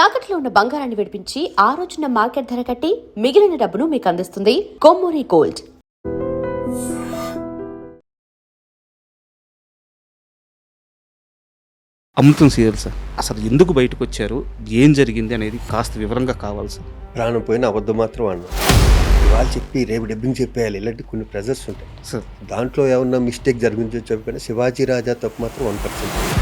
తాకట్లో ఉన్న బంగారాన్ని విడిపించి ఆ రోజున మార్కెట్ ధర కట్టి మిగిలిన డబ్బును మీకు అందిస్తుంది కొమ్మూరి గోల్డ్. అమృతం సీరియల్ సార్ అసలు ఎందుకు బయటకు వచ్చారు, ఏం జరిగింది అనేది కాస్త వివరంగా కావాలి సార్. ప్రాణం పోయిన అబద్ధం మాత్రం అన్న వాళ్ళు చెప్పి రేపు డబ్బింగ్ చెప్పేయాలి, ఇలాంటి కొన్ని ప్రెజర్స్ ఉంటాయి సార్. దాంట్లో ఏమన్నా మిస్టేక్ జరిగించో చెప్పిన శివాజీ రాజా తప్పు మాత్రం 1%.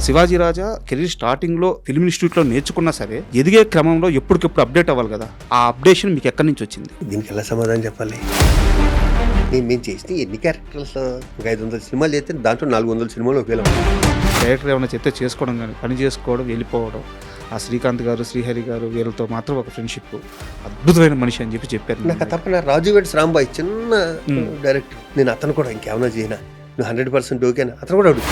శివాజీ రాజా కెరీర్ స్టార్టింగ్లో ఫిల్మ్ ఇన్స్టిట్యూట్లో నేర్చుకున్నా సరే ఎదిగే క్రమంలో ఎప్పటికెప్పుడు అప్డేట్ అవ్వాలి కదా, ఆ అప్డేషన్ మీకు ఎక్కడి నుంచి వచ్చింది? దీనికి ఎలా సమాధానం చెప్పాలి? మేము చేసిన ఎన్ని క్యారెక్టర్స్ ఒక 500 సినిమాలు చేస్తే దాంట్లో 400 సినిమాలు ఒకవేళ డైరెక్టర్ ఏమైనా చెప్తే చేసుకోవడం కానీ పని చేసుకోవడం వెళ్ళిపోవడం. ఆ శ్రీకాంత్ గారు, శ్రీహరి గారు వీళ్ళతో మాత్రం ఒక ఫ్రెండ్షిప్, అద్భుతమైన మనిషి అని చెప్పారు. నాకు తప్ప రాజు వెడ్స్ రాంబాయ్ చిన్న డైరెక్టర్, నేను అతను కూడా ఇంకేమైనా చేయనా, నువ్వు 100% ఓకేనా, అతను కూడా అడుగు.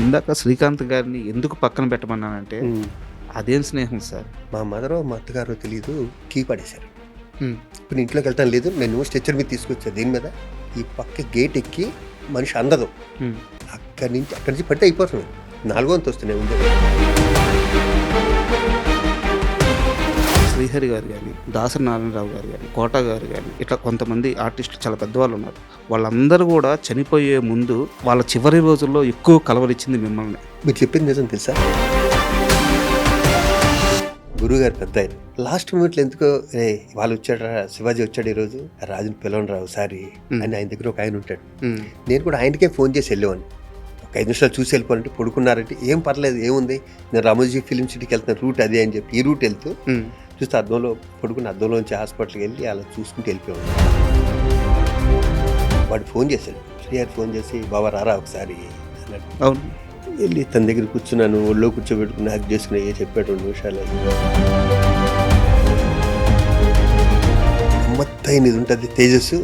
ఇందాక శ్రీకాంత్ గారిని ఎందుకు పక్కన పెట్టమన్నానంటే అదేం స్నేహం సార్. మా మదరో మా అత్తగారో తెలీదు, కీ పడేశారు. ఇప్పుడు ఇంట్లోకి వెళ్తాను లేదు, నేను స్ట్రెచ్చర్ మీద తీసుకొచ్చా, దీని మీద ఈ పక్క గేట్ ఎక్కి మనిషి అందదు, అక్కడి నుంచి పడితే అయిపోతుంది, 4వ వంతు వస్తున్నాయి ఉంది. శ్రీహరి గారు కానీ, దాసరి నారాయణరావు గారు కానీ, కోట గారు కానీ, ఇట్లా కొంతమంది ఆర్టిస్టులు చాలా పెద్దవాళ్ళు ఉన్నారు. వాళ్ళందరూ కూడా చనిపోయే ముందు వాళ్ళ చివరి రోజుల్లో ఎక్కువ కలవరిచ్చింది మిమ్మల్ని. మీరు చెప్పింది నిజం తెలుసా? గురువుగారు పెద్ద ఆయన లాస్ట్ మూమెంట్లో ఎందుకో వాళ్ళు వచ్చాడు, శివాజీ వచ్చాడు ఈరోజు, రాజుని పిలవని రావు సారీ అని ఆయన దగ్గర ఒక ఆయన ఉంటాడు. నేను కూడా ఆయనకే ఫోన్ చేసి వెళ్ళేవాడిని, ఒక 5 నిమిషాలు చూసి వెళ్ళిపోవాలంటే పడుకున్నారంటే ఏం పర్లేదు ఏముంది, నేను రామోజీ ఫిలిం సిటీకి వెళ్తున్న రూట్ అదే అని చెప్పి ఈ రూట్ వెళ్తూ చూస్తే అద్దంలో పడుకుని అద్దంలోంచి హాస్పిటల్కి వెళ్ళి అలా చూసుకుంటూ వెళ్ళిపోయాడు. వాడు ఫోన్ చేశాడు, శ్రీహరి ఫోన్ చేసి బాబా రారా ఒకసారి అన్నాడు. అవును, వెళ్ళి తన దగ్గర కూర్చున్నాను, ఒళ్ళో కూర్చోబెట్టుకుని హ్యాక్ చేసుకుని చెప్పాడు 2 నిమిషాలు. గమ్మత్తైన ఇది ఉంటుంది తేజస్సు,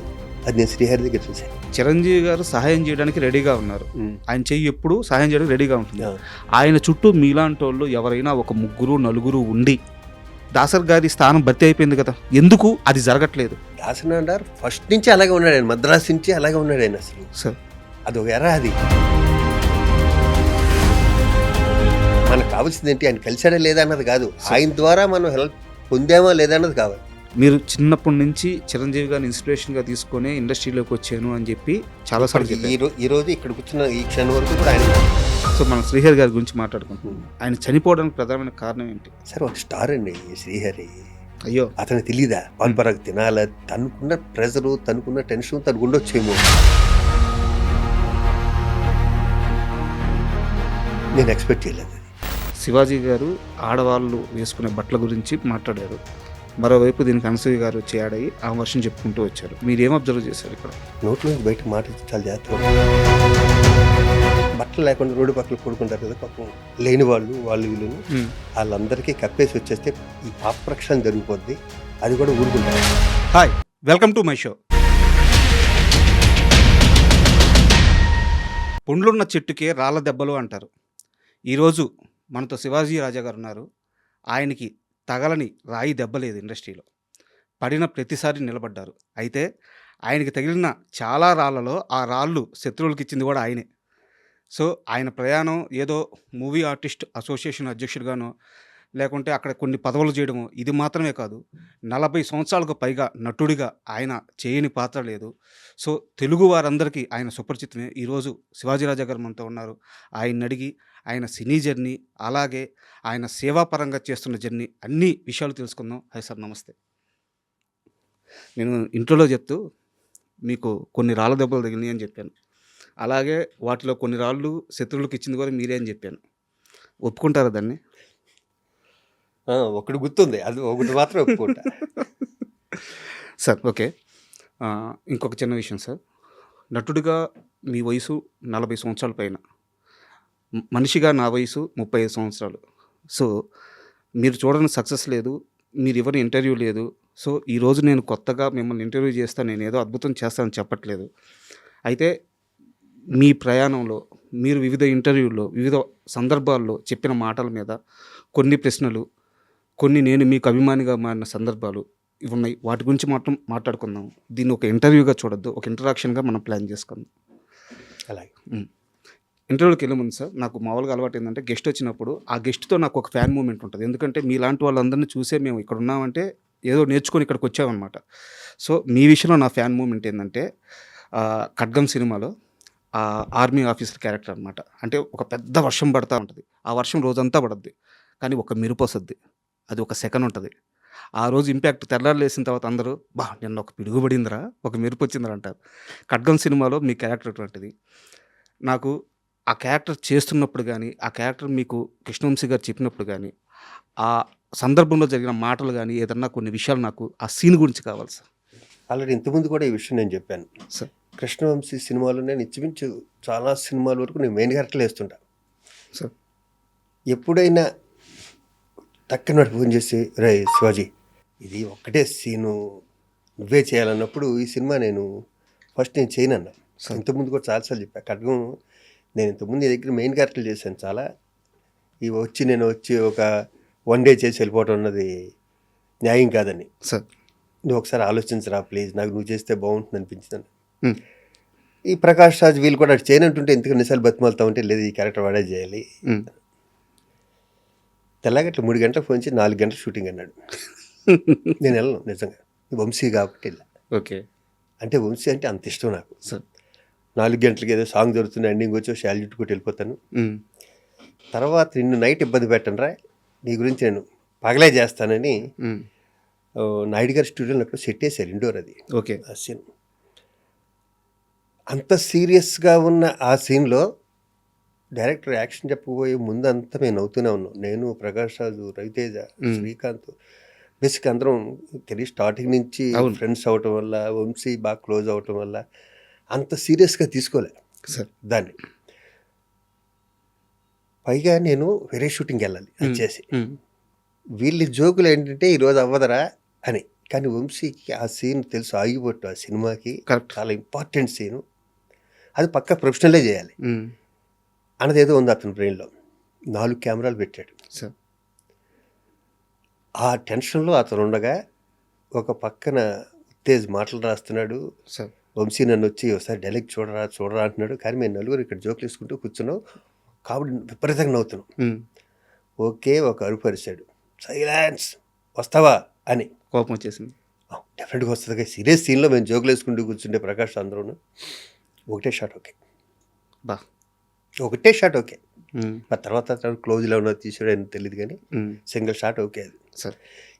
అది నేను శ్రీహరి దగ్గర చూశాను. చిరంజీవి గారు సహాయం చేయడానికి రెడీగా ఉన్నారు, ఆయన చెయ్యి ఎప్పుడు సహాయం చేయడానికి రెడీగా ఉంటుంది. ఆయన చుట్టూ మీలాంటి వాళ్ళు ఎవరైనా ఒక 3-4 ఉండి దాసర్ గారి స్థానం భర్తీ అయిపోయింది కదా, ఎందుకు అది జరగట్లేదు? దాసర్ అంటారు ఫస్ట్ నుంచి అలాగే ఉన్నాడు ఆయన, మద్రాసు నుంచి అలాగే ఉన్నాడు ఆయన. అసలు సార్ అది ఒక ఎరా, అది మనకు కావాల్సింది ఏంటి, ఆయన కలిసాడా లేదా అన్నది కాదు, ఆయన ద్వారా మనం హెల్ప్ పొందామా లేదా అన్నది కావాలి. మీరు చిన్నప్పటి నుంచి చిరంజీవి గారిని ఇన్స్పిరేషన్గా తీసుకొని ఇండస్ట్రీలోకి వచ్చాను అని చెప్పి చాలాసార్లు చెప్పారు. ఈ రోజు ఇక్కడ కూర్చున్న ఈ క్షణం వరకు కూడా ఆయన. సో మనం శ్రీహరి గారి గురించి మాట్లాడుకుంటున్నాం. ఆయన చనిపోవడానికి ప్రధానమైన కారణం ఏంటి? సరే ఒక స్టార్ అండి శ్రీహరి, అయ్యో అతనికి తెలీదా పాన్పరాకు తినాల, తనుకున్న ప్రెజరు, తనుకున్న టెన్షన్ తనకు ఉండొచ్చేమో, నేను ఎక్స్పెక్ట్ చేయలేదు. శివాజీ గారు ఆడవాళ్ళు వేసుకునే బట్టల గురించి మాట్లాడారు, మరోవైపు దీనికి అనసూయ గారు వచ్చి యాడయ్యి ఆ వర్షం చెప్పుకుంటూ వచ్చారు. మీరు ఏం అబ్జర్వ్ చేశారు ఇక్కడ? నోట్లో నుంచి బయట మాట చాలా జాగ్రత్తగా, బట్టలు లేకుండా రోడ్డు పక్కన పడుకుంటారు కదా పాపం, లేని వాళ్ళు వీళ్ళను వాళ్ళందరికీ కప్పేసి వచ్చేస్తే ఈ పాప ప్రక్షాళన జరిగిపోద్ది, అది కూడా ఊరుకుంటారు. Hi, welcome to my show. పుండ్లున్న చెట్టుకే రాళ్ళ దెబ్బలు అంటారు. ఈరోజు మనతో శివాజీ రాజా గారు ఉన్నారు. ఆయనకి తగలని రాయి దెబ్బలేదు, ఇండస్ట్రీలో పడిన ప్రతిసారి నిలబడ్డారు. అయితే ఆయనకి తగిలిన చాలా రాళ్లలో ఆ రాళ్ళు శత్రువులకి ఇచ్చింది కూడా ఆయనే. సో ఆయన ప్రయాణం ఏదో మూవీ ఆర్టిస్ట్ అసోసియేషన్ అధ్యక్షుడిగానో లేకుంటే అక్కడ కొన్ని పదవులు చేయడమో ఇది మాత్రమే కాదు, 40 సంవత్సరాలకు పైగా నటుడిగా ఆయన చేయని పాత్ర లేదు. సో తెలుగు వారందరికీ ఆయన సుపరిచితమే. ఈరోజు శివాజీ రాజా గారు మనతో ఉన్నారు. ఆయన అడిగి ఆయన సినీ జర్నీ, అలాగే ఆయన సేవాపరంగా చేస్తున్న జర్నీ, అన్ని విషయాలు తెలుసుకుందాం. హాయ్ సార్, నమస్తే. నేను ఇంట్రోలో చెప్తూ మీకు కొన్ని రాళ్ళ దెబ్బలు తగిలినాయి అని చెప్పాను, అలాగే వాటిలో కొన్ని రాళ్ళు శత్రువులకు ఇచ్చింది కూడా మీరే అని చెప్పాను. ఒప్పుకుంటారా దాన్ని? ఒకటి గుర్తుంది, అది ఒకటి మాత్రం ఒప్పుకుంటా. సార్ ఓకే, ఇంకొక చిన్న విషయం సార్. నటుడిగా మీ వయసు 40 సంవత్సరాల పైన, మనిషిగా నా వయసు 35 సంవత్సరాలు. సో మీరు చూడని సక్సెస్ లేదు, మీరు ఎవరి ఇంటర్వ్యూ లేదు. సో ఈరోజు నేను కొత్తగా మిమ్మల్ని ఇంటర్వ్యూ చేస్తాను, నేను ఏదో అద్భుతం చేస్తానని చెప్పట్లేదు. అయితే మీ ప్రయాణంలో మీరు వివిధ ఇంటర్వ్యూల్లో వివిధ సందర్భాల్లో చెప్పిన మాటల మీద కొన్ని ప్రశ్నలు, కొన్ని నేను మీకు అభిమానిగా మారిన సందర్భాలు ఇవి ఉన్నాయి. వాటి గురించి మాట్లాడుకుందాం. దీన్ని ఒక ఇంటర్వ్యూగా చూడొద్దు, ఒక ఇంటరాక్షన్గా మనం ప్లాన్ చేసుకుందాం. అలాగే ఇంటర్వ్యూకి వెళ్ళే ముందు సార్ నాకు మామూలుగా అలవాటు ఏంటంటే గెస్ట్ వచ్చినప్పుడు ఆ గెస్ట్తో నాకు ఒక ఫ్యాన్ మూమెంట్ ఉంటుంది. ఎందుకంటే మీలాంటి వాళ్ళందరినీ చూసే మేము ఇక్కడ ఉన్నామంటే ఏదో నేర్చుకొని ఇక్కడికి వచ్చామన్నమాట. సో మీ విషయంలో నా ఫ్యాన్ మూమెంట్ ఏంటంటే ఖడ్గం సినిమాలో ఆర్మీ ఆఫీసర్ క్యారెక్టర్ అనమాట. అంటే ఒక పెద్ద వర్షం పడతా ఉంటుంది, ఆ వర్షం రోజంతా పడుద్ది, కానీ ఒక మెరుపు వస్తుంది, అది ఒక సెకండ్ ఉంటుంది. ఆ రోజు ఇంపాక్ట్ తెల్లారు లేసిన తర్వాత అందరూ నిన్న ఒక పిడుగు పడిందిరా, ఒక మెరుపు వచ్చిందిరా అంటారు. ఖడ్గం సినిమాలో మీ క్యారెక్టర్ అటువంటిది. నాకు ఆ క్యారెక్టర్ చేస్తున్నప్పుడు కానీ, ఆ క్యారెక్టర్ మీకు కృష్ణవంశీ గారు చెప్పినప్పుడు కానీ, ఆ సందర్భంలో జరిగిన మాటలు కానీ, ఏదన్నా కొన్ని విషయాలు నాకు ఆ సీన్ గురించి కావాలి సార్. ఆల్రెడీ ఇంతకుముందు కూడా ఈ విషయం నేను చెప్పాను. సార్ కృష్ణవంశీ సినిమాలో నేను ఇంచుమించు చాలా సినిమాల వరకు నేను మెయిన్ క్యారెక్టర్లు వేస్తుంటా. సార్ ఎప్పుడైనా టక్కున ఫోన్ చేసి రే శివాజీ ఇది ఒక్కటే సీను నువ్వే చేయాలన్నప్పుడు ఈ సినిమా నేను ఫస్ట్ నేను చేయనన్నా. ఇంతకుముందు కూడా చాలాసార్లు చెప్పాను. ఖడ్గం నేను ఇంతకుముందు నీ దగ్గర మెయిన్ క్యారెక్టర్లు చేశాను చాలా. నేను వచ్చి ఒక 1 డే చేసి వెళ్ళిపోవటం అన్నది న్యాయం కాదని. సార్ నువ్వు ఒకసారి ఆలోచించరా ప్లీజ్, నాకు నువ్వు చేస్తే బాగుంటుంది అనిపించింది. ఈ ప్రకాష్ రాజ్ వీళ్ళు కూడా అటు చేయనంటుంటే ఎందుకు ఎన్నిసార్లు బతిమాలుతా ఉంటే లేదు ఈ క్యారెక్టర్ వాడే చేయాలి. తెల్లగట్ల 3 గంటలకు ఫోన్ చేసి 4 గంటల షూటింగ్ అన్నాడు. నేను వెళ్ళను నిజంగా, వంశీ కాబట్టి వెళ్ళా. ఓకే. అంటే వంశీ అంటే అంత ఇష్టం నాకు. సార్ 4 గంటలకి ఏదో సాంగ్ దొరుకుతుంది, ఎండింగ్ వచ్చి శాల్యూట్ కొట్టి వెళ్ళిపోతాను. తర్వాత నిన్ను నైట్ ఇబ్బంది పెట్టను రా, నీ గురించి నేను పగలే చేస్తానని నాయుడు గారి స్టూడియోలో అక్కడ సెట్ వేశారు, ఇండోర్ అది. ఓకే. ఆ సీన్ అంత సీరియస్గా ఉన్న ఆ సీన్లో డైరెక్టర్ యాక్షన్ చెప్పబోయే ముందు అంతా మేము నవ్వుతూనే ఉన్నాం. నేను, ప్రకాష్ రాజు, రవితేజ, శ్రీకాంత్, బేసిక్ అందరం తెలియ స్టార్టింగ్ నుంచి ఫ్రెండ్స్ అవటం వల్ల, వంశీ బాగా క్లోజ్ అవటం వల్ల అంత సీరియస్గా తీసుకోలే సార్ దాన్ని. పైగా నేను వేరే షూటింగ్కి వెళ్ళాలి వచ్చేసి, వీళ్ళ జోకులు ఏంటంటే ఈరోజు అవ్వదరా అని. కానీ వంశీకి ఆ సీన్ తెలుసు, ఆగిపోట్టు ఆ సినిమాకి చాలా ఇంపార్టెంట్ సీను, అది పక్కా ప్రొఫెషనలే చేయాలి అన్నది ఏదో ఉంది అతని బ్రెయిన్లో. 4 కెమెరాలు పెట్టాడు. ఆ టెన్షన్లో అతను ఉండగా ఒక పక్కన ఉత్తేజ్ మాటలు రాస్తున్నాడు. వంశీ నన్ను వచ్చి ఒకసారి డైలాగ్ చూడరా అంటున్నాడు. కానీ మేము నలుగురు ఇక్కడ జోకులు వేసుకుంటూ కూర్చున్నాం కాబట్టి విపరీతంగా నవ్వుతున్నాం. ఓకే, ఒక అరుపు అరిశాడు, సైలెన్స్, వస్తావా అని. కోపం వచ్చేసింది. డెఫినెట్గా వస్తుంది. సీరియస్ సీన్లో మేము జోకులు వేసుకుంటూ కూర్చుంటే ప్రకాష్ అందరూ ఒకటే షాట్ ఓకే, ఒకటే షాట్ ఓకే. ఆ తర్వాత క్లోజ్లో ఉన్నది తీసాడు అని తెలియదు కానీ సింగిల్ షాట్ ఓకే అది.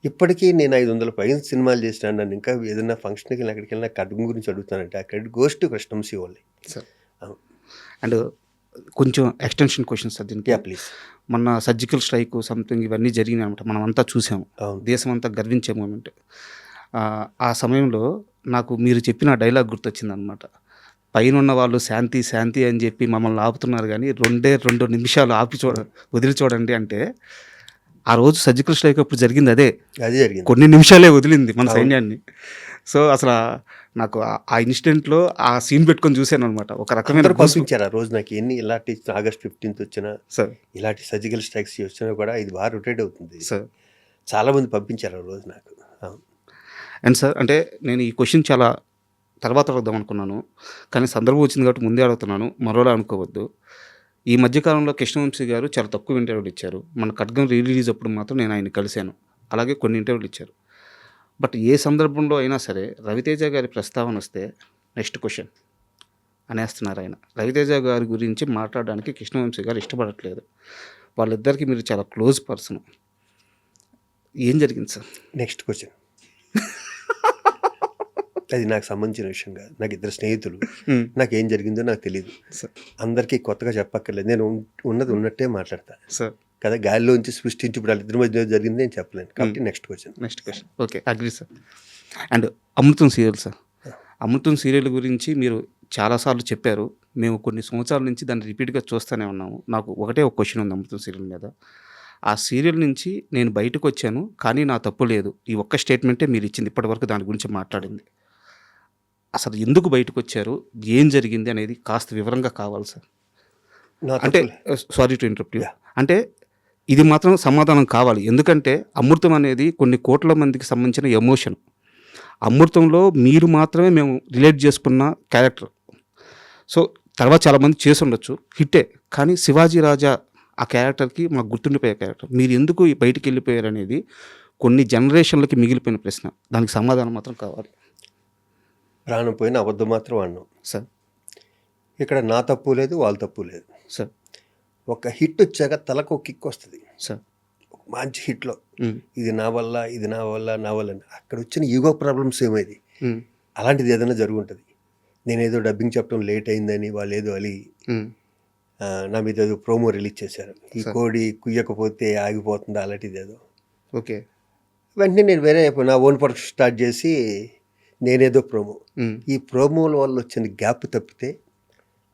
ఇప్పటికీ నేను 500 పైన సినిమాలు చేసినాను. నన్ను ఇంకా ఏదైనా ఫంక్షన్కి వెళ్ళిన అక్కడికి వెళ్ళినా ఖడ్గం గురించి అడుగుతానంటే ఆ credit goes to Krishna Vamsi only. And కొంచెం ఎక్స్టెన్షన్ క్వశ్చన్స్ సార్ దీనికి. ప్లీజ్. మొన్న సర్జికల్ స్ట్రైక్ సంథింగ్ ఇవన్నీ జరిగినాయి అనమాట, మనం అంతా చూసాము, దేశం అంతా గర్వించే మూమెంట్. ఆ సమయంలో నాకు మీరు చెప్పిన డైలాగ్ గుర్తొచ్చింది అనమాట. పైన ఉన్న వాళ్ళు శాంతి శాంతి అని చెప్పి మమ్మల్ని ఆపుతున్నారు కానీ 2 నిమిషాలు ఆపి వదిలి చూడండి అంటే, ఆ రోజు సర్జికల్ స్ట్రైక్ అప్పుడు జరిగింది అదే జరిగింది. కొన్ని నిమిషాలే వదిలింది మన సైన్యాన్ని. సో అసలు నాకు ఆ ఇన్సిడెంట్లో ఆ సీన్ పెట్టుకొని చూశాను అనమాట. ఒక రకమైన పంపించారు ఆ రోజు నాకు. ఎన్ని ఇలాంటి August 15th వచ్చినా సార్, ఇలాంటి సర్జికల్ స్ట్రైక్స్ వచ్చినా కూడా ఇది బాగా రొటేట్ అవుతుంది సార్. చాలామంది పంపించారు ఆ రోజు నాకు. అండ్ సార్ అంటే నేను ఈ క్వశ్చన్ చాలా తర్వాత అడుగుదాం అనుకున్నాను, కానీ సందర్భం వచ్చింది కాబట్టి ముందే అడుగుతున్నాను, మరోలా అనుకోవద్దు. ఈ మధ్యకాలంలో కృష్ణవంశీ గారు చాలా తక్కువ ఇంటర్వ్యూలు ఇచ్చారు. మన ఖడ్గం రిలీజ్ అప్పుడు మాత్రం నేను ఆయన కలిశాను, అలాగే కొన్ని ఇంటర్వ్యూలు ఇచ్చారు. బట్ ఏ సందర్భంలో అయినా సరే రవితేజ గారి ప్రస్తావన వస్తే నెక్స్ట్ క్వశ్చన్ అనేస్తున్నారు ఆయన. రవితేజ గారి గురించి మాట్లాడడానికి కృష్ణవంశీ గారు ఇష్టపడట్లేదు. వాళ్ళిద్దరికి మీరు చాలా క్లోజ్ పర్సన్. ఏం జరిగింది సార్? Next question. అది నాకు సంబంధించిన విషయం కాదు. నాకు 2 స్నేహితులు, నాకేం జరిగిందో నాకు తెలియదు. అందరికీ కొత్తగా చెప్పక్కర్లేదు, నేను ఉన్నది ఉన్నట్టే మాట్లాడతా సార్ కదా. గాలిలోంచి సృష్టించి ఇప్పుడు వాళ్ళిద్దరి మధ్య జరిగింది నేను చెప్పలేను. కాబట్టి next question. Okay, agree sir. And Amrutham serial sir, Amrutham serial గురించి మీరు చాలాసార్లు చెప్పారు. మేము కొన్ని సంవత్సరాల నుంచి దాన్ని రిపీట్గా చూస్తూనే ఉన్నాము. నాకు ఒకటే ఒక క్వశ్చన్ ఉంది అమృతం సీరియల్ మీద. ఆ సీరియల్ నుంచి నేను బయటకు వచ్చాను కానీ నా తప్పు లేదు, ఈ ఒక్క స్టేట్మెంటే మీరు ఇచ్చింది ఇప్పటివరకు దాని గురించి మాట్లాడింది. అసలు ఎందుకు బయటకు వచ్చారు, ఏం జరిగింది అనేది కాస్త వివరంగా కావాలి సార్. అంటే సారీ టు ఇంటరప్ట్ యూ, అంటే ఇది మాత్రం సమాధానం కావాలి. ఎందుకంటే అమృతం అనేది కొన్ని కోట్ల మందికి సంబంధించిన ఎమోషన్. అమృతంలో మీరు మాత్రమే మేము రిలేట్ చేసుకున్న క్యారెక్టర్. సో తర్వాత చాలామంది చేసి ఉండొచ్చు, హిట్టే. కానీ శివాజీ రాజా ఆ క్యారెక్టర్కి మాకు గుర్తుండిపోయే క్యారెక్టర్. మీరు ఎందుకు ఈ బయటికి వెళ్ళిపోయారు అనేది కొన్ని జనరేషన్లకి మిగిలిపోయిన ప్రశ్న. దానికి సమాధానం మాత్రం కావాలి ప్రాణం పోయిన అబద్ధం మాత్రం అన్నాం. సార్. ఇక్కడ నా తప్పు లేదు, వాళ్ళ తప్పు లేదు. సార్. ఒక హిట్ వచ్చాక తలకు ఒక కిక్ వస్తుంది. సార్. మంచి హిట్లో ఇది నా వల్ల, ఇది నా వల్ల, నా వల్ల అని. అక్కడ వచ్చిన ఈగో ప్రాబ్లమ్స్ ఏమైంది, అలాంటిది ఏదైనా జరుగుంటుంది. నేనేదో డబ్బింగ్ చెప్పడం లేట్ అయిందని వాళ్ళు ఏదో అలి నా మీద ఏదో ప్రోమో రిలీజ్ చేశారు, ఈ కోడి కుయ్యకపోతే ఆగిపోతుంది అలాంటిది ఏదో. ఓకే. వెంటనే నేను వేరే నా ఓన్ ప్రొడక్షన్ స్టార్ట్ చేసి నేనేదో ప్రోమో. ఈ ప్రోమోల వల్ల వచ్చిన గ్యాప్ తప్పితే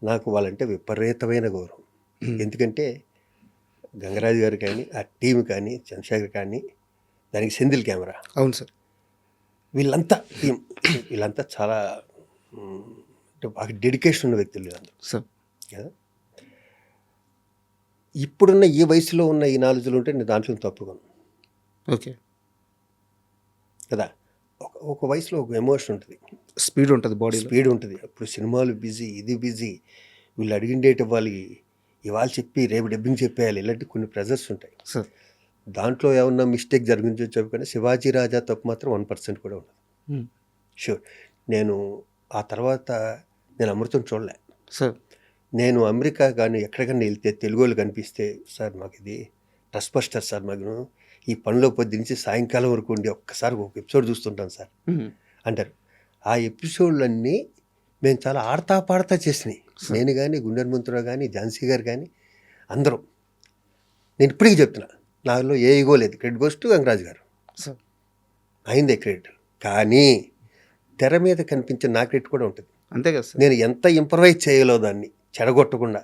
నాకు వాళ్ళంటే విపరీతమైన గౌరవం. ఎందుకంటే గంగరాజు గారు కానీ, ఆ టీం కానీ, చంద్రశేఖర్ కానీ, దానికి సెంధిల్ కెమెరా, అవును సార్, వీళ్ళంతా టీం, వీళ్ళంతా చాలా అంటే బాగా డెడికేషన్ ఉన్న వ్యక్తులు వీళ్ళందరూ సార్ కదా. ఇప్పుడున్న ఈ వయసులో ఉన్న ఈ నాలెడ్జ్లు ఉంటే నేను దాంట్లో తప్పుకోను. ఓకే కదా. ఒక వయసులో ఒక ఎమోషన్ ఉంటుంది, స్పీడ్ ఉంటుంది, బాడీ స్పీడ్ ఉంటుంది. అప్పుడు సినిమాలు బిజీ, ఇది బిజీ, వీళ్ళు అడిగిన డేట్ ఇవ్వాలి, ఇవాళ చెప్పి రేపు డబ్బింగ్ చెప్పేయాలి, ఇలాంటి కొన్ని ప్రెజర్స్ ఉంటాయి సార్. దాంట్లో ఏమన్నా మిస్టేక్ జరిగించో చెప్పి శివాజీ రాజా తప్పు మాత్రం 1% కూడా ఉండదు. షూర్. నేను ఆ తర్వాత నేను అమృతం చూడలే సార్. నేను అమెరికా కానీ ఎక్కడికన్నా వెళ్తే తెలుగు వాళ్ళు కనిపిస్తే, సార్ మాకు ఇది ట్రస్ట్ బస్టర్ సార్, మాకు ఈ పనిలో పొద్దు నుంచి సాయంకాలం వరకు ఉండి ఒక్కసారి ఒక ఎపిసోడ్ చూస్తుంటాను సార్ అంటారు. ఆ ఎపిసోడ్లన్నీ మేము చాలా ఆడతా పాడతా చేసినాయి. నేను కానీ, గుండె హనుమంతరావు కానీ, ఝాన్సీ గారు కానీ, అందరం. నేను ఇప్పటికీ చెప్తున్నా, నాలో ఏ ఈగో లేదు. క్రెడిట్ గోస్ టు గంగరాజు గారు, అయిందే క్రెడిట్. కానీ తెర మీద కనిపించిన నా క్రెడిట్ కూడా ఉంటుంది. అంతే కదా సార్. నేను ఎంత ఇంప్రవైజ్ చేయగలో దాన్ని చెడగొట్టకుండా.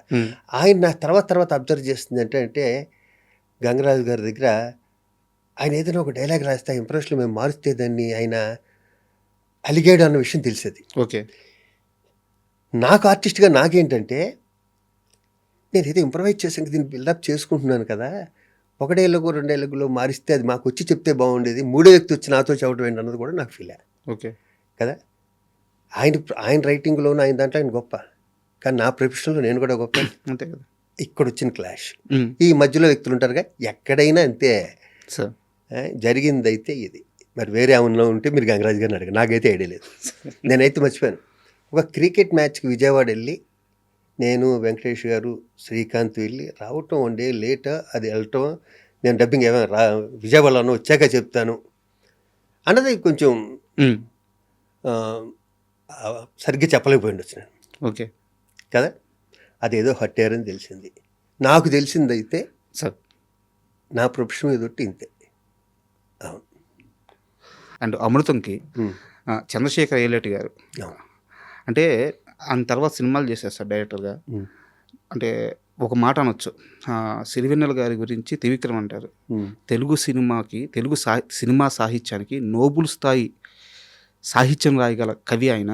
ఆయన నా తర్వాత అబ్జర్వ్ చేస్తుంది అంటే గంగరాజు గారి దగ్గర ఆయన ఏదైనా ఒక డైలాగ్ రాస్తే ఆ ఇంప్రెషన్లో మేము మారుస్తే దాన్ని ఆయన అలిగాడు అన్న విషయం తెలిసేది. ఓకే. నాకు ఆర్టిస్ట్గా నాకేంటంటే, నేను ఏదో ఇంప్రవైజ్ చేసాక దీన్ని బిల్డప్ చేసుకుంటున్నాను కదా, ఒకడేళ్ళకు రెండేళ్ళకులో మారిస్తే అది మాకు వచ్చి చెప్తే బాగుండేది, మూడో వ్యక్తి వచ్చి నాతో చెప్పడం ఏంటి అన్నది కూడా నాకు ఫీల్. ఓకే కదా. ఆయన రైటింగ్లోనూ ఆయన దాంట్లో ఆయన గొప్ప, కానీ నా ప్రొఫెషన్లో నేను కూడా గొప్ప. అంతే కదా. ఇక్కడ వచ్చిన క్లాష్, ఈ మధ్యలో వ్యక్తులు ఉంటారుగా, ఎక్కడైనా అంతే సార్. జరిగింది అయితే ఇది. మరి వేరే ఏమన్నా ఉంటే మీరు గంగరాజు గారిని అడగ, నాకైతే ఐడియా లేదు. నేనైతే మర్చిపోయాను. ఒక క్రికెట్ మ్యాచ్కి విజయవాడ వెళ్ళి నేను, వెంకటేష్ గారు, శ్రీకాంత్ వెళ్ళి రావటం 1 డే లేట్, అది వెళ్ళటం, నేను డబ్బింగ్ ఏమైనా విజయవాడలో వచ్చాక చెప్తాను అన్నది కొంచెం సరిగ్గా చెప్పలేకపోయింది నేను. ఓకే కదా. అదేదో హట్టారని తెలిసింది. నాకు తెలిసిందైతే సార్ నా ప్రొఫెషన్ ఎదుటి ఇంతే. అవును. అండ్ అమృతంకి చంద్రశేఖర్ అయ్యలేటి గారు అంటే ఆయన తర్వాత సినిమాలు చేశారు సార్ డైరెక్టర్గా. అంటే ఒక మాట అనొచ్చు, సిరివెన్నెల గారి గురించి త్రివిక్రమ్ అంటారు, తెలుగు సినిమాకి, తెలుగు సినిమా సాహిత్యానికి నోబుల్ స్థాయి సాహిత్యం రాయగల కవి ఆయన,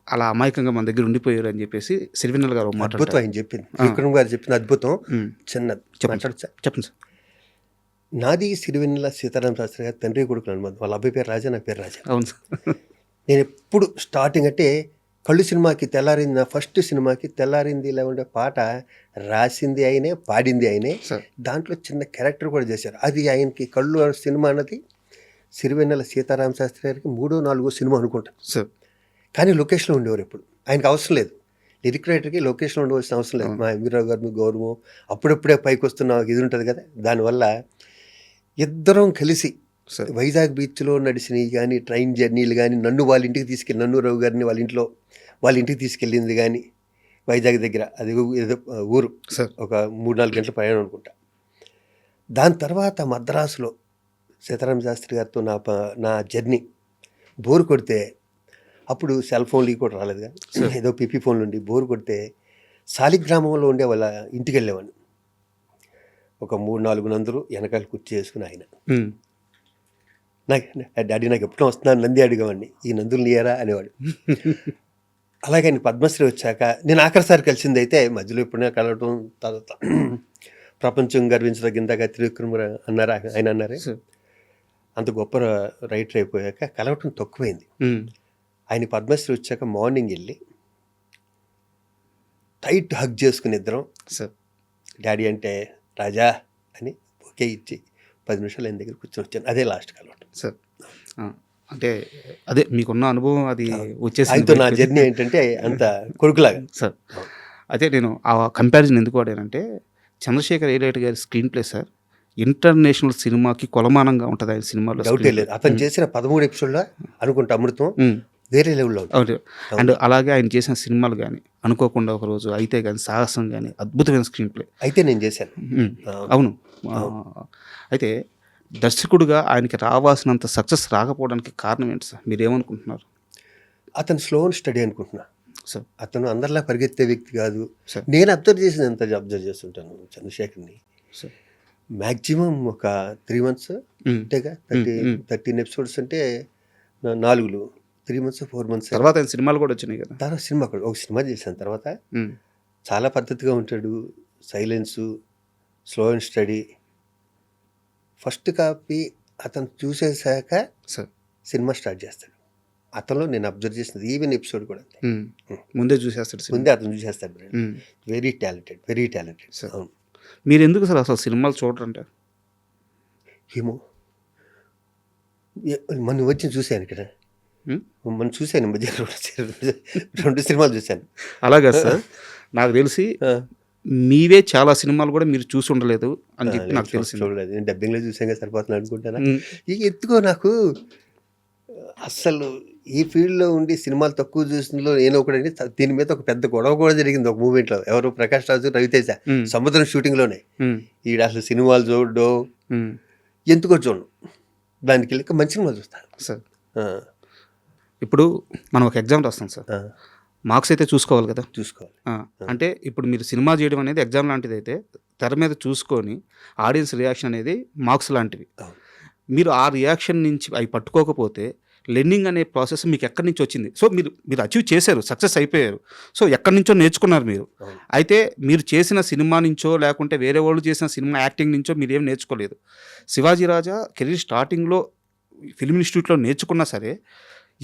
అలా అమాయకంగా మన దగ్గర ఉండిపోయారు అని చెప్పేసి సిరివెన్నెల గారు ఒక మాట. అద్భుతం ఆయన చెప్పింది, త్రివిక్రమ్ గారు చెప్పింది అద్భుతం. చిన్నది చెప్పండి సార్. నాది సిరివెన్నెల సీతారామ శాస్త్రి గారు తండ్రి కొడుకులు అనుబంధం. వాళ్ళ అబ్బాయి పేరు రాజా, నా పేరు రాజా. అవును సార్. నేను ఎప్పుడు స్టార్టింగ్ అంటే కళ్ళు సినిమాకి తెల్లారింది, నా ఫస్ట్ సినిమాకి తెల్లారింది ఇలా ఉండే పాట రాసింది ఆయనే, పాడింది ఆయనే. దాంట్లో చిన్న క్యారెక్టర్ కూడా చేశారు. అది ఆయనకి కళ్ళు సినిమా అన్నది సిరివెన్నెల సీతారామ శాస్త్రి గారికి 3వ 4వ సినిమా అనుకుంటాను సార్. కానీ లొకేషన్లో ఉండేవారు ఎప్పుడు. ఆయనకు అవసరం లేదు, లిరిక్ రైటర్కి లొకేషన్లో ఉండవలసిన అవసరం లేదు. మా ఎంవీరావు గారి గౌరవం అప్పుడప్పుడే పైకి వస్తున్న ఇది ఉంటుంది కదా, దానివల్ల ఇద్దరం కలిసి వైజాగ్ బీచ్లో నడిచినవి కానీ, ట్రైన్ జర్నీలు కానీ, నన్ను వాళ్ళ ఇంటికి తీసుకెళ్ళి, నన్ను రావు గారిని వాళ్ళ ఇంటికి తీసుకెళ్ళింది కానీ, వైజాగ్ దగ్గర అది ఏదో ఊరు, ఒక 3-4 గంటల ప్రయాణం అనుకుంటా. దాని తర్వాత మద్రాసులో సీతారామ శాస్త్రి గారితో నా జర్నీ బోరు కొడితే, అప్పుడు సెల్ ఫోన్లు కూడా రాలేదుగా, ఏదో పిపి ఫోన్లు ఉండి బోరు కొడితే శాలిగ్రామంలో ఉండే వాళ్ళ ఇంటికి వెళ్ళేవాడిని. ఒక 3-4 నందులు వెనకాల కుర్చీ చేసుకుని ఆయన, డాడీ నాకు ఎప్పుడో వస్తున్నాను నంది అడిగేవాడిని, ఈ నందులు నీయరా అనేవాడు. అలాగే ఆయన పద్మశ్రీ వచ్చాక నేను ఆఖరిసారి కలిసింది అయితే, మధ్యలో ఎప్పుడైనా కలవటం, తర్వాత ప్రపంచం గర్వించదగిందాక త్రివిక్రమ్ అన్నారు ఆయన అన్నారే, అంత గొప్ప రైటర్ అయిపోయాక కలవటం తక్కువైంది. ఆయన పద్మశ్రీ వచ్చాక మార్నింగ్ వెళ్ళి టైట్ హగ్ చేసుకుని ఇద్దరం సార్ డాడీ అంటే రాజా అని ఓకే ఇచ్చి 10 నిమిషాలు ఆయన దగ్గర కూర్చొని వచ్చాను. అదే లాస్ట్ కలవటం. సార్ అంటే అదే మీకున్న అనుభవం అది వచ్చేసి ఆయనతో నా జర్నీ ఏంటంటే అంత కొడుకులాగా. సార్ అయితే నేను ఆ కంపారిజన్ ఎందుకు వాడానంటే చంద్రశేఖర్ ఏలేటి గారి స్క్రీన్ ప్లే సార్ ఇంటర్నేషనల్ సినిమాకి కొలమానంగా ఉంటుంది ఆయన సినిమాలో. డౌటే లేదు. అతను చేసిన 13 ఎపిసోడ్లో అనుకుంటా అమృతం వేరే లెవెల్లో ఉంటుంది. అండ్ అలాగే ఆయన చేసిన సినిమాలు కానీ అనుకోకుండా ఒకరోజు అయితే కానీ సాహసం కానీ అద్భుతమైన స్క్రీన్ ప్లే అయితే నేను చేశాను. అవును. అయితే దర్శకుడుగా ఆయనకి రావాల్సినంత సక్సెస్ రాకపోవడానికి కారణం ఏంటి సార్? మీరు ఏమనుకుంటున్నారు? అతను స్లో అండ్ స్టడీ అనుకుంటున్నా సార్. అతను అందరిలా పరిగెత్తే వ్యక్తి కాదు. సార్. నేను అబ్జర్వ్ చేసినంత అబ్జర్వ్ చేస్తుంటాను చంద్రశేఖర్ని. సార్ మ్యాక్సిమం ఒక 3 months అంటేగా 13 ఎపిసోడ్స్ అంటే 4 3 months 4 months తర్వాత ఆయన సినిమాలు కూడా వచ్చినాయి కదా. తర్వాత సినిమా ఒక సినిమా చేశాను. తర్వాత చాలా పద్ధతిగా ఉంటాడు. Silence, slow and study. First copy అతను చూసేసాక సార్ సినిమా స్టార్ట్ చేస్తాడు. అతనిలో నేను అబ్జర్వ్ చేసినది ఈవెన్ ఎపిసోడ్ కూడా అంతే. ముందే చూసేస్తాడు సినిమా. ముందే అతను చూసేస్తాడు. Very talented, very talented. అవును. మీరు ఎందుకు సార్ అసలు సినిమాలు చూడరంటే? ఏమో మొన్న వచ్చి చూశాను ఇక్కడ. మొన్న చూశాను మధ్య 2 సినిమాలు చూశాను. అలాగా సార్. నాకు తెలిసి మీవే చాలా సినిమాలు కూడా మీరు చూసి ఉండలేదు అని చెప్పి నాకు తెలిసింది. చూడలేదు. నేను డబ్బింగ్లో చూసాక సరిపోతున్నాను అనుకుంటాను. ఇక ఎత్తుకో నాకు అస్సలు ఈ ఫీల్డ్లో ఉండి సినిమాలు తక్కువ చూసినలో నేను ఒకటి. దీని మీద ఒక పెద్ద గొడవ కూడా జరిగింది ఒక మూమెంట్లో. ఎవరు ప్రకాష్ రాజు, రవితేజ సముద్రం షూటింగ్లోనే. ఈడ అసలు సినిమాలు చూడడం ఎందుకో చూడను. దానికి వెళ్ళి మంచి సినిమాలు చూస్తాను సార్. ఇప్పుడు మనం ఒక ఎగ్జామ్ రాస్తాం సార్. మార్క్స్ అయితే చూసుకోవాలి కదా. చూసుకోవాలి. అంటే ఇప్పుడు మీరు సినిమా చేయడం అనేది ఎగ్జామ్ లాంటిది అయితే తెర మీద చూసుకొని ఆడియన్స్ రియాక్షన్ అనేది మార్క్స్ లాంటివి. మీరు ఆ రియాక్షన్ నుంచి అవి పట్టుకోకపోతే లెర్నింగ్ అనే ప్రాసెస్ మీకు ఎక్కడి నుంచి వచ్చింది? సో మీరు అచీవ్ చేశారు, సక్సెస్ అయిపోయారు. సో ఎక్కడి నుంచో నేర్చుకున్నారు మీరు. అయితే మీరు చేసిన సినిమా నుంచో లేకుంటే వేరే వాళ్ళు చేసిన సినిమా యాక్టింగ్ నుంచో మీరు ఏం నేర్చుకోలేదు. శివాజీ రాజా కెరీర్ స్టార్టింగ్లో ఫిల్మ్ ఇన్స్టిట్యూట్లో నేర్చుకున్నా సరే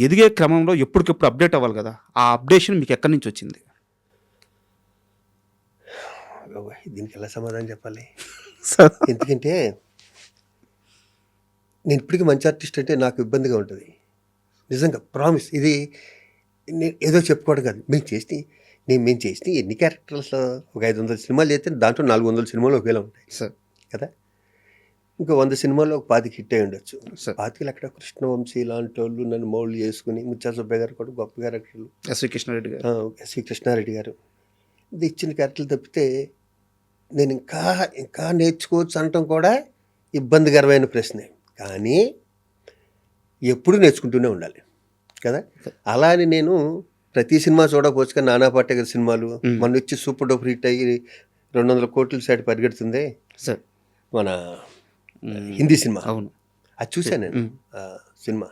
ఎదిగే క్రమంలో ఎప్పటికెప్పుడు అప్డేట్ అవ్వాలి కదా. ఆ అప్డేషన్ మీకు ఎక్కడి నుంచి వచ్చింది? దీనికి ఎలా సమాధానం చెప్పాలి? సార్ ఎందుకంటే నేను ఇప్పటికీ మంచి ఆర్టిస్ట్ అంటే నాకు ఇబ్బందిగా ఉంటుంది నిజంగా. ప్రామిస్. ఇది నేను ఏదో చెప్పుకోవడం కాదు. మేము చేస్తే ఎన్ని క్యారెక్టర్స్లో ఒక 500 సినిమాలు చేస్తే దాంట్లో 400 సినిమాలు ఒకేలా ఉంటాయి సార్ కదా. ఇంకా 100 సినిమాల్లో ఒక 25 హిట్ అయి ఉండొచ్చు. సార్ 25 అక్కడ కృష్ణవంశీ లాంటి వాళ్ళు నన్ను మౌల్డ్ చేసుకుని, ముత్యాల సుబ్బయ్య గారు కూడా గొప్ప క్యారెక్టర్లు, ఎస్వి కృష్ణారెడ్డి గారు, ఎస్వి కృష్ణారెడ్డి గారు ఇది ఇచ్చిన క్యారెక్టర్లు తప్పితే నేను ఇంకా నేర్చుకోవచ్చు అనటం కూడా ఇబ్బందికరమైన ప్రశ్నే. కానీ ఎప్పుడు నేర్చుకుంటూనే ఉండాలి కదా. అలా అని నేను ప్రతి సినిమా చూడకపోవచ్చు. కానీ నానా పాటేకర్ సినిమాలు మొన్న వచ్చి సూపర్ డూపర్ హిట్ అయ్యి 200 కోట్ల సైడ్ పరిగెడుతుంది సార్. మన హిందీ సినిమా. అవును, అది చూశాను నేను. సినిమా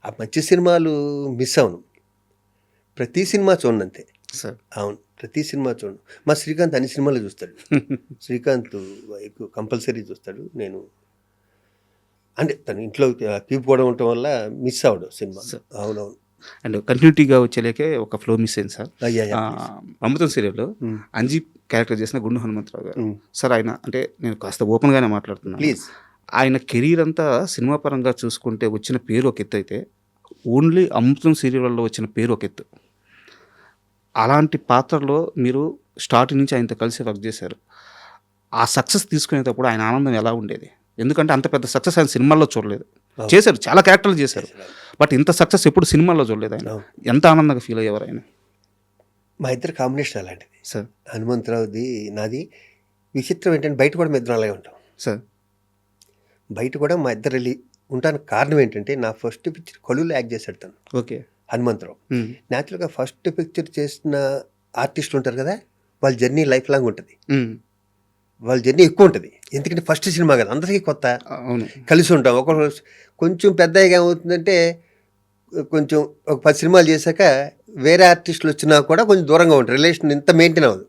ఆ మంచి సినిమాలు మిస్ అవును. ప్రతి సినిమా చూడండి అంతే సార్. అవును, ప్రతి సినిమా చూడండి. మా శ్రీకాంత్ అన్ని సినిమాలు చూస్తాడు. శ్రీకాంత్ కంపల్సరీ చూస్తాడు. నేను అంటే తన ఇంట్లో కీపుకోవడం ఉండటం వల్ల మిస్ అవ్వడం సినిమా. అవునవును. అండ్ కంటిన్యూటీగా వచ్చేలేకే ఒక ఫ్లో మిస్ అయింది సార్. అయ్యా అమృతం సీరియల్లో అంజీ క్యారెక్టర్ చేసిన గుండు హనుమంతరావు గారు సార్. ఆయన అంటే నేను కాస్త ఓపెన్గానే మాట్లాడుతున్నాను. ప్లీజ్. ఆయన కెరీర్ అంతా సినిమా పరంగా చూసుకుంటే వచ్చిన పేరు ఒక ఎత్తు అయితే ఓన్లీ అమృతం సీరియల్లో వచ్చిన పేరు ఒక ఎత్తు. అలాంటి పాత్రలో మీరు స్టార్టింగ్ నుంచి ఆయనతో కలిసి వర్క్ చేశారు. ఆ సక్సెస్ తీసుకునేటప్పుడు ఆయన ఆనందం ఎలా ఉండేది? ఎందుకంటే అంత పెద్ద సక్సెస్ ఆయన సినిమాల్లో చూడలేదు. చేశారు, చాలా క్యారెక్టర్లు చేశారు, బట్ ఇంత సక్సెస్ ఎప్పుడు సినిమాల్లో చూడలేదు ఆయన. ఎంత ఆనందంగా ఫీల్ అయ్యేవారు ఆయన? మా ఇద్దరు కాంబినేషన్ అలాంటిది సార్. హనుమంతరావుది నాది. విచిత్రం ఏంటంటే బయట కూడా మా ఇద్దరు అలాగే ఉంటాం సార్. బయట కూడా మా ఇద్దరు వెళ్ళి ఉంటానికి కారణం ఏంటంటే నా ఫస్ట్ పిక్చర్ కొలువులో యాక్ట్ చేశాడు తను. ఓకే. హనుమంతరావు న్యాచురల్గా ఫస్ట్ పిక్చర్ చేసిన ఆర్టిస్టులు ఉంటారు కదా, వాళ్ళ జర్నీ లైఫ్ లాంగ్ ఉంటుంది. వాళ్ళ జర్నీ ఎక్కువ ఉంటుంది. ఎందుకంటే ఫస్ట్ సినిమా కదా, అందరికీ కొత్త. కలిసి ఉంటాం. ఒకరు కొంచెం పెద్దగా ఏమవుతుందంటే కొంచెం ఒక 10 సినిమాలు చేశాక వేరే ఆర్టిస్టులు వచ్చినా కూడా కొంచెం దూరంగా ఉంటారు. రిలేషన్ ఇంత మెయింటైన్ అవ్వదు.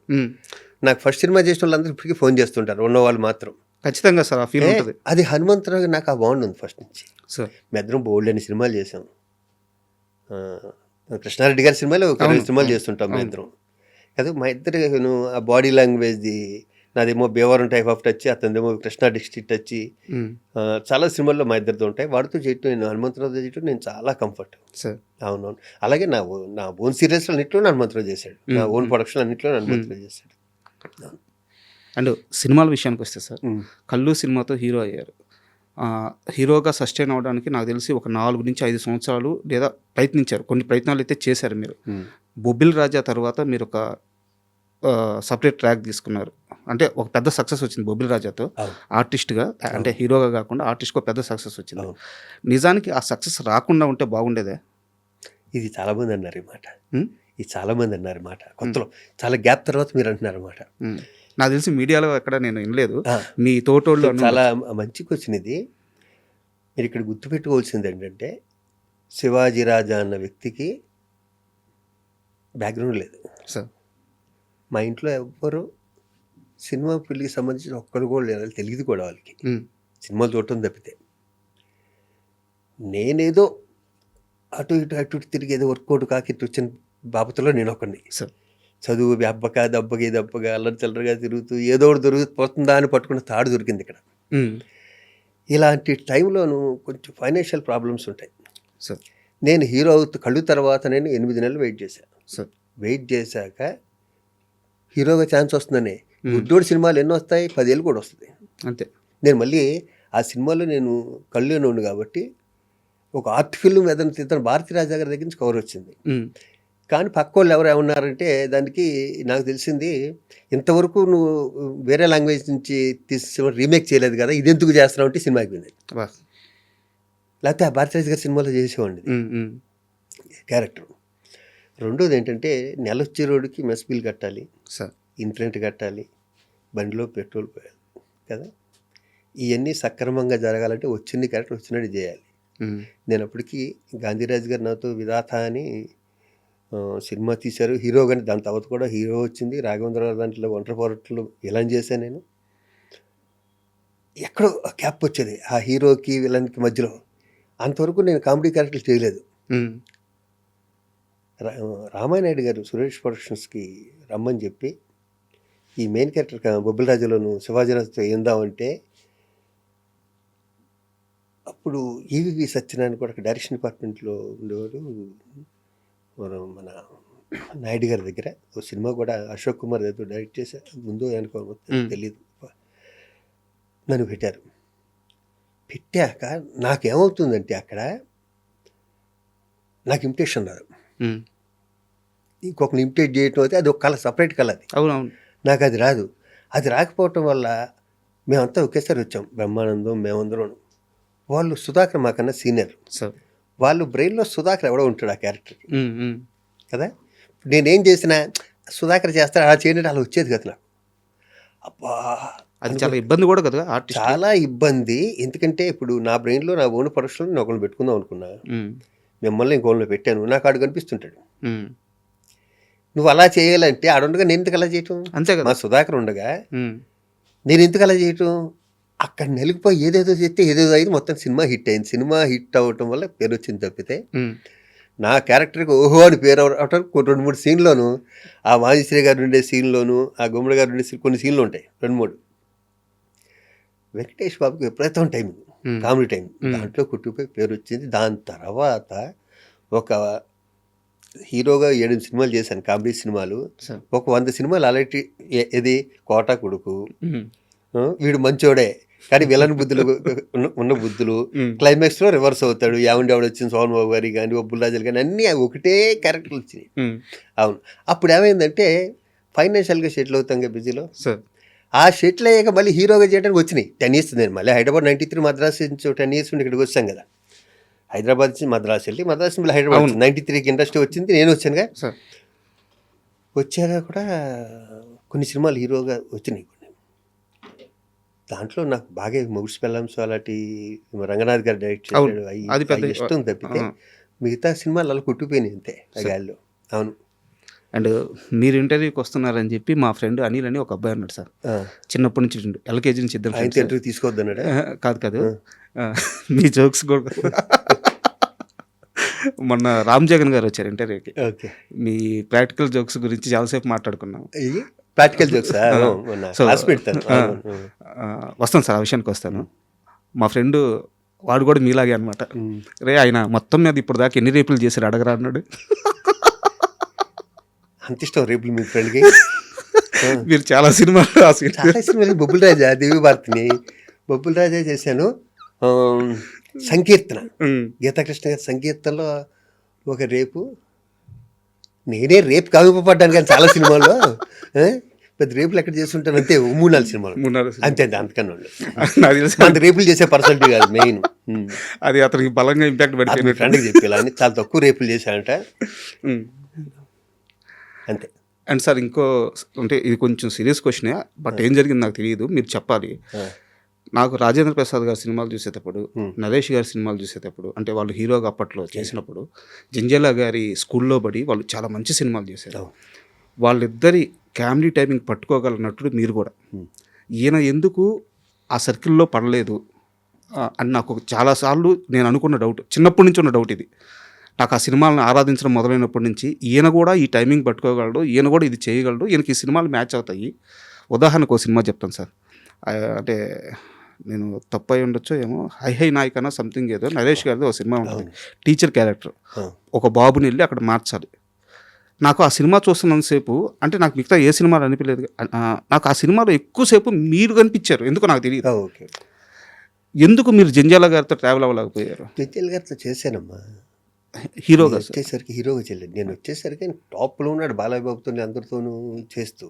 నాకు ఫస్ట్ సినిమా చేసిన వాళ్ళందరూ ఇప్పటికీ ఫోన్ చేస్తుంటారు, ఉన్నవాళ్ళు మాత్రం. ఖచ్చితంగా సార్, ఆ ఫీల్ ఉంటుంది. అది హనుమంతరావు నాకు ఆ బాండ్ ఉంది ఫస్ట్ నుంచి. సార్ మీ ఇద్దరం బోల్డ్ అని సినిమాలు చేసాం. కృష్ణారెడ్డి గారి సినిమాలు ఒక 2 సినిమాలు చేస్తుంటాం మీ ఇద్దరం. కదా మా ఇద్దరు ఆ బాడీ లాంగ్వేజ్ది నాదేమో భీమవరం టైప్ ఆఫ్ టచ్, అతనిదేమో కృష్ణా డిస్ట్రిక్ట్ టచ్. చాలా సినిమాల్లో మా ఇద్దరితో ఉంటాయి. వాడితో చేయటం, నేను హనుమంతరావు చేయటం నేను చాలా కంఫర్ట్. సార్ అవునవును. అలాగే నా ఓన్ సీరియల్స్ అన్నింటిలో హనుమంతరావు చేశాడు, నా ఓన్ ప్రొడక్షన్ అన్నింటిలో హనుమంతరావు చేశాడు. అండ్ సినిమాల విషయానికి వస్తే సార్, కల్లు సినిమాతో హీరో అయ్యారు. హీరోగా సస్టైన్ అవ్వడానికి నాకు తెలిసి ఒక 4 నుంచి 5 సంవత్సరాలు లేదా ప్రయత్నించారు. కొన్ని ప్రయత్నాలు అయితే చేశారు మీరు. బొబ్బిల్ రాజా తర్వాత మీరు ఒక సపరేట్ ట్రాక్ తీసుకున్నారు. అంటే ఒక పెద్ద సక్సెస్ వచ్చింది బొబ్బిల్ రాజాతో ఆర్టిస్ట్గా, అంటే హీరోగా కాకుండా ఆర్టిస్ట్గా పెద్ద సక్సెస్ వచ్చింది. నిజానికి ఆ సక్సెస్ రాకుండా ఉంటే బాగుండేదే. ఇది చాలామంది అన్నారు ఈ మాట, ఇది చాలామంది అన్నారు మాట. కొత్తలో చాలా గ్యాప్ తర్వాత మీరు అంటున్నారు మాట. నాకు తెలిసి మీడియాలో ఎక్కడ నేను వినలేదు. మీ తోటోళ్ళు చాలా మంచి క్వశ్చన్ ఇది. మీరు ఇక్కడ గుర్తుపెట్టుకోవాల్సింది ఏంటంటే, శివాజీ రాజా అన్న వ్యక్తికి బ్యాక్గ్రౌండ్ లేదు సార్. మా ఇంట్లో ఎవ్వరు సినిమా ఫీల్డ్కి సంబంధించిన ఒక్కరు కూడా లేదు, తెలియదు కూడా వాళ్ళకి. సినిమాలు చూడటం తప్పితే నేనేదో అటు ఇటు తిరిగి ఏదో వర్కౌట్ కాకి వచ్చిన బాబతులో నేను ఒకరిని. చదువు అబ్బగా దబ్బగా అల్లరి చిల్లరగా తిరుగుతూ ఏదో ఒకటి దొరికిపోతుందా అని పట్టుకున్న తాడు దొరికింది ఇక్కడ. ఇలాంటి టైంలోనూ కొంచెం ఫైనాన్షియల్ ప్రాబ్లమ్స్ ఉంటాయి. నేను హీరో కళ్ళు తర్వాత నేను 8 నెలలు వెయిట్ చేశాను. వెయిట్ చేశాక హీరోగా ఛాన్స్ వస్తుందని. గుడ్డోడి సినిమాలు ఎన్నో వస్తాయి, 10 ఏళ్ళు కూడా వస్తుంది అంతే. నేను మళ్ళీ ఆ సినిమాలో నేను కళ్ళునే ఉండు కాబట్టి ఒక ఆర్ట్ ఫిల్మ్ ఏదైనా తీద్దాం భారతీ రాజా గారి దగ్గర నుంచి కవర్ వచ్చింది. కానీ పక్క వాళ్ళు ఎవరు ఏమన్నారంటే, దానికి నాకు తెలిసింది, ఇంతవరకు నువ్వు వేరే లాంగ్వేజ్ నుంచి తీసి రీమేక్ చేయలేదు కదా, ఇది ఎందుకు చేస్తున్నావు అంటే సినిమాకి పోయింది. లేకపోతే ఆ భారతీ రాజా గారి సినిమాలో చేసేవాడిని క్యారెక్టర్. రెండోది ఏంటంటే, నెలొచ్చే రోడ్డుకి మెస్ బిల్ కట్టాలి, ఇంటర్నెట్ కట్టాలి, బండిలో పెట్రోల్ పోయాలి కదా. ఇవన్నీ సక్రమంగా జరగాలంటే వచ్చింది క్యారెక్టర్ వచ్చినట్టు చేయాలి. నేను అప్పటికి గాంధీరాజు గారు నాతో విధాత అని సినిమా తీశారు, హీరో. కానీ దాని తర్వాత కూడా హీరో వచ్చింది. రాఘవేంద్రరావు దాంట్లో ఒంటరి పోరాటంలో విలన్ చేశాను నేను. ఎక్కడో గ్యాప్ వచ్చేది ఆ హీరోకి విలన్కి మధ్యలో. అంతవరకు నేను కామెడీ క్యారెక్టర్లు చేయలేదు. రామానాయుడు గారు సురేష్ ప్రొడక్షన్స్కి రమ్మని చెప్పి, ఈ మెయిన్ క్యారెక్టర్ బొబ్బిల్ రాజులోను శివాజీరాజుతో ఏందామంటే, అప్పుడు ఈవివి సత్యనారాయణ కూడా డైరెక్షన్ డిపార్ట్మెంట్లో ఉండేవాడు. మన నాయుడు గారి దగ్గర ఒక సినిమా కూడా అశోక్ కుమార్ దగ్గర డైరెక్ట్ చేశారు, ముందు అనుకో తెలియదు. నన్ను పెట్టారు. పెట్టాక నాకేమవుతుందంటే, అక్కడ నాకు ఇమిటేషన్ రాదు. ఇంకొకరిని ఇమిటేట్ చేయటం అయితే అది ఒక కళ, సపరేట్ కళ అది. అవునవును. నాకు అది రాదు. అది రాకపోవటం వల్ల మేమంతా ఒకేసారి వచ్చాం, బ్రహ్మానందం మేమందరం. వాళ్ళు సుధాకర్ మాకన్నా సీనియర్. వాళ్ళు బ్రెయిన్లో సుధాకర్ ఎవడో ఉంటాడు ఆ క్యారెక్టర్కి కదా. నేనేం చేసినా సుధాకర్ చేస్తాడు, అలా చేయడం అలా వచ్చేది కదా నాకు. అబ్బా, అది చాలా ఇబ్బంది కూడా కదా, చాలా ఇబ్బంది. ఎందుకంటే ఇప్పుడు నా బ్రెయిన్లో నా ఓన్ ప్రొడక్షన్లో నేను ఒకళ్ళు పెట్టుకుందాం అనుకున్నా, మిమ్మల్ని ఇంకోళ్ళు పెట్టాను. నాకు ఆడు కనిపిస్తుంటాడు. నువ్వు అలా చేయాలంటే ఆడుండగా నేను ఎందుకు అలా చేయటం? అంతే కదా. మా సుధాకర్ ఉండగా నేను ఎందుకు అలా చేయటం? అక్కడ నెలిగిపోయి ఏదేదో చేస్తే ఏదేదో అయింది, మొత్తం సినిమా హిట్ అయింది. సినిమా హిట్ అవ్వటం వల్ల పేరు వచ్చింది తప్పితే నా క్యారెక్టర్కి ఓహో అని పేరు అవటం 2-3 సీన్లోను, ఆ వాణిశ్రీ గారు ఉండే సీన్లోను, ఆ గుమ్మడి గారు ఉండే కొన్ని సీన్లు ఉంటాయి 2-3. వెంకటేష్ బాబుకి విపరీతం టైం, కామెడీ టైం, దాంట్లో కుట్టుకుపోయి పేరు వచ్చింది. దాని తర్వాత ఒక హీరోగా 7 సినిమాలు చేశాను, కామెడీ సినిమాలు. ఒక 100 సినిమాలు అలాంటి. ఇది కోట కొడుకు, వీడు మంచోడే కానీ విలన్ బుద్ధులు ఉన్న బుద్ధులు, క్లైమాక్స్లో రివర్స్ అవుతాడు. యావండి ఆవిడ వచ్చింది, సోహన్ బాబు గారి కానీ బొబ్బుల్ రాజులు కానీ అన్నీ ఒకటే క్యారెక్టర్లు వచ్చినాయి. అవును. అప్పుడు ఏమైందంటే ఫైనాన్షియల్గా సెటిల్ అవుతాం కదా బిజీలో. ఆ సెటిల్ అయ్యాక మళ్ళీ హీరోగా చేయడానికి వచ్చినాయి 10 years. నేను మళ్ళీ హైదరాబాద్ 93 మద్రాసు నుంచి 10 years నుండి ఇక్కడికి వచ్చాం కదా. హైదరాబాద్ నుంచి మద్రాసు వెళ్ళి, మద్రాసు మళ్ళీ హైదరాబాద్ 93కి ఇండస్ట్రీ వచ్చింది, నేను వచ్చానుగా. వచ్చాక కూడా కొన్ని సినిమాలు హీరోగా వచ్చినాయి. దాంట్లో నాకు బాగా మొగుడ్స్ పెళ్ళాంస్ అలాంటి రంగనాథ్ గారు డైరెక్ట్ చేశాడు, అవి ఇష్టం తప్పితే మిగతా సినిమాలు అలా కుట్టిపోయినాయి అంతే ఆ గాల్లో. అవును. అండ్ మీరు ఇంటర్వ్యూకి వస్తున్నారని చెప్పి మా ఫ్రెండ్ అనిల్ అని ఒక అబ్బాయి అన్నాడు సార్. చిన్నప్పటి నుంచి LKG నుంచి ఇద్దరు ఇంటర్వ్యూ తీసుకోవద్దన్నాడు. కాదు మీ జోక్స్ కూడా మొన్న రామ్ జగన్ గారు వచ్చారు ఇంటర్వ్యూకి. ఓకే. మీ ప్రాక్టికల్ జోక్స్ గురించి చాలాసేపు మాట్లాడుకున్నాం. ఇవి ప్రాక్టికల్ జోక్స్ సో క్లాస్ పెడతాను. వస్తాను సార్, ఆ విషయానికి వస్తాను. మా ఫ్రెండ్ వాడు కూడా మీలాగే అనమాట. రే ఆయన మొత్తం మీద ఇప్పుడు దాకా ఎన్ని రేపులు చేశారు అడగరా అన్నాడు. అంత ఇష్టం రేపులు మీ ఫ్రెండ్కి. మీరు చాలా సినిమాలు చాలా సినిమాలు బొబ్బుల రాజా, దేవి భారతిని బొబ్బుల రాజా చేశాను. సంకీర్తన, గీతాకృష్ణ గారి సంకీర్తనలో ఒక రేపు, నేనే రేపు కావింపబడ్డాను కానీ చాలా సినిమాల్లో పెద్ద రేపులు ఎక్కడ చేస్తుంటాను అంతే, 3-4 సినిమాలు అంతే, అంతకన్నా అంత రేపులు చేసే పర్సనాలిటీ కాదు మెయిన్. అది అతనికి బలంగా ఇంపాక్ట్ పడిపోయింది. ఫ్రెండ్కి చెప్పేలా చాలా తక్కువ రేపులు చేశానంట అంతే. అండ్ సార్ ఇంకో, అంటే ఇది కొంచెం సీరియస్ క్వశ్చనే, బట్ ఏం జరిగింది నాకు తెలియదు, మీరు చెప్పాలి. నాకు రాజేంద్ర ప్రసాద్ గారి సినిమాలు చూసేటప్పుడు, నరేష్ గారి సినిమాలు చూసేటప్పుడు, అంటే వాళ్ళు హీరోగా అప్పట్లో చేసినప్పుడు, జంజాల గారి స్కూల్లో పడి వాళ్ళు చాలా మంచి సినిమాలు చేశారు. వాళ్ళిద్దరి కామెడీ టైమింగ్ పట్టుకోగల నటుడు మీరు కూడా. ఈయన ఎందుకు ఆ సర్కిల్లో పడలేదు అని నాకు చాలాసార్లు నేను అనుకున్న డౌట్, చిన్నప్పటి నుంచి ఉన్న డౌట్ ఇది. నాకు ఆ సినిమాలను ఆరాధించడం మొదలైనప్పటి నుంచి ఈయన కూడా ఈ టైమింగ్ పట్టుకోగలడు, ఈయన కూడా ఇది చేయగలడు, ఈయనకి ఈ సినిమాలు మ్యాచ్ అవుతాయి. ఉదాహరణకు ఒక సినిమా చెప్తాను సార్, అంటే నేను తప్పు అయి ఉండొచ్చు ఏమో, హై హై నాయకన్నా సంథింగ్ ఏదో నరేష్ గారిది ఒక సినిమా ఉంటుంది, టీచర్ క్యారెక్టర్, ఒక బాబుని వెళ్ళి అక్కడ మార్చాలి. నాకు ఆ సినిమా చూస్తున్నంతసేపు, అంటే నాకు మిగతా ఏ సినిమాలు అనిపించలేదు, నాకు ఆ సినిమాలో ఎక్కువసేపు మీరు కనిపించారు, ఎందుకు నాకు తెలియదు. ఎందుకు మీరు జంజాల గారితో ట్రావెల్ అవ్వలేకపోయారు? జంజాల గారితో చేశానమ్మా, హీరోగా వచ్చేసరికి హీరోగా చేయలేదు. నేను వచ్చేసరికి టాప్లో ఉన్నాడు బాలయ్యబాబుతో అందరితోనూ చేస్తూ.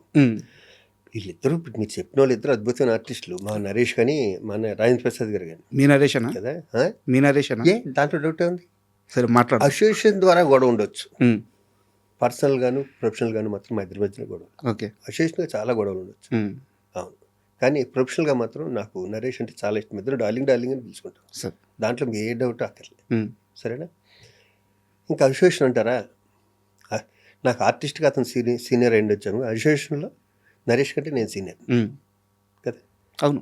వీళ్ళిద్దరూ మీరు చెప్పిన వాళ్ళు ఇద్దరు అద్భుతమైన ఆర్టిస్టులు, మా నరేష్ కానీ మన రాజేంద్ర ప్రసాద్ గారు కానీ. మీ నరేష్ కదా, మీ నరేష్ దాంట్లో డౌట్ ఉంది. సరే మాట్లాడు. అసోసియేషన్ ద్వారా గొడవ ఉండొచ్చు, పర్సనల్ గాను ప్రొఫెషనల్ గాను మాత్రం మా ఇద్దరి మధ్యన గొడవ. ఓకే. అసోసియేషన్గా చాలా గొడవలు ఉండొచ్చు, అవును. కానీ ప్రొఫెషనల్గా మాత్రం నాకు నరేష్ అంటే చాలా ఇష్టం. ఇద్దరు డార్లింగ్ డార్లింగ్ అని పిలుచుకుంటాం, దాంట్లో మీకు ఏ డౌట్ అక్కర్లేదు, సరేనా. ఇంకా అసోసియేషన్ అంటారా, నాకు ఆర్టిస్ట్గా అతను సీనియర్ అయ్యి వచ్చాను, అసోసియేషన్లో నరేష్ కంటే నేను సీనియర్ కదా. అవును,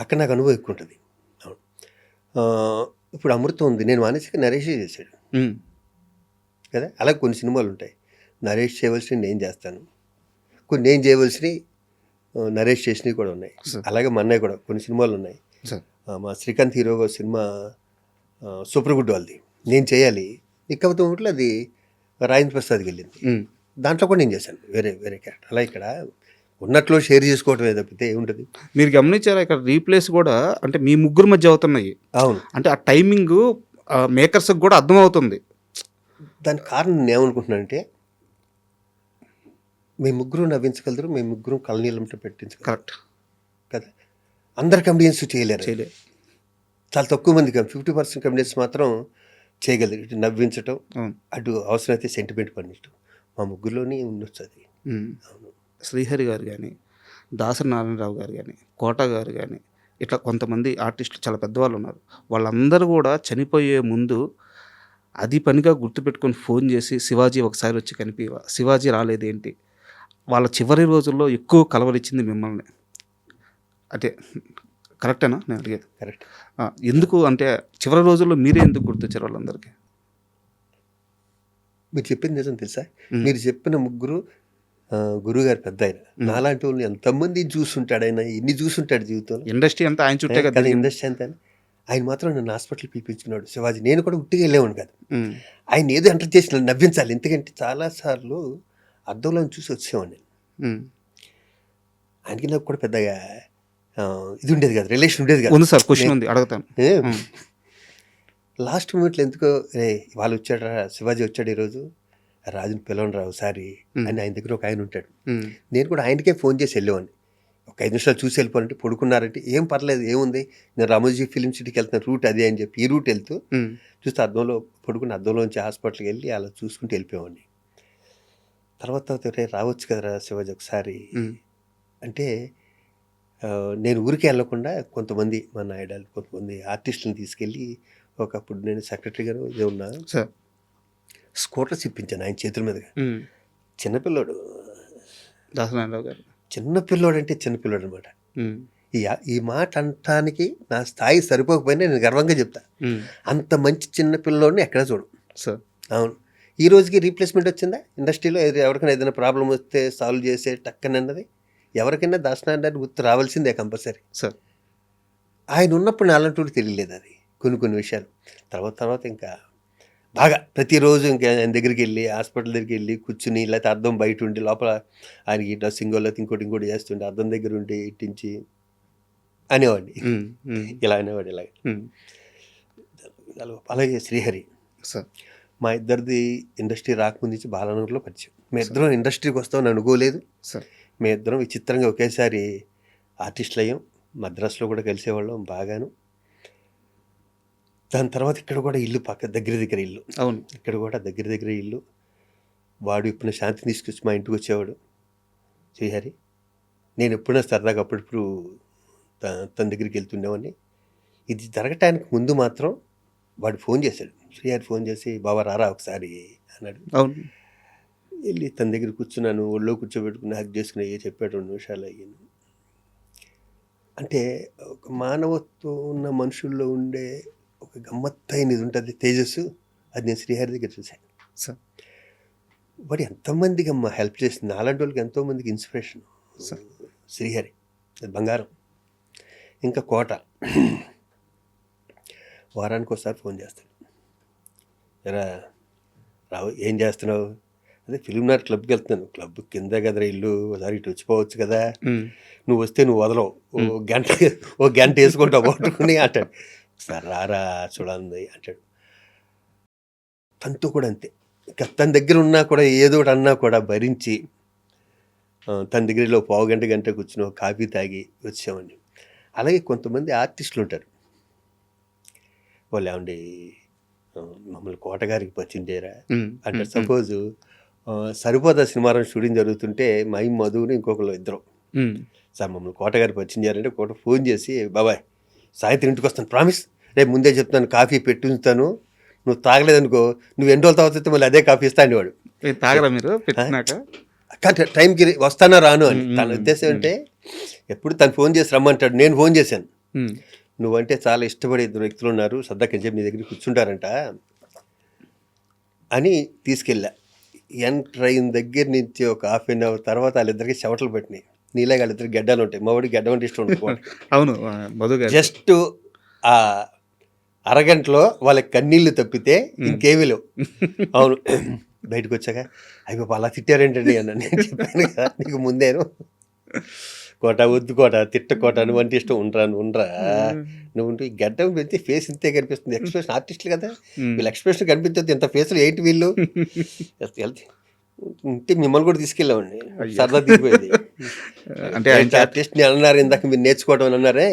అక్కడ నాకు అనుభవం ఎక్కువ ఉంటుంది. అవును. ఇప్పుడు అమృతం ఉంది, నేను మానేసి నరేషే చేశాడు కదా. అలాగే కొన్ని సినిమాలు ఉంటాయి, నరేష్ చేయవలసినవి నేను చేస్తాను, కొన్ని నేను చేయవలసినవి నరేష్ చేసినవి కూడా ఉన్నాయి. అలాగే మా అన్నయ్య కూడా కొన్ని సినిమాలు ఉన్నాయి. మా శ్రీకాంత్ హీరోగా సినిమా సూపర్ గుడ్ వాళ్ళది నేను చేయాలి, ఇకపోతే ఒకటి అది రాజేంద్ర ప్రసాద్కి వెళ్ళింది, దాంట్లో కూడా నేను చేశాను వేరే వేరే క్యారెక్టర్. అలా ఇక్కడ ఉన్నట్లో షేర్ చేసుకోవటమే తప్పితే ఏముంటుంది. మీరు గమనించారా ఇక్కడ రీప్లేస్ కూడా అంటే మీ ముగ్గురు మధ్య అవుతున్నాయి. అవును, అంటే ఆ టైమింగ్ మేకర్స్కి కూడా అర్థమవుతుంది. దానికి కారణం నేను ఏమనుకుంటున్నానంటే, మీ ముగ్గురు నవ్వించగలరు, మీ ముగ్గురు కళ్ళనీళ్ళంట పెట్టించగలరు. కరెక్ట్ కదా. అందరు కమెడియన్స్ చేయలేరు, చాలా తక్కువ మంది, 50% కమెడియన్స్ మాత్రం చేయగలరు. ఇటు నవ్వించటం, అటు అవసరమైతే సెంటిమెంట్ పండించడం, మా ముగ్గురులోనే ఉండొచ్చు అది. అవును. శ్రీహరి గారు కానీ, దాసరి నారాయణరావు గారు కానీ, కోట గారు కానీ, ఇట్లా కొంతమంది ఆర్టిస్టులు చాలా పెద్దవాళ్ళు ఉన్నారు. వాళ్ళందరూ కూడా చనిపోయే ముందు అది పనిగా గుర్తుపెట్టుకొని ఫోన్ చేసి శివాజీ ఒకసారి వచ్చి కనిపివా, శివాజీ రాలేదేంటి, వాళ్ళ చివరి రోజుల్లో ఎక్కువ కలవరిచ్చింది మిమ్మల్ని. అంటే కరెక్టేనా నేను అడిగేది? కరెక్ట్. ఎందుకు అంటే చివరి రోజుల్లో మీరే ఎందుకు గుర్తొచ్చారు వాళ్ళందరికీ? మీరు చెప్పింది నిజం తెలుసా, మీరు చెప్పిన ముగ్గురు గురువుగారు పెద్ద ఆయన, నాలాంటి వాళ్ళు ఎంతమంది చూస్తుంటాడు, ఆయన ఎన్ని చూస్తుంటాడు జీవితంలో. ఇండస్ట్రీ అంతా ఆయన చుట్టే కదా, ఇండస్ట్రీ అంతా. ఆయన మాత్రం నన్ను హాస్పిటల్ పిలిపించుకున్నాడు శివాజీ. నేను కూడా ఉట్టిగా వెళ్ళేవాడు కాదు, ఆయన ఏదో ఎంటర్ చేసి నవ్వించాలి. ఎందుకంటే చాలాసార్లు అద్దంలో చూసి వచ్చేవాడిని నేను. ఆయనకి నాకు కూడా పెద్దగా ఇది ఉండేది కదా, రిలేషన్ ఉండేది కదా. ఉంది సార్, క్వశ్చన్ ఉంది అడుగుతాను. లాస్ట్ మూమెంట్లో ఎందుకో వాళ్ళు వచ్చాడు, శివాజీ వచ్చాడు ఈరోజు, రాజుని పిలవని రావు సారి అని ఆయన దగ్గర ఒక ఆయన ఉంటాడు. నేను కూడా ఆయనకే ఫోన్ చేసి వెళ్ళేవాడిని, ఒక 5 నిమిషాలు చూసి వెళ్ళిపోవాలంటే, పడుకున్నారంటే ఏం పర్లేదు ఏముంది, నేను రామోజీ ఫిలిం సిటీకి వెళ్తున్న రూట్ అదే అని చెప్పి ఈ రూట్ వెళ్తూ చూస్తే అద్దంలో పడుకుని అద్దంలోంచి హాస్పిటల్కి వెళ్ళి అలా చూసుకుంటూ వెళ్ళిపోయేవాడిని. తర్వాత రావచ్చు కదరా శివాజీ ఒకసారి అంటే, నేను ఊరికి వెళ్ళకుండా కొంతమంది మా నాయుడాలు కొంతమంది ఆర్టిస్టులను తీసుకెళ్ళి, ఒకప్పుడు నేను సెక్రటరీగాను ఇదే ఉన్నా, స్కూటర్స్ ఇప్పించాను ఆయన చేతుల మీదుగా. చిన్నపిల్లోడు దాసనారాయణరావు గారు, చిన్నపిల్లోడు అంటే చిన్నపిల్లోడు అనమాట. ఈ మాట అనటానికి నా స్థాయి సరిపోకపోయినా నేను గర్వంగా చెప్తా, అంత మంచి చిన్నపిల్లోడిని ఎక్కడ చూడు. సార్. అవును. ఈ రోజుకి రీప్లేస్మెంట్ వచ్చిందా ఇండస్ట్రీలో? ఎవరికైనా ఏదైనా ప్రాబ్లం వస్తే సాల్వ్ చేసే టక్కనన్నది ఎవరికైనా దాసనాథ్ గుర్తు రావాల్సిందే కంపల్సరీ. సార్. ఆయన ఉన్నప్పుడు నాలంటూడు తెలియలేదు అది కొన్ని విషయాలు. తర్వాత ఇంకా బాగా ప్రతిరోజు ఇంకా ఆయన దగ్గరికి వెళ్ళి హాస్పిటల్ దగ్గరికి వెళ్ళి కూర్చుని, లేకపోతే అద్దం బయట ఉండి లోపల ఆయనకి డ్రెస్సింగో లేకపోతే ఇంకోటి చేస్తుంటే అద్దం దగ్గర ఉండి ఇట్టించి అనేవాడిని. ఇలా అనేవాడు ఇలాగ. అలాగే శ్రీహరి సార్. మా ఇద్దరిది ఇండస్ట్రీ రాకముందు నుంచి బాలానగర్లో పరిచయం. మేము ఇద్దరం ఇండస్ట్రీకి వస్తామని అనుకోలేదు. సార్. మేము ఇద్దరం విచిత్రంగా ఒకేసారి ఆర్టిస్టులు అయ్యాం. మద్రాసులో కూడా కలిసేవాళ్ళం బాగాను. దాని తర్వాత ఇక్కడ కూడా ఇల్లు దగ్గర ఇల్లు. అవును. ఇక్కడ కూడా దగ్గర ఇల్లు. వాడు ఇప్పుడు శాంతి తీసుకొచ్చి మా ఇంటికి వచ్చేవాడు శ్రీహరి. నేను ఎప్పుడైనా సరదాగా అప్పుడప్పుడు తన దగ్గరికి వెళ్తుండేవాడిని. ఇది జరగటానికి ముందు మాత్రం వాడు ఫోన్ చేశాడు. శ్రీహరి ఫోన్ చేసి, బాబా రారా ఒకసారి అన్నాడు. అవును. వెళ్ళి తన దగ్గర కూర్చున్నాను. ఒళ్ళో కూర్చోబెట్టుకుని హక్ చేసుకుని చెప్పాడు. 2 నిమిషాలు అయ్యాను. అంటే ఒక మానవత్వం ఉన్న మనుషుల్లో ఉండే ఒక గమ్మత్తైన ఇది ఉంటుంది, తేజస్సు. అది నేను శ్రీహరి దగ్గర చూశాను. సార్. వాడు ఎంతోమందికి అమ్మ హెల్ప్ చేసింది. నాలాంటి వాళ్ళకి ఎంతోమందికి ఇన్స్పిరేషన్ శ్రీహరి. అది బంగారం. ఇంకా కోట వారానికి ఒకసారి ఫోన్ చేస్తాడు. ఎరా రావు, ఏం చేస్తున్నావు? అదే ఫిలింనగర్ క్లబ్కి వెళ్తున్నాను. క్లబ్ కింద కదరా ఇల్లు, ఒకసారి ఇటు వచ్చిపోవచ్చు కదా, నువ్వు వస్తే నువ్వు వదలవు, ఓ గంట వేసుకుంటావు పట్టుకుని అంటాడు. ఒకసారి రారా చూడండి అంటాడు. తనతో కూడా అంతే. ఇంకా తన దగ్గర ఉన్నా కూడా ఏదో ఒకటి అన్నా కూడా భరించి తన దగ్గరలో పావు గంట కూర్చుని కాఫీ తాగి వచ్చామని. అలాగే కొంతమంది ఆర్టిస్టులు ఉంటారు. వాళ్ళు ఏమండి మమ్మల్ని కోటగారికి పరిచయం చేయరా అంటే, సపోజు సరిపోదా సినిమాలో షూటింగ్ జరుగుతుంటే మై మధుని ఇంకొకరు ఇద్దరు, సార్ మమ్మల్ని కోటగారికి పరిచయం చేయాలంటే కోట ఫోన్ చేసి, బాబాయ్ సాయంత్రం ఇంటికి వస్తాను, ప్రామిస్, రేపు ముందే చెప్తాను, కాఫీ పెట్టుంచుతాను, నువ్వు తాగలేదనుకో నువ్వు ఎన్ని రోజుల తర్వాత మళ్ళీ అదే కాఫీ ఇస్తా అనేవాడు. తాగరా మీరు పెట్టినాక? కానీ టైంకి వస్తానా రాను అని తన ఉద్దేశం. అంటే ఎప్పుడు తను ఫోన్ చేసి రమ్మంటాడు. నేను ఫోన్ చేశాను, నువ్వంటే చాలా ఇష్టపడే 2 వ్యక్తులు ఉన్నారు, సరదాకి చెప్పి నీ దగ్గర కూర్చుంటారంట అని తీసుకెళ్ళా. ఎంటర్ అయిన దగ్గర నుంచి ఒక ½ అవర్ తర్వాత వాళ్ళిద్దరికి చెవటలు పెట్టినాయి. నీలాగా వాళ్ళిద్దరికి గడ్డలు ఉంటాయి. మా వాడికి గడ్డ అంటే ఇష్టం ఉంటుంది. అవును. జస్ట్ ఆ అరగంటలో వాళ్ళకి కన్నీళ్లు తప్పితే ఇంకేమీ లేవు. అవును. బయటకు వచ్చాక అయ్యో అలా తిట్టారేంటండి అన్న. నేను చెప్పాను కదా నీకు ముందేను, కోట వద్దు కోట తిట్టకోట నువ్వు అంటే ఇష్టం, ఉండరా నువ్వు ఈ గడ్డం పెడితే ఫేస్ ఇంతే కనిపిస్తుంది. ఎక్స్ప్రెషన్ ఆర్టిస్టులు కదా, వీళ్ళ ఎక్స్ప్రెషన్ కనిపించదు, ఇంత ఫేస్లు ఏంటి వీళ్ళు ఉంటే మిమ్మల్ని కూడా తీసుకెళ్ళామండి. సరదా దిగిపోయేది. అంటే ఆర్టిస్ట్ ని అన్నారు ఇందాక, మీరు నేర్చుకోవడం అని అన్నారే,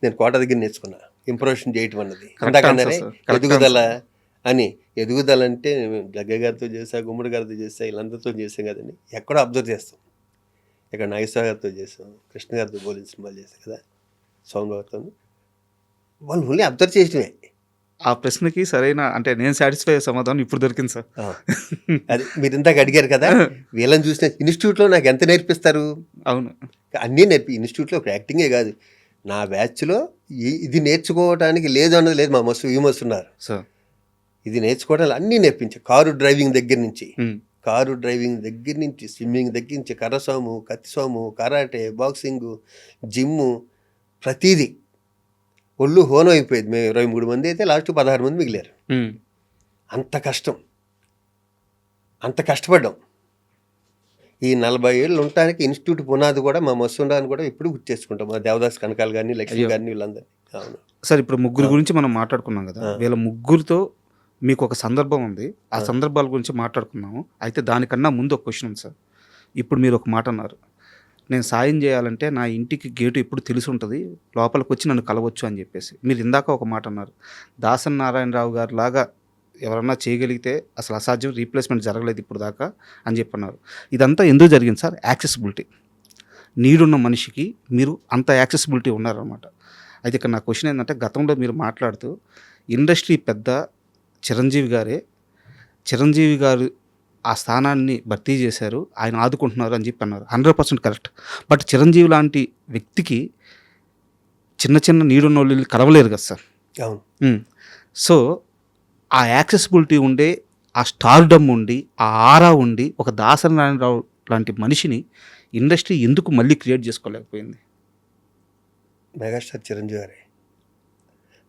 నేను కోట దగ్గర నేర్చుకున్నా ఇంప్రూవేషన్ చేయటం అన్నది. ఇందాకన్నారే ఎదుగుదల అని. ఎదుగుదల అంటే జగ్గ గారితో చేసా, గుమ్మడి గారితో చేసా, వీళ్ళందరితో చేసాం కదండి. ఎక్కడో అబ్జర్వ్ చేస్తాం. ఇక్కడ నాగేశ్వర గారితో చేసాం, కృష్ణ గారితో పోలిన సినిమాలు చేసాం కదా, సౌండ్ గారితో. వాళ్ళు ఓన్లీ అబ్జర్వ్ చేయటమే. ఆ ప్రశ్నకి సరైన అంటే నేను సాటిస్ఫై అయ్యే సమాధానం ఇప్పుడు దొరికింది సార్. అది మీరు ఇందాక అడిగారు కదా, వీళ్ళని చూసిన ఇన్స్టిట్యూట్లో నాకు ఎంత నేర్పిస్తారు? అవును, అన్నీ ఇన్స్టిట్యూట్లో ఒక యాక్టింగే కాదు, నా బ్యాచ్లో ఇది నేర్చుకోవడానికి లేదు అన్నది లేదు. మా మస్తు ఉన్నారు సార్, ఇది నేర్చుకోవడానికి అన్నీ నేర్పించారు. కారు డ్రైవింగ్ దగ్గర నుంచి స్విమ్మింగ్ దగ్గర నుంచి కర్రసాము, కత్తిసాము, కరాటే, బాక్సింగ్, జిమ్ము, ప్రతీది. ఒళ్ళు హోనం అయిపోయేది. మేము 23 మంది అయితే లాస్ట్ 16 మంది మిగిలారు. అంత కష్టపడ్డాం. ఈ 40 ఏళ్ళు ఉండటానికి ఇన్స్టిట్యూట్ పునాది కూడా మా మస్తుండాన్ని కూడా ఇప్పుడు గుర్తు చేసుకుంటాం. మా దేవదాస్ కనకాలు కానీ, లక్ష్మి గారిని, వీళ్ళందరూ. అవును సార్, ఇప్పుడు ముగ్గురు గురించి మనం మాట్లాడుకున్నాం కదా, వీళ్ళ ముగ్గురితో మీకు ఒక సందర్భం ఉంది. ఆ సందర్భాల గురించి మాట్లాడుకున్నాము. అయితే దానికన్నా ముందు ఒక క్వశ్చన్ ఉంది సార్. ఇప్పుడు మీరు ఒక మాట అన్నారు, నేను సాయం చేయాలంటే నా ఇంటికి గేటు ఎప్పుడు తెలిసి ఉంటుంది, లోపలికి వచ్చి నన్ను కలవచ్చు అని చెప్పేసి. మీరు ఇందాక ఒక మాట అన్నారు, దాసన్ నారాయణరావు గారు లాగా ఎవరన్నా చేయగలిగితే అసలు అసాధ్యం, రీప్లేస్మెంట్ జరగలేదు ఇప్పుడు దాకా అని చెప్పన్నారు. ఇదంతా ఎందుకు జరిగింది సార్? యాక్సెసిబిలిటీ. నీడున్న మనిషికి మీరు అంత యాక్సెసిబిలిటీ ఉన్నారనమాట. అయితే ఇక్కడ నా క్వశ్చన్ ఏంటంటే, గతంలో మీరు మాట్లాడుతూ ఇండస్ట్రీ పెద్ద చిరంజీవి గారు ఆ స్థానాన్ని భర్తీ చేశారు, ఆయన ఆదుకుంటున్నారు అని చెప్పి అన్నారు. 100% కరెక్ట్. బట్ చిరంజీవి లాంటి వ్యక్తికి చిన్న నీడున్న వాళ్ళు కలవలేరు కదా సార్. అవును. సో ఆ యాక్సెసిబిలిటీ ఉండే ఆ స్టార్డమ్ ఉండి ఆ ఆరా ఉండి ఒక దాసరి నారాయణరావు లాంటి మనిషిని ఇండస్ట్రీ ఎందుకు మళ్ళీ క్రియేట్ చేసుకోలేకపోయింది? మెగాస్టార్ చిరంజీవి గారే.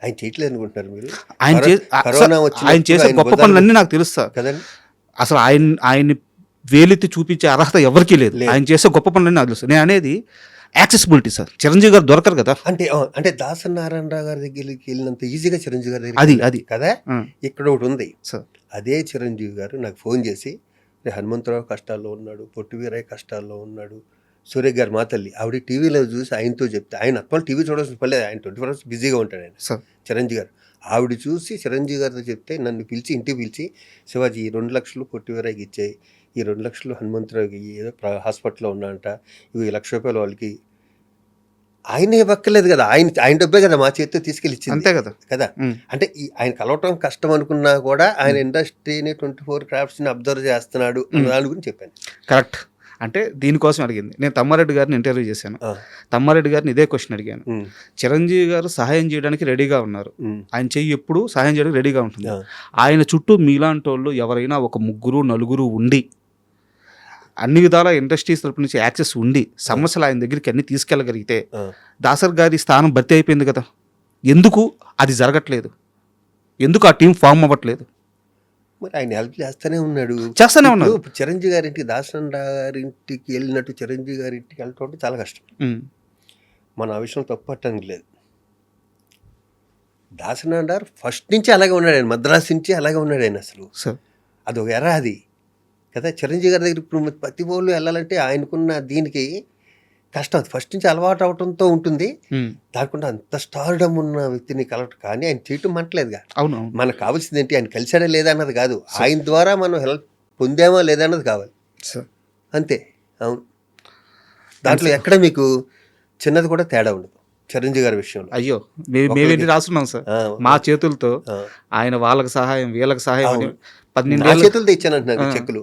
ఆయన చేయట్లేదు అనుకుంటున్నారు మీరు? ఆయన కరోనా ఆయన చేసే గొప్ప పనులన్నీ నాకు తెలుసు సార్. కదండి. అసలు ఆయన్ని వేలెత్తి చూపించే అర్హత ఎవరికీ లేదు. ఆయన చేసే గొప్ప పనులన్నీ నాకు తెలుసు. నేను అనేది యాక్సెసిబిలిటీ సార్. చిరంజీవి గారు దొరకరు కదా. అంటే దాసరి నారాయణరావు గారి దగ్గరికి వెళ్ళినంత ఈజీగా చిరంజీవి గారి అది దగ్గర కదా. ఆ, ఇక్కడ ఒకటి ఉంది సార్. అదే చిరంజీవి గారు నాకు ఫోన్ చేసి హనుమంతరావు కష్టాల్లో ఉన్నాడు, పొట్టి వీరయ్య కష్టాల్లో ఉన్నాడు, సూర్య గారు మా తల్లి ఆవిడ టీవీలో చూసి ఆయనతో చెప్తే ఆయన అప్పటి టీవీ చూడాల్సిన పర్లేదు, ఆయన 24 hours బిజీగా ఉంటాడు ఆయన సార్. చిరంజీవి గారు. ఆవిడ చూసి చిరంజీవి గారితో చెప్తే నన్ను పిలిచి ఇంటికి పిలిచి, శివాజీ ఈ 2 లక్షలు పొట్టి వీరయ్యకి ఇచ్చాయి, ఈ 2 లక్షలు హనుమంతరావుకి ఏదో హాస్పిటల్లో ఉన్నాయంట, ఇవి 1 లక్ష రూపాయలు వాళ్ళకి. ఆయన ఇవ్వక్కర్లేదు కదా, ఆయన డబ్బే కదా మా చేతితో తీసుకెళ్ళి ఇచ్చింది. అంతే కదా. కదా. ఉమ్, అంటే ఆయన కలవటం కష్టం అనుకున్నా కూడా ఆయన ఇండస్ట్రీని 24 క్రాఫ్ట్స్ని అబ్జర్వ్ చేస్తున్నాడు అన్న దాని గురించి చెప్పాను. కరెక్ట్. అంటే దీనికోసం అడిగింది. నేను తమ్మారెడ్డి గారిని ఇంటర్వ్యూ చేశాను. తమ్మారెడ్డి గారిని ఇదే క్వశ్చన్ అడిగాను. చిరంజీవి గారు సహాయం చేయడానికి రెడీగా ఉన్నారు. ఆయన చెయ్యి ఎప్పుడు సహాయం చేయడానికి రెడీగా ఉంటుంది. ఆయన చుట్టూ మీలాంటి వాళ్ళు ఎవరైనా ఒక 3 4 ఉండి అన్ని విధాల ఇండస్ట్రీస్ తరపు నుంచి యాక్సెస్ ఉండి సమస్యలు ఆయన దగ్గరికి అన్ని తీసుకెళ్ళగలిగితే దాసర్ గారి స్థానం భర్తీ అయిపోయింది కదా. ఎందుకు అది జరగట్లేదు? ఎందుకు ఆ టీం ఫామ్ అవ్వట్లేదు? మరి ఆయన హెల్ప్ చేస్తూనే ఉన్నాడు. ఉన్నారు. చిరంజీవి గారింటికి దాసన్ గారింటికి వెళ్ళినట్టు చిరంజీవి గారింటికి వెళ్ళటం అంటే చాలా కష్టం. మన ఆ విషయం తప్పట్టడానికి లేదు. దాసన్ గారు ఫస్ట్ నుంచి అలాగే ఉన్నాడు, ఆయన మద్రాసు నుంచి అలాగే ఉన్నాడు ఆయన. అసలు అదొక ఎరా అది కదా. చిరంజీవి గారి దగ్గర ఇప్పుడు ప్రతి వాళ్ళు వెళ్ళాలంటే ఆయనకున్న దీనికి కష్టం. అది ఫస్ట్ నుంచి అలవాటు అవడంతో ఉంటుంది. దానికుండా అంత స్టార్డమ్ ఉన్న వ్యక్తిని కలవటం కానీ ఆయన చేయటం మంటలేదుగా. అవును. మనకు కావాల్సింది ఏంటి, ఆయన కలిసాడా లేదా అన్నది కాదు, ఆయన ద్వారా మనం హెల్ప్ పొందామా లేదా అన్నది కావాలి. అంతే. అవును. దాంట్లో ఎక్కడ మీకు చిన్నది కూడా తేడా ఉండదు చిరంజీవి గారి విషయంలో. అయ్యో, మేమేంటి రాస్తున్నాం సార్ మా చేతులతో. ఆయన వాళ్ళకి సహాయం వీళ్ళకి సహాయం 12 చేతులతో ఇచ్చానంటున్నారు చెక్కులు.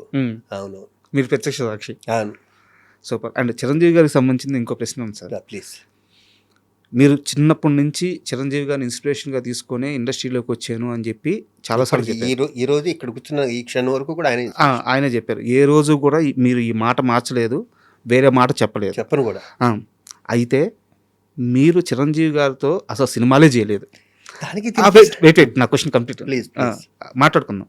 అవును, మీరు ప్రత్యక్ష సాక్షి. అవును. సూపర్. అండ్ చిరంజీవి గారికి సంబంధించింది ఇంకో ప్రశ్న ఉంది సార్. ప్లీజ్. మీరు చిన్నప్పటి నుంచి చిరంజీవి గారిని ఇన్స్పిరేషన్గా తీసుకొని ఇండస్ట్రీలోకి వచ్చాను అని చెప్పి చాలాసార్లు చెప్పారు. ఈ రోజు ఇక్కడ కూర్చున్న ఈ క్షణం వరకు కూడా ఆయనే చెప్పారు. ఏ రోజు కూడా మీరు ఈ మాట మార్చలేదు, వేరే మాట చెప్పలేదు. చెప్పను కూడా. అయితే మీరు చిరంజీవి గారితో అసలు సినిమాలే చేయలేదు. దానికి నా క్వశ్చన్ కంప్లీట్ ప్లీజ్ మాట్లాడుకుందాం.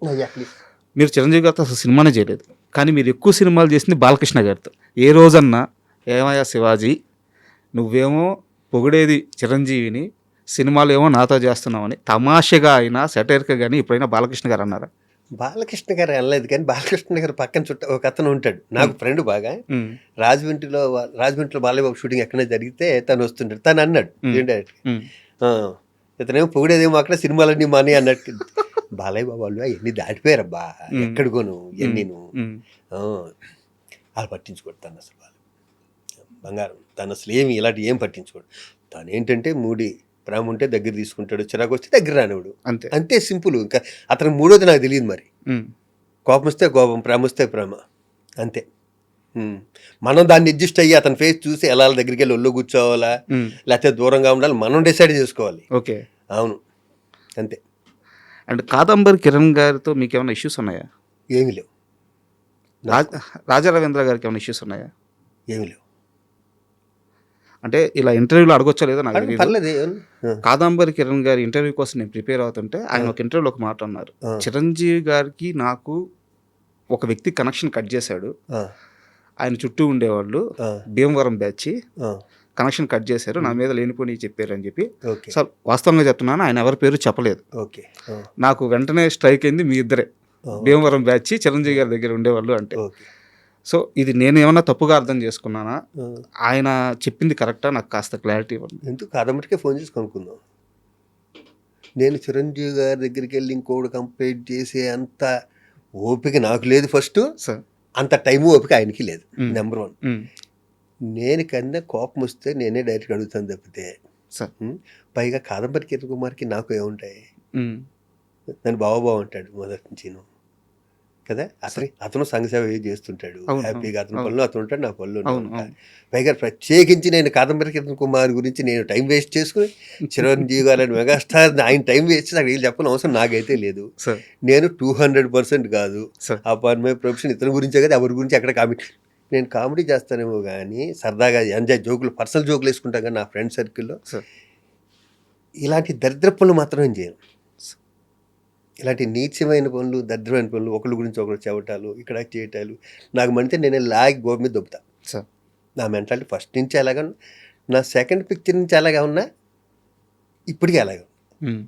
మీరు చిరంజీవి గారితో అసలు సినిమానే చేయలేదు, కానీ మీరు ఎక్కువ సినిమాలు చేసింది బాలకృష్ణ గారితో. ఏ రోజన్నా ఏమయ్యా శివాజీ, నువ్వేమో పొగిడేది చిరంజీవిని, సినిమాలు ఏమో నాతో చేస్తున్నామని తమాషగా అయినా సెటైర్గా కానీ ఎప్పుడైనా బాలకృష్ణ గారు అన్నారా? బాలకృష్ణ గారు అనలేదు, కానీ బాలకృష్ణ గారు పక్కన ఒక అతను ఉంటాడు నాకు ఫ్రెండ్ బాగా. రాజమండ్రిలో బాలయ్య బాబు షూటింగ్ ఎక్కడైనా జరిగితే తను వస్తుంటాడు. తను అన్నాడు ఇతనేమో పొగిడేదేమో అక్కడ సినిమాలన్నీ మానే అన్నట్టు. బాలయ్య బాబు వాళ్ళు అవన్నీ దాటిపోయారబ్బా, ఎక్కడికోను ఇవన్నీ వాళ్ళు పట్టించుకోడు. తను అసలు బంగారం, తను అసలు ఇలాంటి ఏం పట్టించుకోడు. తను ఏంటంటే మూడి ప్రేమ ఉంటే దగ్గర తీసుకుంటాడు, చిరాకు వస్తే దగ్గర రానివాడు. అంతే సింపుల్. ఇంకా అతనికి మూడోది నాకు తెలియదు. మరి కోపం వస్తే కోపం, ప్రేమ వస్తే ప్రేమ, అంతే. మనం దాన్ని అడ్జస్ట్ అయ్యి అతని ఫేస్ చూసి ఎలా దగ్గరికి వెళ్ళి ఒళ్ళు కూర్చోవాలా లేకపోతే దూరంగా ఉండాలి మనం డిసైడ్ చేసుకోవాలి. ఓకే. అవును, అంతే. అండ్ కాదంబరి కిరణ్ గారితో మీకు ఏమైనా ఇష్యూస్ ఉన్నాయా? ఏమీ లేవు. రాజా రవీంద్ర గారికి ఏమైనా ఇష్యూస్ ఉన్నాయా? ఏమీ లేవు. అంటే ఇలా ఇంటర్వ్యూలో అడగొచ్చా లేదా నాకు పర్లేదు. కాదంబరి కిరణ్ గారి ఇంటర్వ్యూ కోసం నేను ప్రిపేర్ అవుతుంటే ఆయన ఒక ఇంటర్వ్యూలో ఒక మాట అన్నారు, చిరంజీవి గారికి నాకు ఒక వ్యక్తి కనెక్షన్ కట్ చేశాడు, ఆయన చుట్టూ ఉండేవాళ్ళు భీమవరం బ్యాచ్ కనెక్షన్ కట్ చేశారు, నా మీద లేనిపోని చెప్పారు అని చెప్పి. సార్ వాస్తవంగా చెప్తున్నాను, ఆయన ఎవరి పేరు చెప్పలేదు. నాకు వెంటనే స్ట్రైక్ అయింది, మీ ఇద్దరే భీమవరం బ్యాచ్ చిరంజీవి గారి దగ్గర ఉండేవాళ్ళు అంటే. సో ఇది నేను ఏమన్నా తప్పుగా అర్థం చేసుకున్నానా, ఆయన చెప్పింది కరెక్టా, నాకు కాస్త క్లారిటీ ఇవ్వండి. ఎందుకు కాదమ్మటికే ఫోన్ చేసి కనుక్కుందాం. నేను చిరంజీవి గారి దగ్గరికి వెళ్ళి ఇంకోటి కంప్లైంట్ చేసే అంత ఓపిక నాకు లేదు ఫస్ట్. సార్ అంత టైము ఓపిక ఆయనకి లేదు. నెంబర్ 1. నేను కన్నా కోపం వస్తే నేనే డైరెక్ట్గా అడుగుతాను తప్పితే. పైగా కాదంబరి కిరణ్ కుమార్కి నాకు ఏముంటాయి, నన్ను బావ అంటాడు మొదటి నుంచి. కదా. అతను సంఘసేవ చేస్తుంటాడు అవును, హ్యాపీగా, అతని అవును. పనులు అతను ఉంటాడు, నా పనులు అవును, ఉంటా. అవును. పైగా ప్రత్యేకించి నేను కాదంబరి కిరణ్ కుమార్ గురించి నేను టైం వేస్ట్ చేసుకుని చిరంజీవి గారు మెగాస్టార్ ఆయన టైం వేస్ట్ నాకు వీళ్ళు చెప్పని అవసరం నాకైతే లేదు. సార్ నేను 200% కాదు సార్ అపాన్ మై ప్రొఫెషన్. ఇతని గురించే కదా, ఎవరి గురించి ఎక్కడ కామెడీ. నేను కామెడీ చేస్తానేమో కానీ సరదాగా ఎంజాయ్ జోకులు, పర్సనల్ జోకులు వేసుకుంటాను కానీ నా ఫ్రెండ్ సర్కిల్లో సార్ ఇలాంటి దరిద్ర పనులు మాత్రం నేను చేయను. ఇలాంటి నీచమైన పనులు, దరిద్రమైన పనులు, ఒకళ్ళ గురించి ఒకరు చెవటాలు, ఇక్కడ చేయటాలు నాకు మంచితే నేను లాగి గోపు మీద దొబ్బుతా. సార్ నా మెంటాలిటీ ఫస్ట్ నుంచి అలాగా, నా సెకండ్ పిక్చర్ నుంచి అలాగా ఉన్నా, ఇప్పటికీ అలాగే. ఉమ్.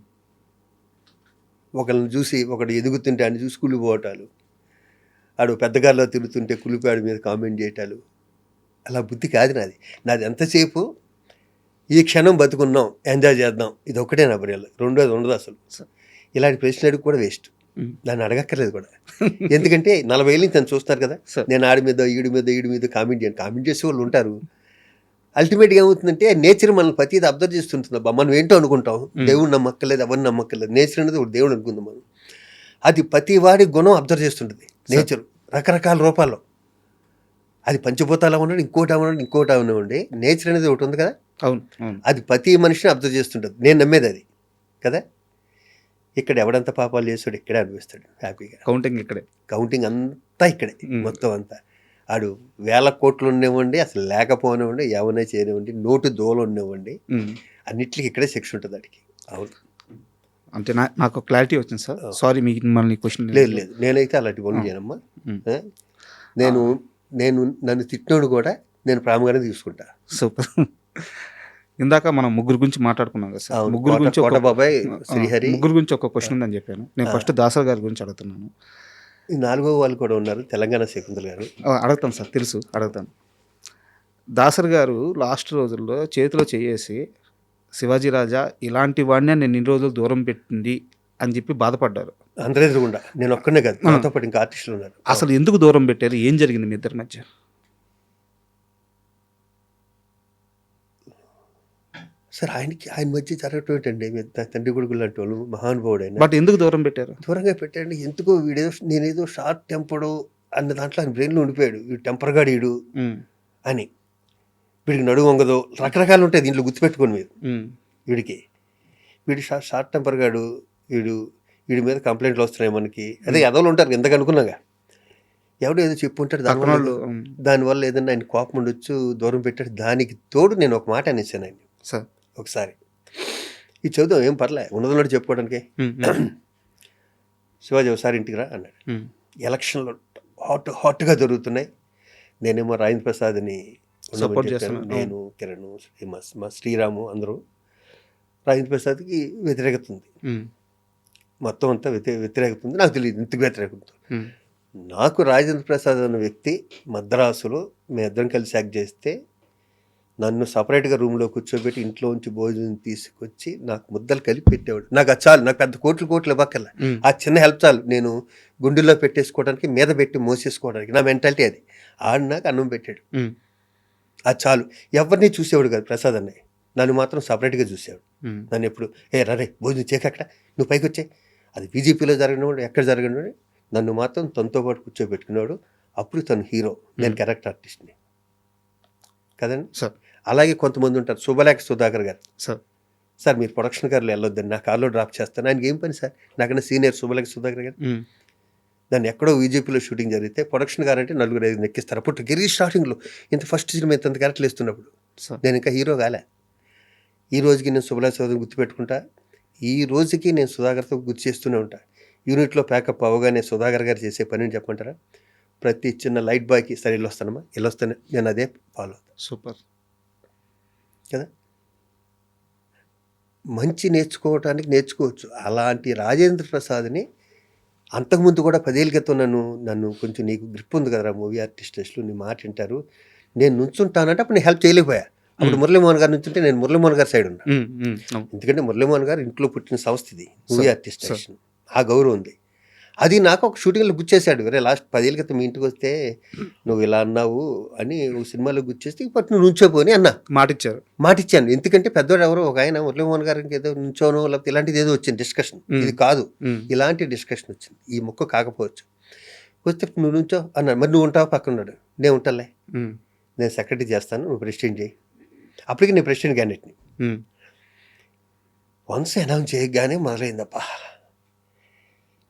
ఒకళ్ళని చూసి ఒకడు ఎదుగుతుంటే అని చూసి కుళ్ళిపోవటాలు, ఆడు పెద్దగారిలో తిరుగుతుంటే కులిపాడి మీద కామెంట్ చేయటాలు, అలా బుద్ధి కాదు నాది. నాది ఎంతసేపు ఈ క్షణం బతుకున్నాం, ఎంజాయ్ చేద్దాం, ఇది ఒక్కటే నా బ్రెయిన్. రెండోది ఉండదు అసలు. ఇలాంటి ప్రశ్నలు అడిగి కూడా వేస్ట్, దాన్ని అడగక్కర్లేదు కూడా. ఎందుకంటే 40 ఏళ్ళ నుంచి నన్ను చూస్తారు కదా, నేను ఆడి మీద ఈడి మీద కామెంట్ చేసే వాళ్ళు ఉంటారు. అల్టిమేట్గా ఏమవుతుందంటే నేచర్ మనల్ని ప్రతిది అబ్జర్వ్ చేస్తుంటుంది. అబ్బా మనం ఏంటో అనుకుంటాం, దేవుడు నమ్మక్కర్లేదు, ఎవరిని నమ్మక్కర్లేదు, నేచర్ అనేది ఒక దేవుడు అనుకుందాం మనం. అది ప్రతి వాడి గుణం అబ్జర్వ్ చేస్తుంటుంది నేచర్ రకరకాల రూపాల్లో. అది పంచభూతాలు అవ్వనండి, ఇంకోటి అవనివ్వండి, నేచర్ అనేది ఒకటి ఉంది కదా, అవును అవును. అది ప్రతి మనిషిని అబ్జర్వ్ చేస్తుంటుంది. నేను నమ్మేది అది కదా. ఇక్కడ ఎవడంత పాపాలు చేస్తాడు ఇక్కడే అనిపిస్తాడు హ్యాపీగా. కౌంటింగ్ అంతా ఇక్కడే, మొత్తం అంతా. ఆడు 1000 కోట్లు ఉండేవ్వండి, అసలు లేకపోనివ్వండి, ఎవరైనా చేయనివ్వండి, నోటు దోలు ఉండేవ్వండి, అన్నిటికీ ఇక్కడే శిక్ష ఉంటుంది వాడికి. అవును, అంటే నాకు క్లారిటీ వచ్చింది సార్. సారీ మిమ్మల్ని క్వశ్చన్. లేదు నేనైతే అలాంటి పనులు చేయనమ్మా. నేను నన్ను తిట్టినోడు కూడా నేను ప్రాముఖ్యంగా తీసుకుంటా. సూపర్. ఇందాక మనం ముగ్గురు గురించి మాట్లాడుకున్నాం కదా సార్. ముగ్గురు గురించి బాబాయ్, శ్రీహరి, ముగ్గురు గురించి ఒక క్వశ్చన్ ఉందని చెప్పాను. నేను ఫస్ట్ దాసర్ గారి గురించి అడుగుతున్నాను. 4వ వాళ్ళు కూడా ఉన్నారు, తెలంగాణ శకుంతల గారు. అడుగుతాను సార్, తెలుసు, అడుగుతాను. దాసర్ గారు లాస్ట్ రోజుల్లో చేతిలో చేసి శివాజీ రాజా ఇలాంటి వాడిని నేను ఇన్ని రోజులు దూరం పెట్టింది అని చెప్పి బాధపడ్డారు. అందరూ ఎదురుగుండా, నేను ఒక్కనే కాదు, నాతో పాటు ఇంకా ఆర్టిస్టులు ఉన్నారు. అసలు ఎందుకు దూరం పెట్టారు, ఏం జరిగింది మీ ఇద్దరి మధ్య? సార్ ఆయన మధ్య జరగటండి, తండ్రి కొడుకులు లాంటి వాళ్ళు, మహానుభావుడు ఆయన. బట్ ఎందుకు దూరం పెట్టారు? దూరంగా పెట్టండి, ఎందుకో నేనేదో షార్ట్ టెంపర్డు అన్న దాంట్లో ఆయన బ్రెయిన్లో ఉండిపోయాడు. వీడు టెంపర్గా వీడు అని, వీడికి నడువు వంగదు, రకరకాలు ఉంటాయి దీంట్లో, గుర్తుపెట్టుకోండి మీరు. వీడు షార్ట్ టెంపర్ గాడు, వీడి మీద కంప్లైంట్లు వస్తున్నాయి మనకి. అదే ఎదవలు ఉంటారు ఎందుకు అనుకున్నాగా, ఎవడో ఏదో చెప్పుంటాడు, దానివల్ల ఏదన్నా ఆయన కోపం ఉండొచ్చు, దూరం పెట్టాడు. దానికి తోడు నేను ఒక మాట అనేసాను ఆయన ఒకసారి, ఇది చదువుదాం ఏం పర్లే, ఉన్నదన్నట్టు చెప్పుకోవడానికి. శివాజీ ఒకసారి ఇంటికి రా అన్నాడు. ఎలక్షన్లో హాట్గా జరుగుతున్నాయి, నేనేమో రాజేంద్ర ప్రసాద్ని చెప్పాను, నేను కిరణ్, మా శ్రీరాము అందరూ. రాజేంద్ర ప్రసాద్కి వ్యతిరేకత ఉంది, మొత్తం అంతా వ్యతిరేకత ఉంది. నాకు తెలియదు ఇంతకు వ్యతిరేకత. నాకు రాజేంద్ర ప్రసాద్ అన్న వ్యక్తి మద్రాసులో మేమిద్దరం కలిసి యాక్ట్ చేస్తే నన్ను సపరేట్గా రూమ్లో కూర్చోబెట్టి ఇంట్లోంచి భోజనం తీసుకొచ్చి నాకు ముద్దలు కలిపి పెట్టేవాడు. నాకు అది చాలు, నాకు పెద్ద కోట్లు ఇవ్వక్కర్లా, ఆ చిన్న హెల్ప్ చాలు. నేను గుండెల్లో పెట్టేసుకోవడానికి, మీద పెట్టి మోసేసుకోవడానికి, నా మెంటాలిటీ అది. ఆడు నాకు అన్నం పెట్టాడు, అది చాలు. ఎవరిని చూసేవాడు కాదు ప్రసాద్ అన్నయ్య, నన్ను మాత్రం సపరేట్గా చూసేవాడు. నన్ను ఎప్పుడు రే భోజనం చేయకక్కడ, నువ్వు పైకి వచ్చే, అది బీజేపీలో జరగనివాడు, ఎక్కడ జరగనివాడు, నన్ను మాత్రం తనతో పాటు కూర్చోబెట్టుకునేవాడు. అప్పుడు తను హీరో, నేను క్యారెక్టర్ ఆర్టిస్ట్ని కదండి సార్. అలాగే కొంతమంది ఉంటారు, శుభలేఖ సుధాకర్ గారు. సార్ మీరు ప్రొడక్షన్ కార్లో వెళ్ళొద్దండి, నా కార్లో డ్రాప్ చేస్తాను. ఆయనకి ఏం పని సార్, నాకన్నా సీనియర్ శుభలేఖ సుధాకర్ గారు. దాన్ని ఎక్కడో బీజేపీలో షూటింగ్ జరిగితే ప్రొడక్షన్ గారు అంటే 4-5 ఎక్కిస్తారు. అప్పుడు కెరీర్ స్టార్టింగ్లో ఇంత ఫస్ట్ సినిమా ఇంత క్యారెక్టర్లు ఇస్తున్నప్పుడు నేను ఇంకా హీరో కాలే. ఈ రోజుకి నేను శుభలేఖ సుధాకర్ గుర్తుపెట్టుకుంటా, ఈ రోజుకి నేను సుధాకర్తో గుర్తు చేస్తూనే ఉంటా. యూనిట్లో ప్యాకప్ అవగానే సుధాకర్ గారు చేసే పని అని చెప్పమంటారా, ప్రతి చిన్న లైట్ బాయ్కి సరే వెళ్ళొస్తానమ్మా, వెళ్ళొస్తానే, నేను అదే ఫాలో అవుతాను. సూపర్ కదా. మంచి నేర్చుకోవచ్చు. అలాంటి రాజేంద్ర ప్రసాద్ని అంతకుముందు కూడా 10 ఏళ్ళ క్రితం నన్ను కొంచెం నీకు గ్రిప్ ఉంది కదరా మూవీ ఆర్టిస్టులు, నీ మాట వింటారు, నేను నుంచుంటానంటే అప్పుడు నేను హెల్ప్ చేయలేకపోయా. అప్పుడు మురళీమోహన్ గారు నుంచుంటే నేను మురళీమోహన్ గారి సైడ్ ఉన్నా. ఎందుకంటే మురళీమోహన్ గారు ఇంట్లో పుట్టిన సంస్థ ఇది, మూవీ ఆర్టిస్ట్, ఆ గౌరవం ఉంది. అది నాకు ఒక షూటింగ్లో గుర్చేశాడు. వేరే లాస్ట్ 10 ఏళ్ళ క్రితం మీ ఇంటికి వస్తే నువ్వు ఇలా అన్నావు అని ఒక సినిమాలో గుర్చేస్తే ఇప్పటి నువ్వు నుంచోపోని అన్నా, మాటిచ్చాను. ఎందుకంటే పెద్దవాడు ఎవరో ఒక ఆయన మురళీమోహన్ గారికి ఏదో నుంచోనో లేకపోతే ఇలాంటిది ఏదో వచ్చింది డిస్కషన్, ఇది కాదు, ఇలాంటి డిస్కషన్ వచ్చింది. ఈ మొక్క కాకపోవచ్చు, వస్తే నువ్వు నుంచో అన్నాడు. మరి నువ్వు ఉంటావు పక్కన ఉన్నాడు. నేను ఉంటాలే, ఉమ్, నేను సెక్రటరీ చేస్తాను, నువ్వు ప్రెసిడెంట్ చేయి. అప్పటికి నేను ప్రెసిడెంట్ క్యాండిడేట్ని. ఉమ్, వన్స్ అనౌన్స్ చేయగానే మొదలైందప్పా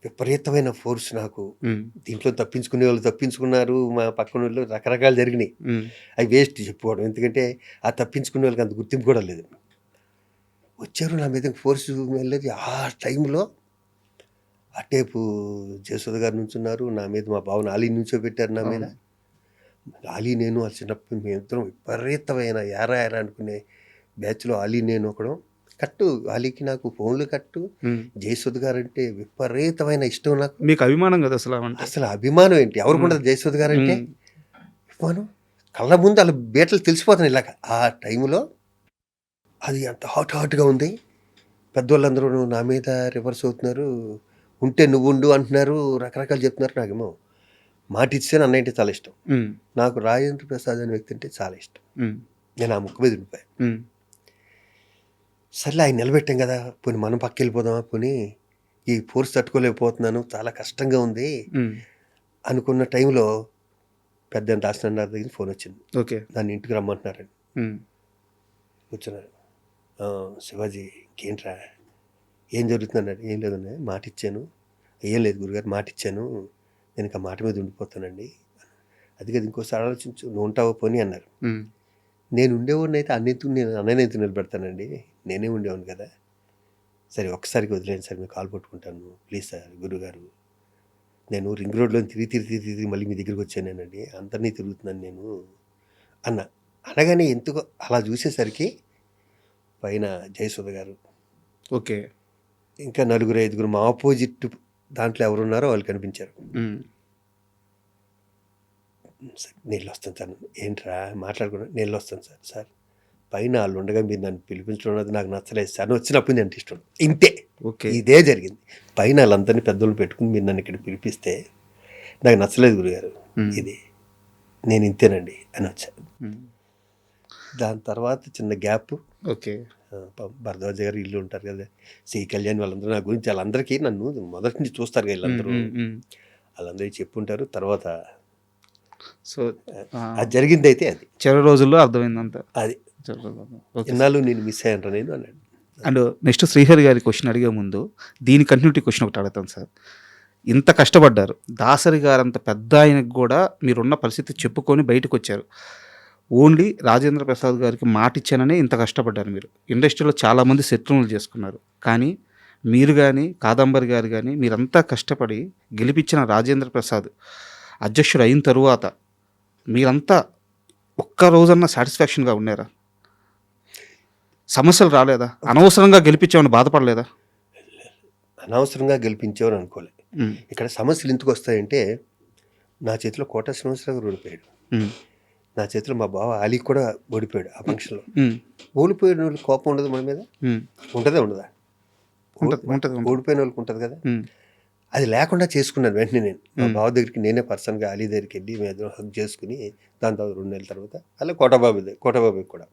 విపరీతమైన ఫోర్స్ నాకు. ఉమ్, దీంట్లో తప్పించుకునే వాళ్ళు తప్పించుకున్నారు, మా పక్కన వాళ్ళు రకరకాలు జరిగినాయి. ఉమ్, అవి వేస్ట్ చెప్పుకోవడం, ఎందుకంటే ఆ తప్పించుకునే వాళ్ళకి అంత గుర్తింపు కూడా లేదు. వచ్చారు నా మీద ఫోర్స్ వెళ్ళేది. ఆ టైంలో అటేపు జయసుధ గారు నుంచున్నారు నా మీద, మా బావని ఆలీ నుంచోబెట్టారు నా మీద. ఆలీ నేను ఆ చిన్నప్పుడు మేమిద్దరం విపరీతమైన యారా అనుకునే బ్యాచ్లో ఆలీ నేను ఒకడు. కట్టు ఆలీకి నాకు ఫోన్లు కట్టు. ఉమ్. జయసుధ గారు అంటే విపరీతమైన ఇష్టం నాకు. మీకు అభిమానం కదా అసలు అంటే. అసలు అభిమానం ఏంటి, ఎవరికి ఉండదు జయసుధ గారు అంటే అభిమానం. కళ్ళ ముందు వాళ్ళ బేటలు తెలిసిపోతున్నాయి ఇలాగ. ఆ టైంలో అది అంత హాట్గా ఉంది. పెద్దవాళ్ళందరూ నా మీద రివర్స్ అవుతున్నారు, ఉంటే నువ్వు ఉండు అంటున్నారు, రకరకాలు చెప్తున్నారు. నాకేమో మాట ఇస్తే నన్ను అంటే చాలా ఇష్టం. నాకు రాజేంద్ర ప్రసాద్ అనే వ్యక్తి అంటే చాలా ఇష్టం. నేను ఆ ముక్క మీద ఉండిపోయాను. సర్లే ఆయన నిలబెట్టాం కదా, పోనీ మనం పక్క వెళ్ళిపోదామా, పోనీ ఈ ఫోర్స్ తట్టుకోలేకపోతున్నాను, చాలా కష్టంగా ఉంది అనుకున్న టైంలో పెద్ద దాసనారాయణ దగ్గర ఫోన్ వచ్చింది. ఓకే. నన్ను ఇంటికి రమ్మంటున్నారండి. కూర్చున్నారు. శివాజీ ఇంకేంట్రా, ఏం జరుగుతుందన్నాడు. ఏం లేదన్నా, మాట ఇచ్చాను. ఏం లేదు గురుగారు, మాట ఇచ్చాను, నేను ఇంకా మాట మీద ఉండిపోతానండి. అది కదా ఇంకోసారి ఆలోచించు, నువ్వు ఉంటావో పోనీ అన్నారు. నేను ఉండేవాడిని అయితే నేను అన్నయ్యనైతే నిలబెడతానండి, నేనే ఉండేవాడిని కదా. సరే ఒక్కసారికి వదిలేండి సార్, మీరు కాల్ పట్టుకుంటాను ప్లీజ్ సార్. గురుగారు నేను రింగ్ రోడ్లో తిరిగి మళ్ళీ మీ దగ్గరికి వచ్చానేనండి, అందరినీ తిరుగుతున్నాను నేను అన్న. అనగానే ఎందుకో అలా చూసేసరికి పైన జయసుధ గారు, ఓకే, ఇంకా 4-5 మా ఆపోజిట్ దాంట్లో ఎవరున్నారో వాళ్ళు కనిపించారు. సార్ నేను వస్తాను సార్. ఏంట్రా మాట్లాడుకున్నా, నేను వస్తాను సార్. సార్ పైన వాళ్ళు ఉండగా మీరు నన్ను పిలిపించడం అనేది నాకు నచ్చలేదు సార్, వచ్చినప్పుడు నేను ఇష్టం ఇంతే. ఓకే, ఇదే జరిగింది. పైన వాళ్ళందరినీ పెద్దోళ్ళు పెట్టుకుని మీరు నన్ను ఇక్కడ పిలిపిస్తే నాకు నచ్చలేదు గురుగారు, ఇది నేను ఇంతేనండి అని వచ్చాను. దాని తర్వాత చిన్న గ్యాప్. ఓకే. భరద్వాజ గారు ఇల్లు ఉంటారు కదా, శ్రీ కళ్యాణ్, వాళ్ళందరూ నా గురించి, వాళ్ళందరికీ నన్ను మొదటి నుంచి చూస్తారు కదా వీళ్ళందరూ, వాళ్ళందరికీ చెప్పుంటారు. తర్వాత సో అది జరిగింది అయితే అది చివరి రోజుల్లో అర్థమైందంత. అది ఇన్నాళ్ళు నేను మిస్ అయ్యాను నేను అన్నాడు. అండ్ నెక్స్ట్ శ్రీహరి గారి క్వశ్చన్ అడిగే ముందు దీని కంటిన్యూటీ క్వశ్చన్ ఒకటి అడుగుతాను సార్. ఇంత కష్టపడ్డారు, దాసరి గారు అంత పెద్ద ఆయనకు కూడా మీరున్న పరిస్థితి చెప్పుకొని బయటకు వచ్చారు. ఓన్లీ రాజేంద్ర ప్రసాద్ గారికి మాట ఇచ్చాననే ఇంత కష్టపడ్డారు మీరు. ఇండస్ట్రీలో చాలామంది శత్రువులు చేసుకున్నారు, కానీ మీరు కానీ కాదంబరి గారు కానీ మీరంతా కష్టపడి గెలిపించిన రాజేంద్ర ప్రసాద్ అధ్యక్షుడు అయిన తరువాత మీరంతా ఒక్క రోజన్నా సాటిస్ఫాక్షన్గా ఉన్నారా? సమస్యలు రాలేదా? అనవసరంగా గెలిపించామని బాధపడలేదా? అనవసరంగా గెలిపించామని అనుకోలే. ఇక్కడ సమస్యలు ఎందుకు వస్తాయంటే, నా చేతిలో కోట శ్రీనివాసరావు గారు ఓడిపోయాడు, నా చేతిలో మా బావ అలీ కూడా ఓడిపోయాడు. ఆ ఫంక్షన్లో ఓడిపోయిన వాళ్ళకి కోపం ఉండదు మన మీద? ఉంటుందా ఉండదా? ఓడిపోయిన వాళ్ళకి ఉంటుంది కదా. అది లేకుండా చేసుకున్నాను వెంటనే. నేను మా బావ దగ్గరికి నేనే పర్సనల్గా అలీ దగ్గరికి వెళ్ళి మేము హక్ చేసుకుని, దాని తర్వాత 2 నెలల తర్వాత అలా కోటబాబుకి కూడా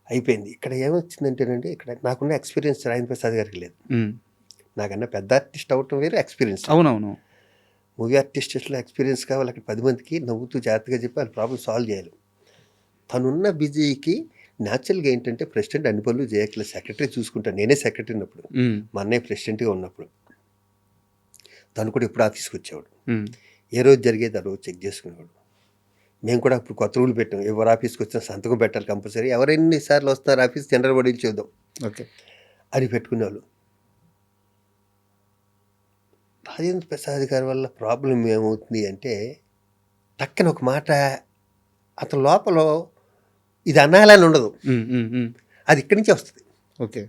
అయిపోయింది. ఇక్కడ ఏమొచ్చిందంటేనండి, ఇక్కడ నాకున్న ఎక్స్పీరియన్స్ రాజేంద్ర ప్రసాద్ గారికి లేదు. నాకన్నా పెద్ద ఆర్టిస్ట్ అవటం వేరు, ఎక్స్పీరియన్స్. అవునవును. మూవీ ఆర్టిస్ట్లో ఎక్స్పీరియన్స్ కావాలి. అక్కడ 10 మందికి నవ్వుతూ జాగ్రత్తగా చెప్పి వాళ్ళ ప్రాబ్లమ్ సాల్వ్ చేయాలి. తనున్న బిజీకి న్యాచురల్గా ఏంటంటే ప్రెసిడెంట్ అన్ని పనులు చేయట్లేదు, సెక్రటరీ చూసుకుంటాను. నేనే సెక్రటరీ ఉన్నప్పుడు, మా అన్నయ్య ప్రెసిడెంట్గా ఉన్నప్పుడు తను కూడా ఎప్పుడు ఆఫీస్కి వచ్చేవాడు. ఏ రోజు జరిగేది ఆ రోజు చెక్ చేసుకునేవాడు. మేము కూడా అప్పుడు కొత్త రూల్ పెట్టాం, ఎవరు ఆఫీస్కి వచ్చినా సంతకం పెట్టాలి కంపల్సరీ, ఎవరెన్నిసార్లు వస్తున్నారు ఆఫీస్ జనరల్ బాడీలు చూద్దాం ఓకే అని పెట్టుకునేవాళ్ళు. రాజేంద్ర ప్రసాద్ గారి వల్ల ప్రాబ్లం ఏమవుతుంది అంటే, టక్కన ఒక మాట అతని లోపల ఇది అనాలని ఉండదు, అది ఇక్కడి నుంచే వస్తుంది. ఓకే.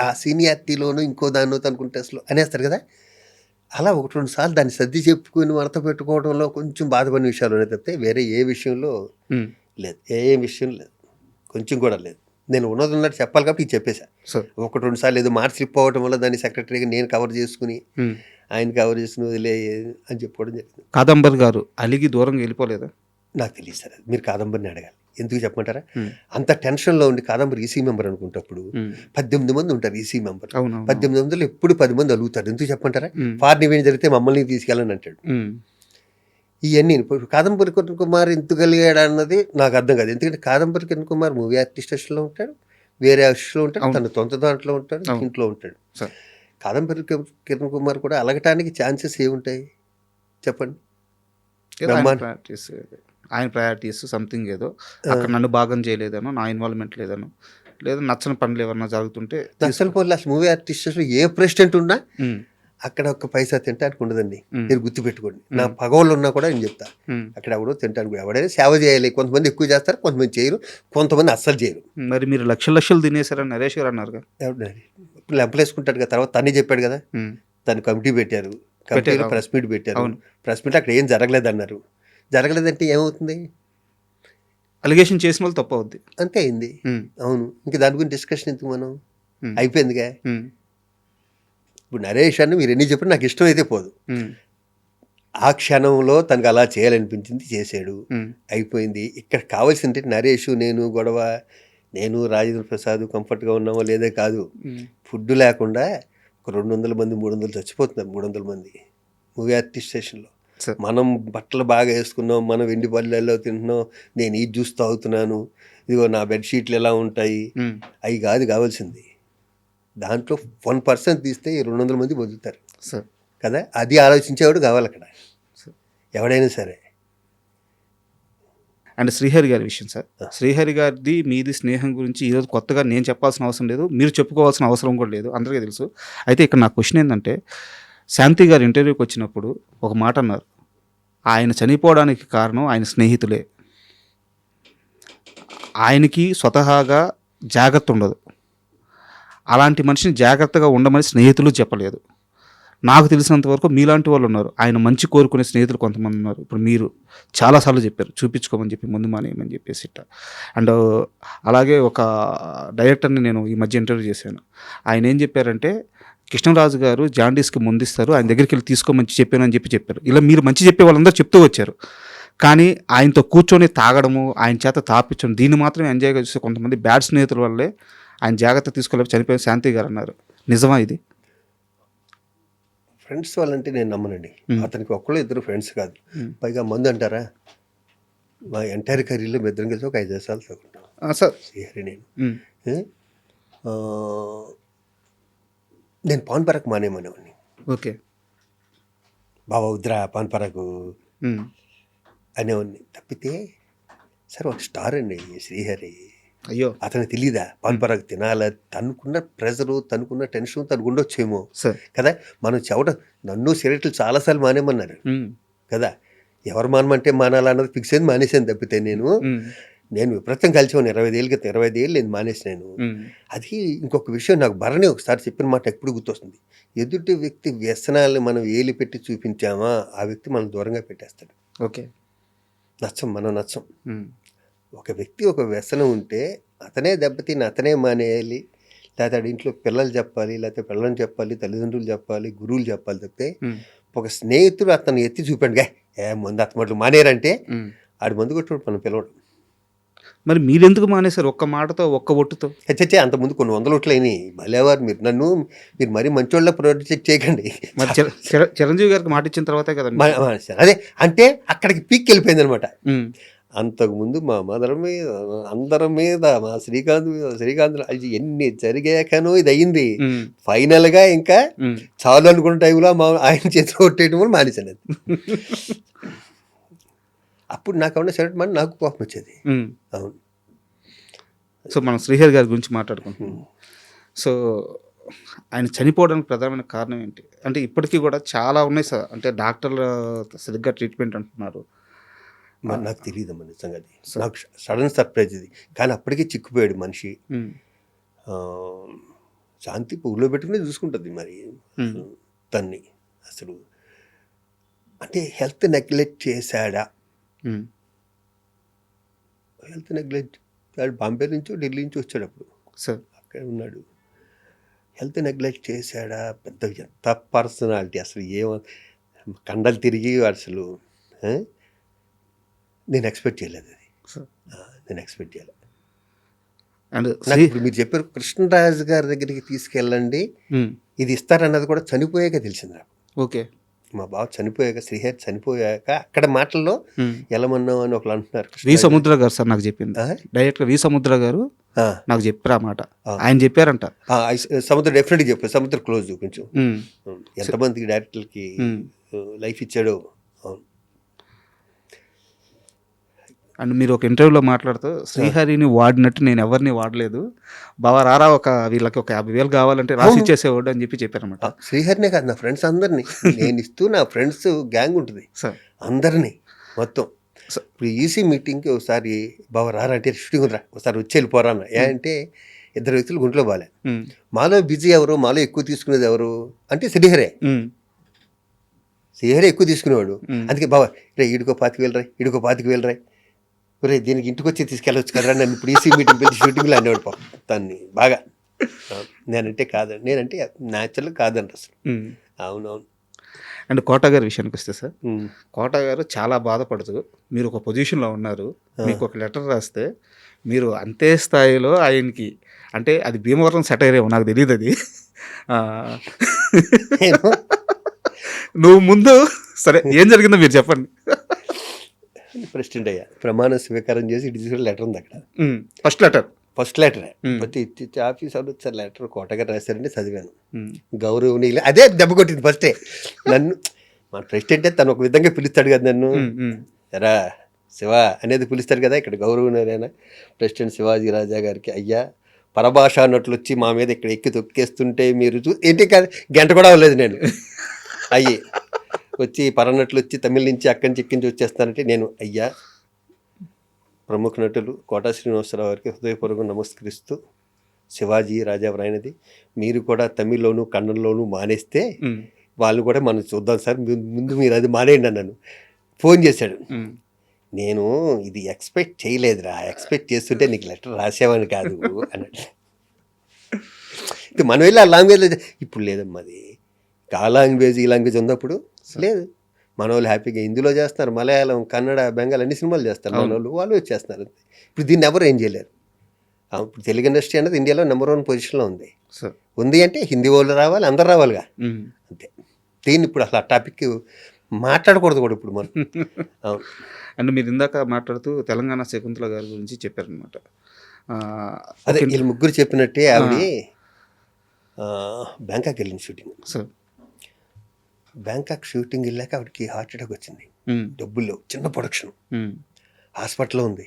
ఆ సీనియారిటీలోనూ ఇంకో దాన్నో అనుకుంటే అసలు అనేస్తారు కదా, అలా 1-2 సార్లు దాన్ని సర్ది చెప్పుకుని మడత పెట్టుకోవడంలో కొంచెం బాధపడిన విషయాలు ఉన్నాయి తప్పితే వేరే ఏ విషయంలో లేదు, ఏ విషయం లేదు, కొంచెం కూడా లేదు. నేను ఉన్నట్టు చెప్పాలి కాబట్టి ఇది చెప్పేశా. 1-2 సార్లు ఏదో మాట స్లిప్ అవ్వడం వల్ల దాన్ని సెక్రటరీగా నేను కవర్ చేసుకుని ఆయన కవర్ చేసుకుని వదిలే అని చెప్పుకోవడం జరిగింది. కాదంబరి గారు అలిగి దూరంగా వెళ్ళిపోలేదా? నాకు తెలియదు సార్, మీరు కాదంబరిని అడగాలి. ఎందుకు చెప్పమంటారా? ఉమ్, అంత టెన్షన్లో ఉండి కాదంబరి ఈసీ మెంబర్ అనుకుంటప్పుడు ఉమ్, 18 మంది ఉంటారు ఈసీ మెంబర్. అవును 18 మందిలో ఎప్పుడు 10 మంది అలుగుతారు. ఎందుకు చెప్పమంటారా? ఉమ్, ఫారెన్ ఈవెంట్ జరిగితే మమ్మల్ని తీసుకెళ్ళని అంటాడు. ఉమ్, ఇవన్నీ ఇప్పుడు కాదంబరి కిరణ్ కుమార్ ఎందుకు కలిగాడు అన్నది నాకు అర్థం కాదు. ఎందుకంటే కాదంబరి కిరణ్ కుమార్ మూవీ ఆర్టిస్టేషన్లో ఉంటాడు, వేరే ఆర్టిస్ట్లో ఉంటాడు, అవును. తన సొంత దాంట్లో ఉంటాడు, అవును. ఇంట్లో ఉంటాడు. సార్ కాదంబరి కిరణ్ కుమార్ కూడా అలగటానికి ఛాన్సెస్ ఏముంటాయి చెప్పండి? ఏదో ఆయన బ్రహ్మాండ ప్రయారిటీస్, ఆయన ప్రయారిటీస్ సంథింగ్ ఏదో అక్కడ నన్ను భాగం చేయలేదనో, నా ఇన్వాల్వ్మెంట్ లేదనో, లేదా నచ్చని పనులు ఏమన్నా జరుగుతుంటే నక్సల్ పోల్ అసలు మూవీ ఆర్టిస్టేషన్లో ఏ ప్రెసిడెంట్ ఉన్నా ఉమ్, అక్కడ ఒక పైసా తింటానికి ఉండదండి. ఉమ్, మీరు గుర్తుపెట్టుకోండి. నా పగవాళ్ళు ఉన్నా కూడా నేను చెప్తా, ఉమ్. అక్కడ ఎవడో తింటానికి ఎవడైనా సేవ చేయాలి. కొంతమంది ఎక్కువ చేస్తారు, కొంతమంది చేయరు, కొంతమంది అస్సలు చేయరు. మరి మీరు లక్షలు తినేశారని నరేష్ గారు అన్నారుగా. ఇప్పుడు లెంపలేసుకుంటాడు కదా. తర్వాత తనే చెప్పాడు కదా, ఉమ్, దాని కమిటీ పెట్టారు, కమిటీలో అవును. ప్రెస్ మీట్ పెట్టారు. అవును. ప్రెస్ మీట్ అక్కడ ఏం జరగలేదు అన్నారు. జరగలేదంటే ఏమవుతుంది? అలిగేషన్ చేసిన వాళ్ళు తప్పు అవుద్ది. అంతే అయింది. ఉమ్, అవును, ఇంకా దాని గురించి డిస్కషన్ ఎందుకు మనం? ఉమ్, అయిపోయిందిగా. ఉమ్, ఇప్పుడు నరేష్ అని మీరు ఎన్ని చెప్పినా నాకు ఇష్టం అయితే పోదు. ఉమ్, ఆ క్షణంలో తనకు అలా చేయాలనిపించింది, చేశాడు, ఉమ్, అయిపోయింది. ఇక్కడ కావాల్సింది నరేష్ నేను గొడవ, నేను రాజేంద్ర ప్రసాద్ కంఫర్ట్గా ఉన్నామో లేదే కాదు. ఉమ్, ఫుడ్ లేకుండా ఒక 200 మంది 300 చచ్చిపోతున్నారు. 300 మంది మూవీ ఆర్టిస్ట్ స్టేషన్లో. సార్ మనం బట్టలు బాగా వేసుకున్నాం, మనం వెండి పల్లెల్లో తింటున్నాం, నేను ఈ జ్యూస్ తాగుతున్నాను, ఇదిగో నా బెడ్షీట్లు ఎలా ఉంటాయి, ఉమ్, అవి కాదు కావాల్సింది. దాంట్లో 1% తీస్తే ఈ 200 మంది బతుకుతారు సార్ కదా. అది ఆలోచించేవాడు కావాలి అక్కడ, సార్. ఎవడైనా సరే. అండ్ శ్రీహరి గారి విషయం సార్, శ్రీహరి గారిది మీది స్నేహం గురించి ఈరోజు కొత్తగా నేను చెప్పాల్సిన అవసరం లేదు, మీరు చెప్పుకోవాల్సిన అవసరం కూడా లేదు, అందరికీ తెలుసు. అయితే ఇక్కడ నా క్వశ్చన్ ఏంటంటే, శాంతి గారు ఇంటర్వ్యూకి వచ్చినప్పుడు ఒక మాట అన్నారు, ఆయన చనిపోవడానికి కారణం ఆయన స్నేహితులే, ఆయనకి స్వతహాగా జాగ్రత్త ఉండదు, అలాంటి మనిషిని జాగ్రత్తగా ఉండమని స్నేహితులు చెప్పలేదు. నాకు తెలిసినంత వరకు మీలాంటి వాళ్ళు ఉన్నారు, ఆయన మంచి కోరుకునే స్నేహితులు కొంతమంది ఉన్నారు. ఇప్పుడు మీరు చాలాసార్లు చెప్పారు చూపించుకోమని చెప్పి, ముందు మానేయమని చెప్పేసి ఇట్లా. అండ్ అలాగే ఒక డైరెక్టర్ని నేను ఈ మధ్య ఇంటర్వ్యూ చేశాను. ఆయన ఏం చెప్పారంటే, కృష్ణరాజు గారు జాండీస్కి ముందిస్తారు, ఆయన దగ్గరికి వెళ్ళి తీసుకోమని చెప్పాను అని చెప్పారు. ఇలా మీరు మంచి చెప్పే వాళ్ళందరూ చెప్తూ వచ్చారు, కానీ ఆయనతో కూర్చొని తాగడము, ఆయన చేత తాపించడం, దీన్ని మాత్రమే ఎంజాయ్గా చూస్తే కొంతమంది బ్యాడ్ స్నేహితుల వల్లే ఆయన జాగ్రత్త తీసుకోలేక చనిపోయిన శాంతి గారు అన్నారు. నిజమా ఇది? ఫ్రెండ్స్ వాళ్ళంటే నేను నమ్మనండి. అతనికి ఒక్కళ్ళు ఇద్దరు ఫ్రెండ్స్ కాదు. పైగా మందు అంటారా, మా ఎంటైర్ కెరీర్లో మీ ఇద్దరం కలిసి ఒక 5 దేశాలు తగ్గుంటాం సార్. శ్రీహరి నేను. ఆ, నేను పాన్ పరాకు మానేమనేవాడిని. ఓకే. బాబా వద్దురా పాన్ పరాకు ఉమ్, అనేవాడిని. తప్పితే సార్ ఒక స్టార్ అండి శ్రీహరి. అయ్యో అతనికి తెలీదా పాన్ పరాకు తినాలా? తనుకున్న ప్రెజరు, తనుకున్న టెన్షన్ తనకు ఉండొచ్చేమో సార్. కదా. మనం చెవట నన్ను సిగరెట్లు చాలాసార్లు మానేమన్నారు ఉమ్, కదా. ఎవరు మానమంటే మానాలన్నది ఫిక్స్ అయింది, మానేసాను. తప్పితే ఉమ్, నేను విపరీతం కలిసేవాడిని 25 ఏళ్ళ క్రితం. 25 ఏళ్ళు నేను మానేసినాను. ఉమ్, అది ఇంకొక విషయం నాకు భరణి ఒకసారి చెప్పిన మాట ఎప్పుడు గుర్తొస్తుంది. ఎదుటి వ్యక్తి వ్యసనాలను మనం ఏలి పెట్టి చూపించామా, ఆ వ్యక్తి మనం దూరంగా పెట్టేస్తాడు. ఓకే. మనం నచ్చం. ఉమ్, ఒక వ్యక్తి ఒక వ్యసనం ఉంటే అతనే దెబ్బతిని అతనే మానేయాలి, లేకపోతే ఆడి ఇంట్లో పిల్లలు చెప్పాలి, లేకపోతే పిల్లలు చెప్పాలి, తల్లిదండ్రులు చెప్పాలి, గురువులు చెప్పాలి. తప్పితే ఉమ్, ఒక స్నేహితుడు అతను ఎత్తి చూపాడుగా ముందు అతమట్లు మానేరంటే ఉమ్. ఆడి మందు కొట్టుడు మనం పిలవడం. మరి మీరెందుకు మానేశారు? ఒక్క మాటతో, ఒక్క ఒట్టుతో? చచ్చే అంతకుముందు కొన్ని 100 ఓట్లు అయినాయి. భలేవారు మీరు మరీ మంచోళ్ళ ప్రొజెక్ట్ చేయకండి. మరి చిరంజీవి గారికి మాట ఇచ్చిన తర్వాతే కదా. అదే అంటే అక్కడికి పీక్ వెళ్ళిపోయింది అనమాట. ఉమ్, అంతకుముందు మా మదర్ మీద, అందరి మీద, మా శ్రీకాంత్ అది ఎన్ని జరిగాకనో ఇది అయ్యింది. ఉమ్, ఫైనల్గా ఇంకా ఉమ్. చాలు అనుకున్న టైంలో ఆయన చేతిలో కొట్టేయడం వల్ల మానేశాను అది. అప్పుడు నాకు ఏమన్నా సరే మరి నాకు కోపం వచ్చేది. ఉమ్. అవును. సో మనం శ్రీహరి గారి గురించి మాట్లాడుకుంటున్నాం. సో ఆయన చనిపోవడానికి ప్రధానమైన కారణం ఏంటి అంటే, ఇప్పటికీ కూడా చాలా ఉన్నాయి సార్. అంటే డాక్టర్లు సరిగ్గా ట్రీట్మెంట్ అంటున్నారు. నాకు తెలియదమ్మా నిజంగా. అది నాకు సడన్ సర్ప్రైజ్ ఇది. కానీ అప్పటికే చిక్కుపోయాడు మనిషి. ఉమ్, శాంతి పువ్వులో పెట్టుకుని చూసుకుంటుంది మరి తన్ని. అసలు అంటే హెల్త్ నెగ్లెక్ట్ చేశాడా? ఉమ్, హెల్త్ నెగ్లెక్ట్ బాంబే నుంచో ఢిల్లీ నుంచి వచ్చాడు, అప్పుడు సార్. అక్కడ ఉన్నాడు. హెల్త్ నెగ్లెక్ట్ చేశాడా? పెద్ద ఎంత పర్సనాలిటీ అసలు, కండలు తిరిగి అసలు నేను ఎక్స్పెక్ట్ చేయలేదు అది. నేను ఎక్స్పెక్ట్ చేయాలి. అండ్ నాకు ఇప్పుడు మీరు చెప్పారు కృష్ణరాజు గారి దగ్గరికి తీసుకెళ్ళండి, ఇది ఇస్తారన్నది కూడా చనిపోయాక తెలిసింది నాకు. ఓకే. మా బావ చనిపోయాక, శ్రీహరి చనిపోయాక అక్కడ మాటల్లో ఎలమన్నావు అని ఒకళ్ళు అంటున్నారు. వి సముద్ర గారు సార్ నాకు చెప్పింది, డైరెక్ట్గా వి సముద్ర గారు నాకు చెప్పారు ఆ మాట. ఆయన చెప్పారంట. సముద్ర డెఫినెట్గా చెప్పారు. సముద్ర క్లోజ్ కొంచెం. ఎంతమందికి డైరెక్టర్కి లైఫ్ ఇచ్చాడో. అవును. అండ్ మీరు ఒక ఇంటర్వ్యూలో మాట్లాడుతూ శ్రీహరిని వాడినట్టు నేను ఎవరిని వాడలేదు, బావా రారా ఒక వీళ్ళకి ఒక 50,000 కావాలంటే రాసి ఇచ్చేసేవాడు అని చెప్పారనమాట. శ్రీహరినే కాదు, నా ఫ్రెండ్స్ అందరినీ నేను ఇస్తూ, నా ఫ్రెండ్స్ గ్యాంగ్ ఉంటుంది అందరినీ మొత్తం. ఇప్పుడు ఈసీ మీటింగ్కి ఒకసారి బావ రారా అంటే షూటింగ్ రా ఒకసారి వచ్చి వెళ్ళిపోరా అన్న. ఏ అంటే 2 వ్యక్తులు గుంట్లో బాలే. మాలో బిజీ ఎవరు, మాలో ఎక్కువ తీసుకునేది ఎవరు అంటే శ్రీహరే. శ్రీహరే ఎక్కువ తీసుకునేవాడు. అందుకే బావ రే ఈడుకో 25,000 రా, ఈడుకో 25,000 రా, ఒరే దీనికి ఇంటికి వచ్చి తీసుకెళ్ళవచ్చు కదా నన్ను ఇప్పుడు ఈసీ మీటింగ్ పిలిచి షూటింగ్లో అనేవాడు పాపం దాన్ని బాగా. నేనంటే కాదండి, నేనంటే న్యాచురల్ కాదండి అసలు. అవునవును. అండ్ కోట గారి విషయానికి వస్తే సార్, కోట గారు చాలా బాధపడుతూ మీరు ఒక పొజిషన్లో ఉన్నారు, మీకు ఒక లెటర్ రాస్తే మీరు అంతే స్థాయిలో ఆయనకి, అంటే అది భీమవరం సెటైర్ ఏమో నాకు తెలియదు అది, నువ్వు ముందు సరే ఏం జరిగిందో మీరు చెప్పండి. ప్రెసిడెంట్ అయ్యా, ప్రమాణ స్వీకారం చేసి ఇటు తీసుకుని లెటర్ ఉంది అక్కడ. ఫస్ట్ లెటరే ప్రతి ఆఫీసర్ వచ్చారు లెటర్ కోటగారు రాశారంటే చదివాను. గౌరవనీయులు అదే దెబ్బ కొట్టింది ఫస్టే నన్ను. మన ప్రెసిడెంటే తను ఒక విధంగా పిలుస్తాడు కదా నన్ను, ఎరా శివ అనేది పిలుస్తాడు కదా. ఇక్కడ గౌరవనీయులైన ప్రెసిడెంట్ శివాజీ రాజా గారికి, అయ్యా పరభాషా నటులు వచ్చి మా మీద ఇక్కడ ఎక్కి తొక్కేస్తుంటే మీరు ఏంటి కాదు, గంట కూడా అవ్వలేదు నేను అయ్యి వచ్చి పరనట్లు వచ్చి తమిళ నుంచి అక్కడి నుంచి ఎక్కించి వచ్చేస్తానంటే నేను, అయ్యా ప్రముఖ నటులు కోటా శ్రీనివాసరావు గారికి హృదయపూర్వకంగా నమస్కరిస్తూ, శివాజీ రాజా రాయనది మీరు కూడా తమిళ్లోను కన్నడలోను మానేస్తే వాళ్ళు కూడా మనం చూద్దాం సార్, ముందు మీరు అది మానేయండి అన్నాను. ఫోన్ చేశాడు. నేను ఇది ఎక్స్పెక్ట్ చేయలేదురా, ఎక్స్పెక్ట్ చేస్తుంటే నీకు లెటర్ రాసేవాని కాదు అన్నాడు. మనం వెళ్ళి ఆ లాంగ్వేజ్లో ఇప్పుడు లేదమ్మా, అది ఆ లాంగ్వేజ్ ఈ లాంగ్వేజ్ ఉన్నప్పుడు లేదు. మన వాళ్ళు హ్యాపీగా హిందీలో చేస్తున్నారు, మలయాళం కన్నడ బెంగాల్ అన్ని సినిమాలు చేస్తారు మన వాళ్ళు వచ్చేస్తున్నారు. ఇప్పుడు దీన్ని ఎవరు ఏం చేయలేరు. ఇప్పుడు తెలుగు ఇండస్ట్రీ అనేది ఇండియాలో నెంబర్ 1 పొజిషన్లో ఉంది అంటే హిందీ వాళ్ళు రావాలి, అందరు రావాలిగా, అంతే. దీన్ని ఇప్పుడు అసలు ఆ టాపిక్ మాట్లాడకూడదు కూడా ఇప్పుడు మనం. అవును. అండ్ మీరు ఇందాక మాట్లాడుతూ తెలంగాణ శకుంతల గారి గురించి చెప్పారనమాట. అదే వీళ్ళు ముగ్గురు చెప్పినట్టే ఆవిడ బ్యాంకాక్ వెళ్ళింది షూటింగ్. బ్యాంకాక్ షూటింగ్ వెళ్ళాక ఆవిడకి హార్ట్ అటాక్ వచ్చింది. డబ్బుల్లో చిన్న ప్రొడక్షన్, హాస్పిటల్లో ఉంది.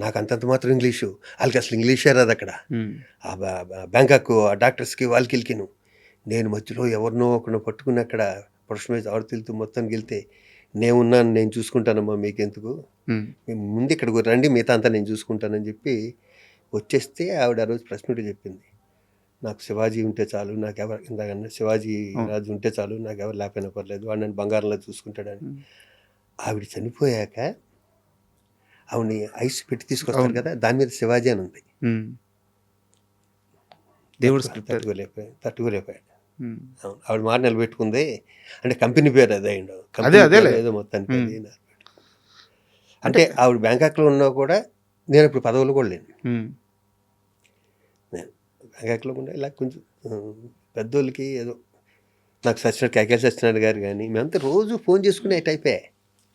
నాకు అంతంత మాత్రం ఇంగ్లీషు, వాళ్ళకి అసలు ఇంగ్లీషే రాదు అక్కడ. బ్యాంకాక్ డాక్టర్స్కి వాళ్ళకి వెళ్ళిను. నేను మధ్యలో ఎవరినో ఒకరిని పట్టుకుని అక్కడ ప్రొడక్షన్ వైజ్ ఆడుతూ మొత్తం వెళ్తే, నేనున్నాను, నేను చూసుకుంటానమ్మా, మీకెందుకు, మేము ముందు ఇక్కడికి రండి, మిగతా అంతా నేను చూసుకుంటానని చెప్పి వచ్చేస్తే ఆవిడ ఆ రోజు ప్రెస్ మీట్ చెప్పింది, నాకు శివాజీ ఉంటే చాలు, నాకు ఎవరు ఇందాకన్నా శివాజీ రాజు ఉంటే చాలు, నాకు ఎవరు లేకపోయినా పర్లేదు, వాడు నన్ను బంగారంలో చూసుకుంటాడని. ఆవిడ చనిపోయాక ఆవిడని ఐస్ పెట్టి తీసుకొస్తారు కదా, దాని మీద శివాజీ అని ఉంది. దేవుడు తట్టుకోలేకపోయాడు. అవును, ఆవిడ మాట నిలబెట్టుకుంది. అంటే కంపెనీ పేరు అదే ఏదో మొత్తానికి. అంటే ఆవిడ బ్యాంకాక్లో ఉన్నా కూడా నేను ఇప్పుడు పదవులు కూడా లేను. నేను బ్యాంకాక్లో కూడా ఇలా కొంచెం పెద్దోళ్ళకి ఏదో నాకు సచ్చినట్టు కేకే సత్యనారాయణ గారు కానీ మేమంతా రోజు ఫోన్ చేసుకునే టైపే.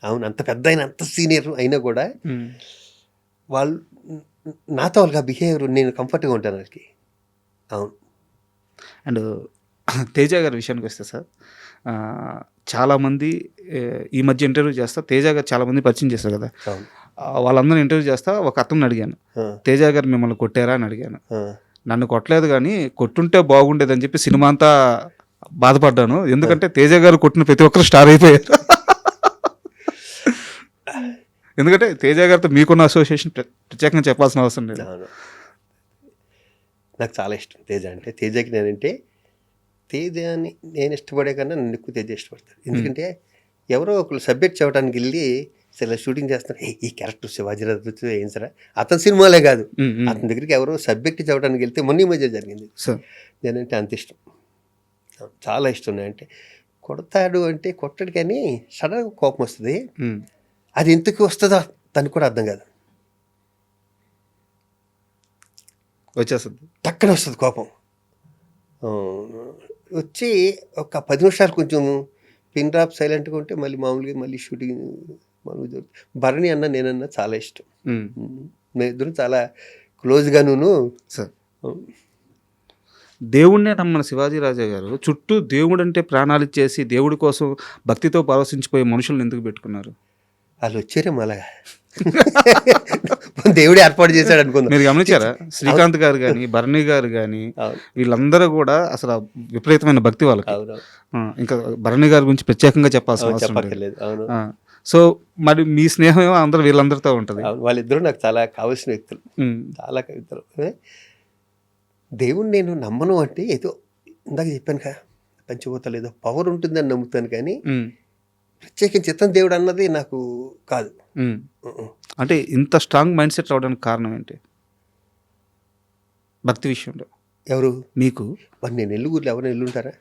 అవును, అంత పెద్ద అయినా అంత సీనియర్ అయినా కూడా వాళ్ళు నాతో వాళ్ళకి బిహేవియర్ నేను కంఫర్ట్గా ఉంటాను వాళ్ళకి. అవును. అండ్ తేజ గారి విషయానికి వస్తే సార్, చాలామంది ఈ మధ్య ఇంటర్వ్యూ చేస్తా తేజ గారు చాలామంది పరిచయం చేస్తారు కదా, వాళ్ళందరూ ఇంటర్వ్యూ చేస్తా ఒక అతను అడిగాను, తేజ గారు మిమ్మల్ని కొట్టారా అని అడిగాను. నన్ను కొట్టలేదు కానీ కొట్టుంటే బాగుండేదని చెప్పి సినిమా అంతా బాధపడ్డాను, ఎందుకంటే తేజ గారు కొట్టిన ప్రతి ఒక్కరు స్టార్ అయిపోయారు. ఎందుకంటే తేజ గారితో మీకున్న అసోసియేషన్ ప్రత్యేకంగా చెప్పాల్సిన అవసరం లేదు. నాకు చాలా ఇష్టం తేజ అంటే. తేజకి నేనంటే తేజని నేను ఇష్టపడే కన్నా నన్ను ఎక్కువ తేజ ఇష్టపడతాడు. ఎందుకంటే ఎవరో ఒకరు సబ్జెక్ట్ చెప్పడానికి వెళ్ళి సరే షూటింగ్ చేస్తారు, ఈ క్యారెక్టర్ శివాజీరాజు ఏం సరే, అతని సినిమాలే కాదు, అతని దగ్గరికి ఎవరో సబ్జెక్ట్ చెప్పడానికి వెళ్తే మొన్న మధ్య జరిగింది. నేనంటే అంత ఇష్టం, చాలా ఇష్టం. అంటే కొడతాడు అంటే కొట్టడు కానీ సడన్గా కోపం వస్తుంది, అది ఎందుకు వస్తుందో తనకు కూడా అర్థం కాదు. వచ్చేస్తుంది. టక్కన వస్తుంది కోపం. ఆ, వచ్చి ఒక 10 నిమిషాలు కొంచెం పిన్ డ్రాప్ సైలెంట్గా ఉంటే మళ్ళీ మామూలుగా మళ్ళీ షూటింగ్ మామూలుగా జరుగుతుంది. భరణి అన్న నేనన్నా చాలా ఇష్టం. మేమిద్దరం చాలా క్లోజ్గాను. సార్, దేవుణ్ణే నమ్మని శివాజీ రాజా గారు చుట్టూ దేవుడు అంటే ప్రాణాలు ఇచ్చేసి దేవుడి కోసం భక్తితో పరవశించిపోయే మనుషులను ఎందుకు పెట్టుకున్నారు? వాళ్ళు వచ్చారే మళ్ళా దేవుడే ఏర్పాటు చేశాడు అనుకుందాం. మీరు గమనించారా? శ్రీకాంత్ గారు కానీ భరణి గారు కానీ వీళ్ళందరూ కూడా అసలు విపరీతమైన భక్తి వాళ్ళకి. ఇంకా భరణి గారి గురించి ప్రత్యేకంగా చెప్పాల్సిన అవసరం చెప్పక్కర్లేదు. అవును. సో మరి మీ స్నేహం ఏమో అందరూ వీళ్ళందరితో ఉంటుంది. వాళ్ళిద్దరూ నాకు చాలా కావాల్సిన వ్యక్తులు, చాలా కవితలు. దేవుణ్ణి నేను నమ్మను అంటే ఏదో ఇందాక చెప్పాను కదా, పంచభూతాలు ఏదో పవర్ ఉంటుందని నమ్ముతాను, కానీ ప్రత్యేకించి చిత్తం దేవుడు అన్నది నాకు కాదు. అంటే ఇంత స్ట్రాంగ్ మైండ్ సెట్ రావడానికి కారణం ఏంటి భక్తి విషయంలో? ఎవరు మీకు? మరి నేను ఎల్లుగురిలో ఎవరైనా ఎల్లుంటారా?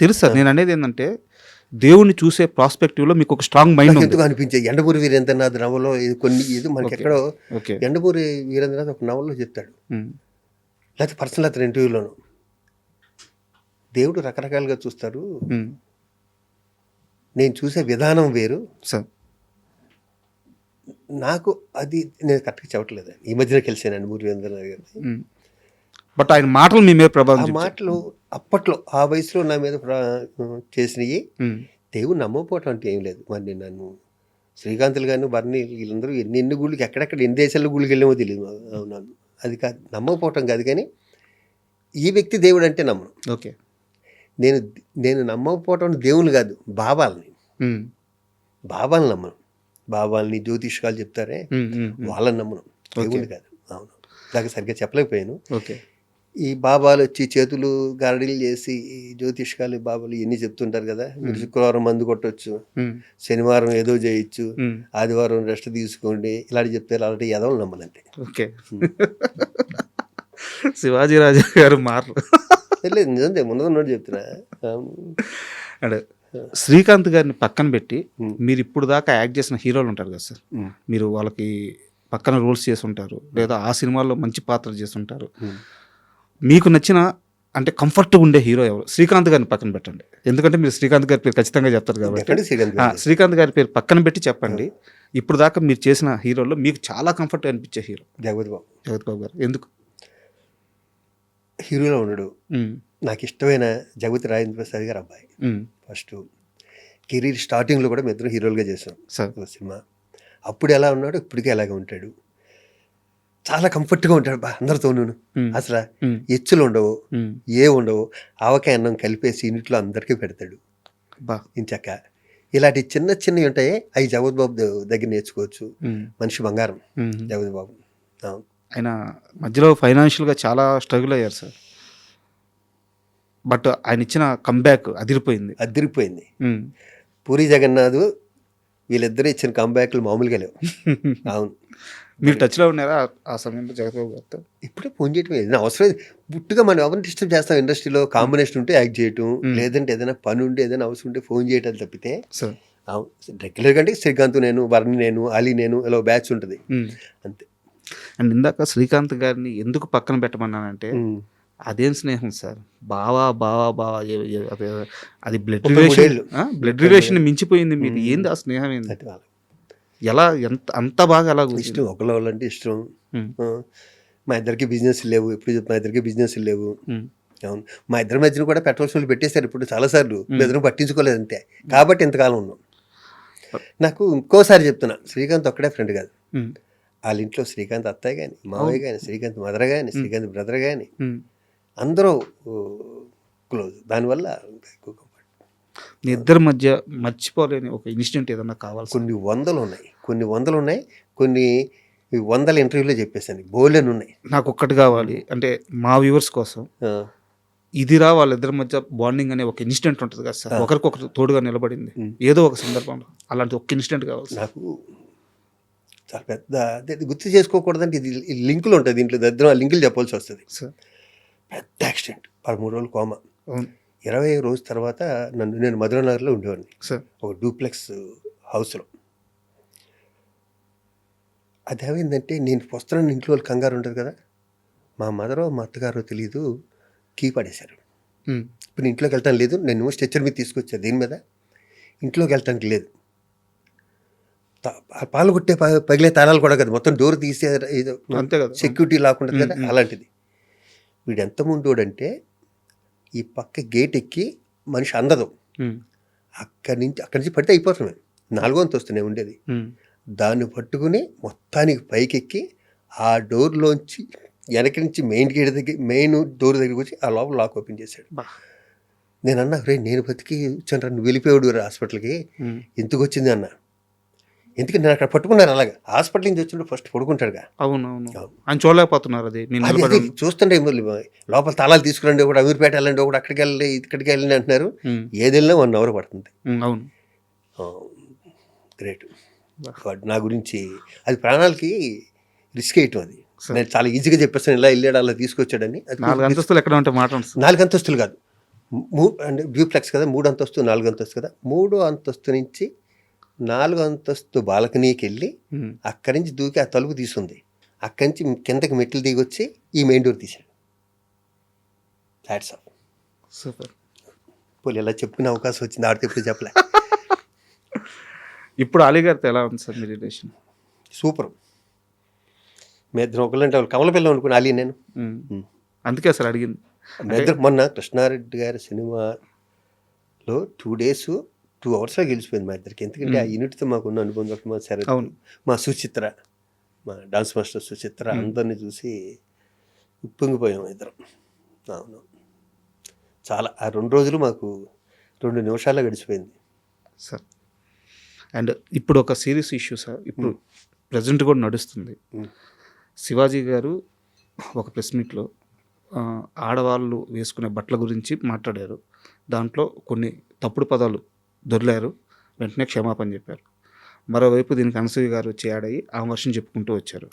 తెలుసు సార్. నేను అనేది ఏంటంటే దేవుణ్ణి చూసే ప్రాస్పెక్టివ్లో మీకు ఒక స్ట్రాంగ్ మైండ్ ఎందుకు అనిపించే ఎండమూరి వీరేంద్రనాథ్ నవలో కొన్ని ఇది మనకి ఎక్కడో ఎండమూరి వీరేంద్రనాథ్ ఒక నవల్లో చెప్తాడు, లేకపోతే పర్సనల్ అతను ఇంటర్వ్యూలోను, దేవుడు రకరకాలుగా చూస్తారు, నేను చూసే విధానం వేరు సార్. నాకు అది నేను కరెక్ట్గా చెప్పట్లేదు. ఈ మధ్యన కలిసాను ఎండమూరి వీరేంద్రనాథ్ గారిని. బట్ ఆయన మాటలు మీ మీద ప్రభావం, ఆ మాటలు అప్పట్లో ఆ వయసులో నా మీద చేసినవి. దేవుడు నమ్మకపోవటం అంటే ఏం లేదు. మరి నన్ను శ్రీకాంతులు గాను భరణి వీళ్ళందరూ ఎన్ని గుళ్ళకి ఎక్కడెక్కడ ఎన్ని దేశాల్లో గుళ్ళకి వెళ్ళామో తెలియదు. అవునాను అది కాదు, నమ్మకపోవటం కాదు, కానీ ఈ వ్యక్తి దేవుడు అంటే నమ్మను. ఓకే. నేను నమ్మకపోవటం దేవుని కాదు, బాబాలని నమ్మను. బాబాలని జ్యోతిష్కాలు చెప్తారే వాళ్ళని నమ్మను, దేవుని కాదు. అవును, దాకా సరిగ్గా చెప్పలేకపోయాను. ఓకే. ఈ బాబాలు వచ్చి చేతులు గారడీలు చేసి ఈ జ్యోతిష్కాలు బాబాలు ఇవన్నీ చెప్తుంటారు కదా, మీరు శుక్రవారం మందు కొట్టవచ్చు, శనివారం ఏదో చేయొచ్చు, ఆదివారం రెస్ట్ తీసుకోండి, ఇలాంటి చెప్తారు. అలాంటి ఎదవలు నమ్మనంటే. ఓకే. శివాజీ రాజా గారు మాటలు లేదు, నిజంగా ఉన్నదన్నట్టు చెప్తున్నా. అంటే శ్రీకాంత్ గారిని పక్కన పెట్టి మీరు ఇప్పుడు దాకా యాక్ట్ చేసిన హీరోలు ఉంటారు కదా సార్, మీరు వాళ్ళకి పక్కన రోల్స్ చేసి ఉంటారు, లేదా ఆ సినిమాల్లో మంచి పాత్రలు చేసి ఉంటారు, మీకు నచ్చిన అంటే కంఫర్ట్గా ఉండే హీరో ఎవరు? శ్రీకాంత్ గారిని పక్కన పెట్టండి, ఎందుకంటే మీరు శ్రీకాంత్ గారి పేరు ఖచ్చితంగా చెప్తారు కాబట్టి శ్రీకాంత్ గారి పేరు పక్కన పెట్టి చెప్పండి. ఇప్పుడు దాకా మీరు చేసిన హీరోల్లో మీకు చాలా కంఫర్ట్ అనిపించే హీరో? జగపతి బాబు గారు. ఎందుకు? హీరోలో ఉండడు. నాకు ఇష్టమైన జగపతి రాజేంద్ర ప్రసాద్ గారు అబ్బాయి. ఫస్ట్ కెరీర్ స్టార్టింగ్లో కూడా మేము ఇద్దరు హీరోలుగా చేసాం సినిమా. అప్పుడు ఎలా ఉన్నాడు, ఇప్పటికే అలాగే ఉంటాడు. చాలా కంఫర్ట్గా ఉంటాడు బా అందరితోనూ. అసలు ఎచ్చులు ఉండవు, ఉండవు. ఆవకాయ అన్నం కలిపేసి ఇంట్లో అందరికీ పెడతాడు ఇంచక్క. ఇలాంటి చిన్న చిన్నవి ఉంటాయి, అవి జగపతి బాబు దగ్గర నేర్చుకోవచ్చు. మనిషి బంగారం జగపతి బాబు. ఆయన మధ్యలో ఫైనాన్షియల్గా చాలా స్ట్రగుల్ అయ్యారు సార్, బట్ ఆయన ఇచ్చిన కంబ్యాక్ అదిరిపోయింది. పూరి జగన్నాథ్ వీళ్ళిద్దరూ ఇచ్చిన కంబ్యాక్లు మామూలుగా లేవు. అవును. మీరు టచ్లో ఉన్నారా ఆ సమయంలో జగపతి గారితో? ఇప్పుడే ఫోన్ చేయటం ఏదైనా అవసరం పుట్టుగా మనం ఎవరిని డిస్టర్బ్ చేస్తాం. ఇండస్ట్రీలో కాంబినేషన్ ఉంటే యాక్ట్ చేయటం, లేదంటే ఏదైనా పని ఉంటే ఏదైనా అవసరం ఉంటే ఫోన్ చేయటం తప్పితే రెగ్యులర్గా అంటే శ్రీకాంత్ నేను, భరణి నేను, అలీ నేను, ఇలా బ్యాచ్ ఉంటుంది అంతే. అండ్ ఇందాక శ్రీకాంత్ గారిని ఎందుకు పక్కన పెట్టమన్నానంటే అదేం స్నేహం సార్, బావా అది బ్లడ్ రిలేషన్ మించిపోయింది మీరు. ఏంది ఆ స్నేహం? ఏంది? ఎలా అంత బాగా ఎలా ఇష్టం ఒకళ్ళంటే ఇష్టం. మా ఇద్దరికి బిజినెస్ లేవు, ఎప్పుడు మా ఇద్దరికి బిజినెస్ లేవు. అవును, మా ఇద్దరి మధ్యన కూడా పెట్రోల్ షోలు పెట్టేశారు ఇప్పుడు చాలాసార్లు, ఇద్దరం పట్టించుకోలేదు అంతే. కాబట్టి ఇంతకాలం ఉన్నాం. నాకు ఇంకోసారి చెప్తున్నా, శ్రీకాంత్ ఒక్కడే ఫ్రెండ్ కాదు. వాళ్ళ ఇంట్లో శ్రీకాంత్ అత్తయ్య కానీ, మావయ్య కానీ, శ్రీకాంత్ మదర్ కానీ, శ్రీకాంత్ బ్రదర్ కానీ అందరూ క్లోజ్. దానివల్ల ఎక్కువ మీ ఇద్దరి మధ్య మర్చిపోలేని ఒక ఇన్సిడెంట్ ఏదన్నా కావాలి? కొన్ని వందలు ఉన్నాయి, కొన్ని వందల ఇంటర్వ్యూలో చెప్పేసాను, బోలెన్ ఉన్నాయి. నాకు ఒక్కటి కావాలి అంటే మా వ్యూవర్స్ కోసం, ఇదిరా వాళ్ళిద్దరి మధ్య బాండింగ్ అనే ఒక ఇన్సిడెంట్ ఉంటుంది కదా సార్, ఒకరికొకరు తోడుగా నిలబడింది ఏదో ఒక సందర్భంలో, అలాంటి ఒక ఇన్సిడెంట్ కావాలి. నాకు చాలా పెద్ద గుర్తు చేసుకోకూడదంటే ఇది లింకులు ఉంటుంది దీంట్లో, దగ్గర లింకులు చెప్పాల్సి వస్తుంది. పెద్ద యాక్సిడెంట్, 13 రోజులు కోమా. 20 రోజు తర్వాత నేను మధురనగర్లో ఉండేవాడిని, ఒక డూప్లెక్స్ హౌస్లో. అది ఏమైందంటే నేను వస్తున్నాను, ఇంట్లో వాళ్ళు కంగారు ఉంటుంది కదా, మా మదరో మా అత్తగారో తెలీదు కీ పడేశారు. ఉమ్, ఇప్పుడు నేను ఇంట్లోకి వెళ్తాను లేదు, నేను స్ట్రెచ్చర్ మీద తీసుకొచ్చాను దీని మీద, ఇంట్లోకి వెళ్ళటానికి లేదు. పాలు కొట్టే పగిలే తాళాలు కూడా కదా, మొత్తం డోర్ తీసే అంతే కదా. సెక్యూరిటీ లాక్కుంటుంది కదా, ఉమ్. అలాంటిది. వీడు ఎంత ముందోడంటే ఈ పక్క గేట్ ఎక్కి మనిషి అందదు, ఉమ్, అక్కడి నుంచి పడితే అయిపోతున్నాం. 4వ అంతస్తునే ఉండేది, ఉమ్, దాన్ని పట్టుకుని మొత్తానికి పైకెక్కి ఆ డోర్లోంచి వెనక నుంచి మెయిన్ గేట్ దగ్గర, మెయిన్ డోర్ దగ్గరికి వచ్చి ఆ లోపల లాక్ ఓపెన్ చేశాడు. బా. నేను అన్నా, రే నేను బతికి వచ్చాను రా, నువ్వు వెళ్ళిపోయాడు రా హాస్పిటల్కి, ఉమ్, ఎందుకు వచ్చింది అన్న. ఎందుకంటే నేను అక్కడ పట్టుకున్నాను, అలాగా హాస్పిటల్ నుంచి వచ్చినప్పుడు ఫస్ట్ పడుకుంటాడుగా. అవును అవును, ఆయన చూడలేకపోతున్నారు. అది మీరు అది నిలబడి చూస్తుంటే లోపల తాళాలు తీసుకురండి, ఒకటి అమీర్పేట వెళ్ళండి, ఒకటి అక్కడికి వెళ్ళి ఇక్కడికి వెళ్ళండి అంటున్నారు. ఏది వెళ్ళినా 1 అవర్ పడుతుంది. అవును. గ్రేట్. నా గురించి అది ప్రాణాలకి రిస్క్ వేయటం. అది నేను చాలా ఈజీగా చెప్పేస్తాను, ఇలా వెళ్ళాడు అలా తీసుకొచ్చాడని. అది 4 అంతస్తులు ఎక్కడ ఉంటే మాట 4 అంతస్తులు కాదు, అంటే డ్యూప్లెక్స్ కదా, 3 అంతస్తు 4 అంతస్తు కదా. 3వ అంతస్తు నుంచి 4వ అంతస్తు బాల్కనీకి వెళ్ళి అక్కడి నుంచి దూకి ఆ తలుపు తీసుంది, అక్కడి నుంచి కిందకి మెట్లు దిగి వచ్చి ఈ మెయిన్ డోర్ తీశాడు. Hats off. సూపర్. పోలీ ఇలా చెప్పుకునే అవకాశం వచ్చింది, ఆడితే ఎప్పుడు చెప్పలే. ఇప్పుడు అలీ గారితో ఎలా ఉంది సార్ మీ రిలేషన్? సూపర్. మీ ఇద్దరు ఒకళ్ళంటే వాళ్ళు కమల పిల్ల అనుకుని అలీ నేను. అందుకే సార్ అడిగింది. మీ ఇద్దరు మొన్న కృష్ణారెడ్డి గారి సినిమాలో 2 days 2 hours గెలిచిపోయింది మా ఇద్దరికి. ఎందుకంటే ఆ యూనిట్తో మాకున్న అనుబంధం, మా శరత్, మా సుచిత్ర, మా డాన్స్ మాస్టర్ సుచిత్ర, అందరినీ చూసి ఉప్పొంగిపోయాం ఇద్దరం. అవును, చాలా ఆ 2 రోజులు మాకు 2 నిమిషాల్లో గడిచిపోయింది సార్. అండ్ ఇప్పుడు ఒక సీరియస్ ఇష్యూ సార్, ఇప్పుడు ప్రజెంట్ కూడా నడుస్తుంది. శివాజీ గారు ఒక ప్రెస్ మీట్లో ఆడవాళ్ళు వేసుకునే బట్టల గురించి మాట్లాడారు. దాంట్లో కొన్ని తప్పుడు పదాలు దొర్లారు, వెంటనే క్షమాపణ చెప్పారు. మరోవైపు దీనికి అనసూయ గారు వచ్చి యాడ్ అయ్యి ఆ వర్షం చెప్పుకుంటూ వచ్చారు.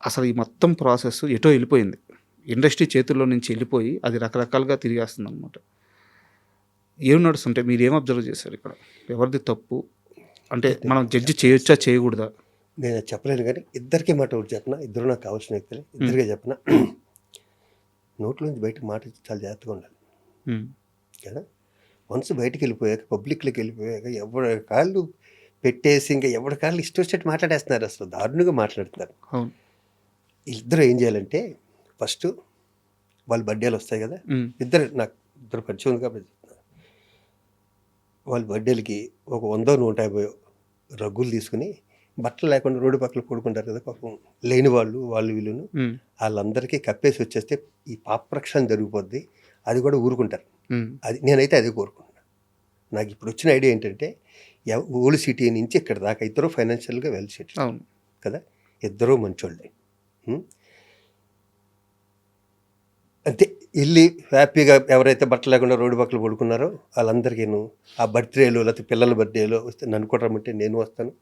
అసలు ఈ మొత్తం ప్రాసెస్ ఎటో వెళ్ళిపోయింది, ఇండస్ట్రీ చేతుల్లో నుంచి వెళ్ళిపోయి అది రకరకాలుగా తిరిగేస్తుంది అనమాట. ఏం నడుస్తుంటే మీరు ఏం అబ్జర్వ్ చేశారు ఇక్కడ? ఎవరిది తప్పు అంటే మనం జడ్జి చేయొచ్చా చేయకూడదా? నేను చెప్పలేను, కానీ ఇద్దరికీ మాట ఒకటి చెప్పిన, ఇద్దరు నాకు కావాల్సిన వ్యక్తులే, ఇద్దరికే చెప్పిన, నోట్లోంచి బయటకు మాట చాలా జాగ్రత్తగా ఉండాలి కదా. వన్స్ బయటికి వెళ్ళిపోయాక, పబ్లిక్లోకి వెళ్ళిపోయాక ఎవరి కాళ్ళు పెట్టేసి ఇంకా ఎవరి కాళ్ళు ఇష్టం వచ్చేట్టు మాట్లాడేస్తున్నారు, అసలు దారుణంగా మాట్లాడుతున్నారు. ఇద్దరు ఏం చేయాలంటే, ఫస్ట్ వాళ్ళ బర్త్డేలు వస్తాయి కదా, నాకు ఇద్దరు పరిచయం ఉంది కాబట్టి వాళ్ళ బర్త్డేలకి ఒక 100-150 రగ్గులు తీసుకుని బట్టలు లేకుండా రోడ్డు పక్కన పడుకుంటారు కదా పాపం, లేని వాళ్ళు వీళ్ళును, వాళ్ళందరికీ కప్పేసి వచ్చేస్తే ఈ పాపరక్షణ జరిగిపోద్ది, అది కూడా ఊరుకుంటారు. అది నేనైతే అదే కోరుకుంటున్నాను. నాకు ఇప్పుడు వచ్చిన ఐడియా ఏంటంటే, ఓల్డ్ సిటీ నుంచి ఇక్కడ దాకా ఇద్దరు ఫైనాన్షియల్గా వెల్ సెటిల్ కదా, ఇద్దరూ మంచోళ్ళే. అంతే, వెళ్ళి హ్యాపీగా ఎవరైతే బట్టలు లేకుండా రోడ్డు పక్కన పడుకున్నారో వాళ్ళందరికీ ఆ బర్త్డేలు లేకపోతే పిల్లల బర్త్డేలు వస్తే నన్ను కూడా రమ్మంటే నేను వస్తాను.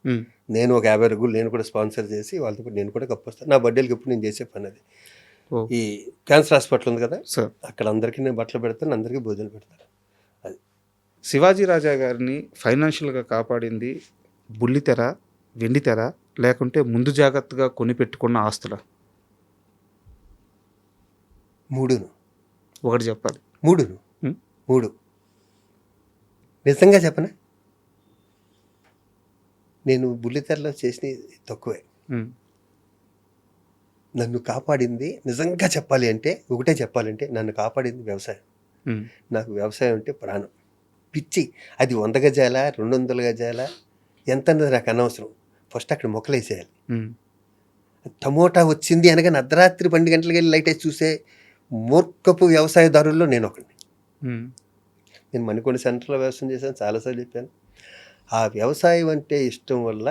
నేను ఒక 50 రగ్గులు నేను కూడా స్పాన్సర్ చేసి వాళ్ళతో కూడా నేను కూడా కప్పొస్తాను. నా బర్త్డేలకు ఎప్పుడు నేను చేసే పని అది. ఈ క్యాన్సర్ హాస్పిటల్ ఉంది కదా, అక్కడ అందరికీ నేను బట్టలు పెడతాను, అందరికీ భోజనం పెడతాను. అది శివాజీ రాజా గారిని ఫైనాన్షియల్గా కాపాడింది బుల్లితెర, వెండితెర, లేకుంటే ముందు జాగ్రత్తగా కొనిపెట్టుకున్న ఆస్తుల? 3 ఒకటి చెప్పాలి. 3 నిజంగా చెప్పనా, నేను బుల్లితెరలో చేసిన తక్కువే. నన్ను కాపాడింది నిజంగా చెప్పాలి అంటే, ఒకటే చెప్పాలంటే, నన్ను కాపాడింది వ్యవసాయం. నాకు వ్యవసాయం అంటే ప్రాణం, పిచ్చి. అది 100 గజాల 200 గజాల ఎంత అన్నది నాకు అనవసరం, ఫస్ట్ అక్కడ మొక్కలేసేయాలి. టమోటా వచ్చింది అనగా అర్ధరాత్రి 12 గంటలకి వెళ్ళి లైట్ వేసి చూసే మూర్ఖపు వ్యవసాయదారుల్లో నేను ఒకడిని. నేను మణికొండ సెంటర్లో వ్యవసాయం చేశాను, చాలాసార్లు చెప్పాను. ఆ వ్యవసాయం అంటే ఇష్టం వల్ల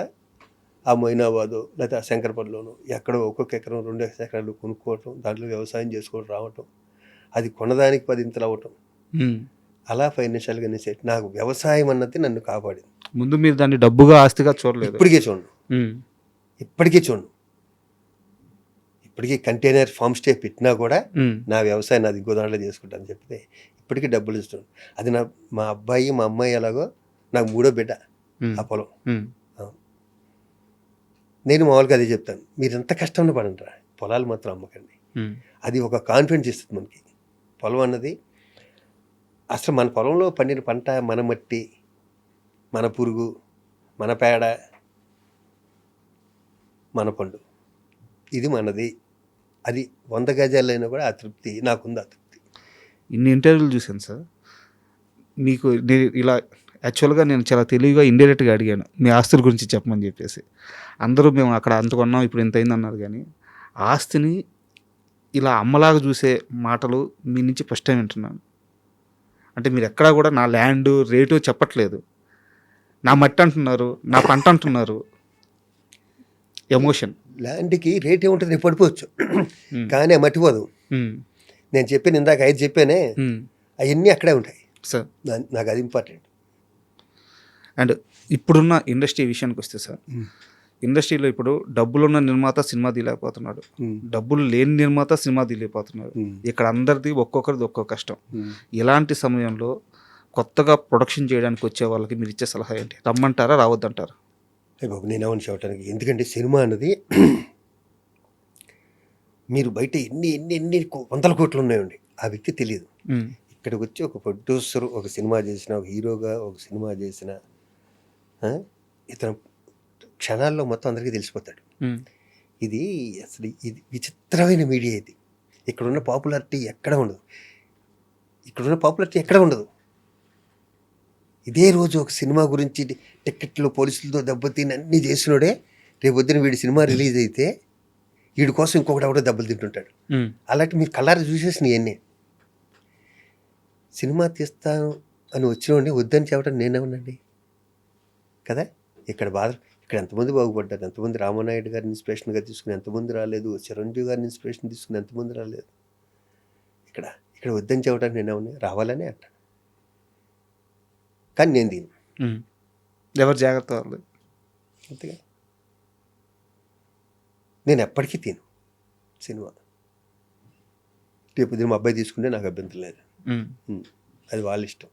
ఆ మొయినాబాదు లేకపోతే ఆ శంకరపల్లిలోను ఎక్కడో ఒక్కొక్క ఎకరం 2 ఎకరాలు కొనుక్కోవటం, దాంట్లో వ్యవసాయం చేసుకోవడం రావటం, అది కొనదానికి 10 ఇంతలు అవ్వటం, అలా ఫైనాన్షియల్గా సెట్. నాకు వ్యవసాయం అన్నది నన్ను కాపాడింది. ముందు మీరు దాన్ని డబ్బుగా ఆస్తిగా చూడలేదు? ఇప్పటికీ చూడను. ఇప్పటికీ కంటైనర్ ఫామ్ స్టే పెట్టినా కూడా నా వ్యవసాయం నాది ఇంకో దాంట్లో చేసుకుంటాను చెప్తే ఇప్పటికీ డబ్బులు ఇస్తాను. అది మా అబ్బాయి మా అమ్మాయి ఎలాగో నాకు 3వ బిడ్డ ఆ పొలం. నేను మామూలుగా అదే చెప్తాను, మీరు ఎంత కష్టంలో పడండి రా, పొలాలు మాత్రం అమ్మకండి. అది ఒక కాన్ఫిడెన్స్ ఇస్తుంది మనకి. పొలం అన్నది అసలు మన పొలంలో పండిన పంట, మన మట్టి, మన పురుగు, మన పేడ, మన పండు, ఇది మనది. అది 100 గజాలైనా కూడా ఆ తృప్తి నాకుంది. ఆ తృప్తి. ఇన్ని ఇంటర్వ్యూలు చూశాను సార్. మీకు ఇలా యాక్చువల్గా నేను చాలా తెలివిగా ఇండైరెక్ట్గా అడిగాను మీ ఆస్తుల గురించి చెప్పమని చెప్పేసి. అందరూ మేము అక్కడ అంత కొన్నాం ఇప్పుడు ఇంత అయింది అన్నారు, కానీ ఆస్తిని ఇలా అమ్మలాగా చూసే మాటలు మీ నుంచి ఫస్ట్ టైం వింటున్నాను. అంటే మీరు ఎక్కడా కూడా నా ల్యాండ్ రేటు చెప్పట్లేదు, నా మట్టి అంటున్నారు, నా పంట అంటున్నారు. ఎమోషన్. ల్యాండ్కి రేట్ ఏముంటుంది, రేపు పడిపోవచ్చు, కానీ ఆ మట్టిపోదు. నేను చెప్పాను ఇందాక 5 చెప్పానే, అవన్నీ అక్కడే ఉంటాయి సార్. నాకు అది ఇంపార్టెంట్. అండ్ ఇప్పుడున్న ఇండస్ట్రీ విషయానికి వస్తే సార్, ఇండస్ట్రీలో ఇప్పుడు డబ్బులున్న నిర్మాత సినిమా తీయలేకపోతున్నాడు, డబ్బులు లేని నిర్మాత సినిమా తీయలేకపోతున్నాడు. ఇక్కడ అందరిది ఒక్కొక్కరిది ఒక్కొక్క కష్టం. ఇలాంటి సమయంలో కొత్తగా ప్రొడక్షన్ చేయడానికి వచ్చే వాళ్ళకి మీరు ఇచ్చే సలహా ఏంటి? రమ్మంటారా, రావద్దంటారా? బాబు నేనేమని చెప్పడానికి, ఎందుకంటే సినిమా అన్నది మీరు బయట ఎన్ని వందల కోట్లు ఉన్నాయండి, ఆ వ్యక్తి తెలియదు. ఇక్కడికి వచ్చి ఒక ప్రొడ్యూసర్ ఒక సినిమా చేసిన, ఒక హీరోగా ఒక సినిమా చేసిన, ఇతను క్షణాల్లో మొత్తం అందరికీ తెలిసిపోతాడు. ఇది అసలు ఇది విచిత్రమైన మీడియా. ఇది ఇక్కడున్న పాపులారిటీ ఎక్కడ ఉండదు, ఇదే రోజు ఒక సినిమా గురించి టిక్కెట్లు పోలీసులతో దెబ్బతిని అన్నీ చేసినోడే రేపు పొద్దున వీడి సినిమా రిలీజ్ అయితే వీడి కోసం ఇంకొకటి ఎవడో దెబ్బలు తింటుంటాడు. అలాంటి మీరు కళ్ళారా చూసేసినవి అన్నీ. సినిమా తీస్తాను అని వచ్చినోడిని వద్దని చెప్పడం నేనేమనండి కదా. ఇక్కడ ఎంతమంది బాగుపడ్డారు, ఎంతమంది రామానాయుడు గారిని ఇన్స్పిరేషన్గా తీసుకుని ఎంతమంది రాలేదు, చిరంజీవి గారిని ఇన్స్పిరేషన్ తీసుకుని ఎంతమంది రాలేదు. ఇక్కడ వద్దని చెప్పడానికి నేనేమన్నా, రావాలనే అంటాను, కానీ నేను దీన్ని ఎవరు జాగ్రత్త వాళ్ళు అంతగా నేను ఎప్పటికీ తిను సినిమా. రేపు మా అబ్బాయి తీసుకుంటే నాకు అభ్యంతరం లేదు, అది వాళ్ళ ఇష్టం.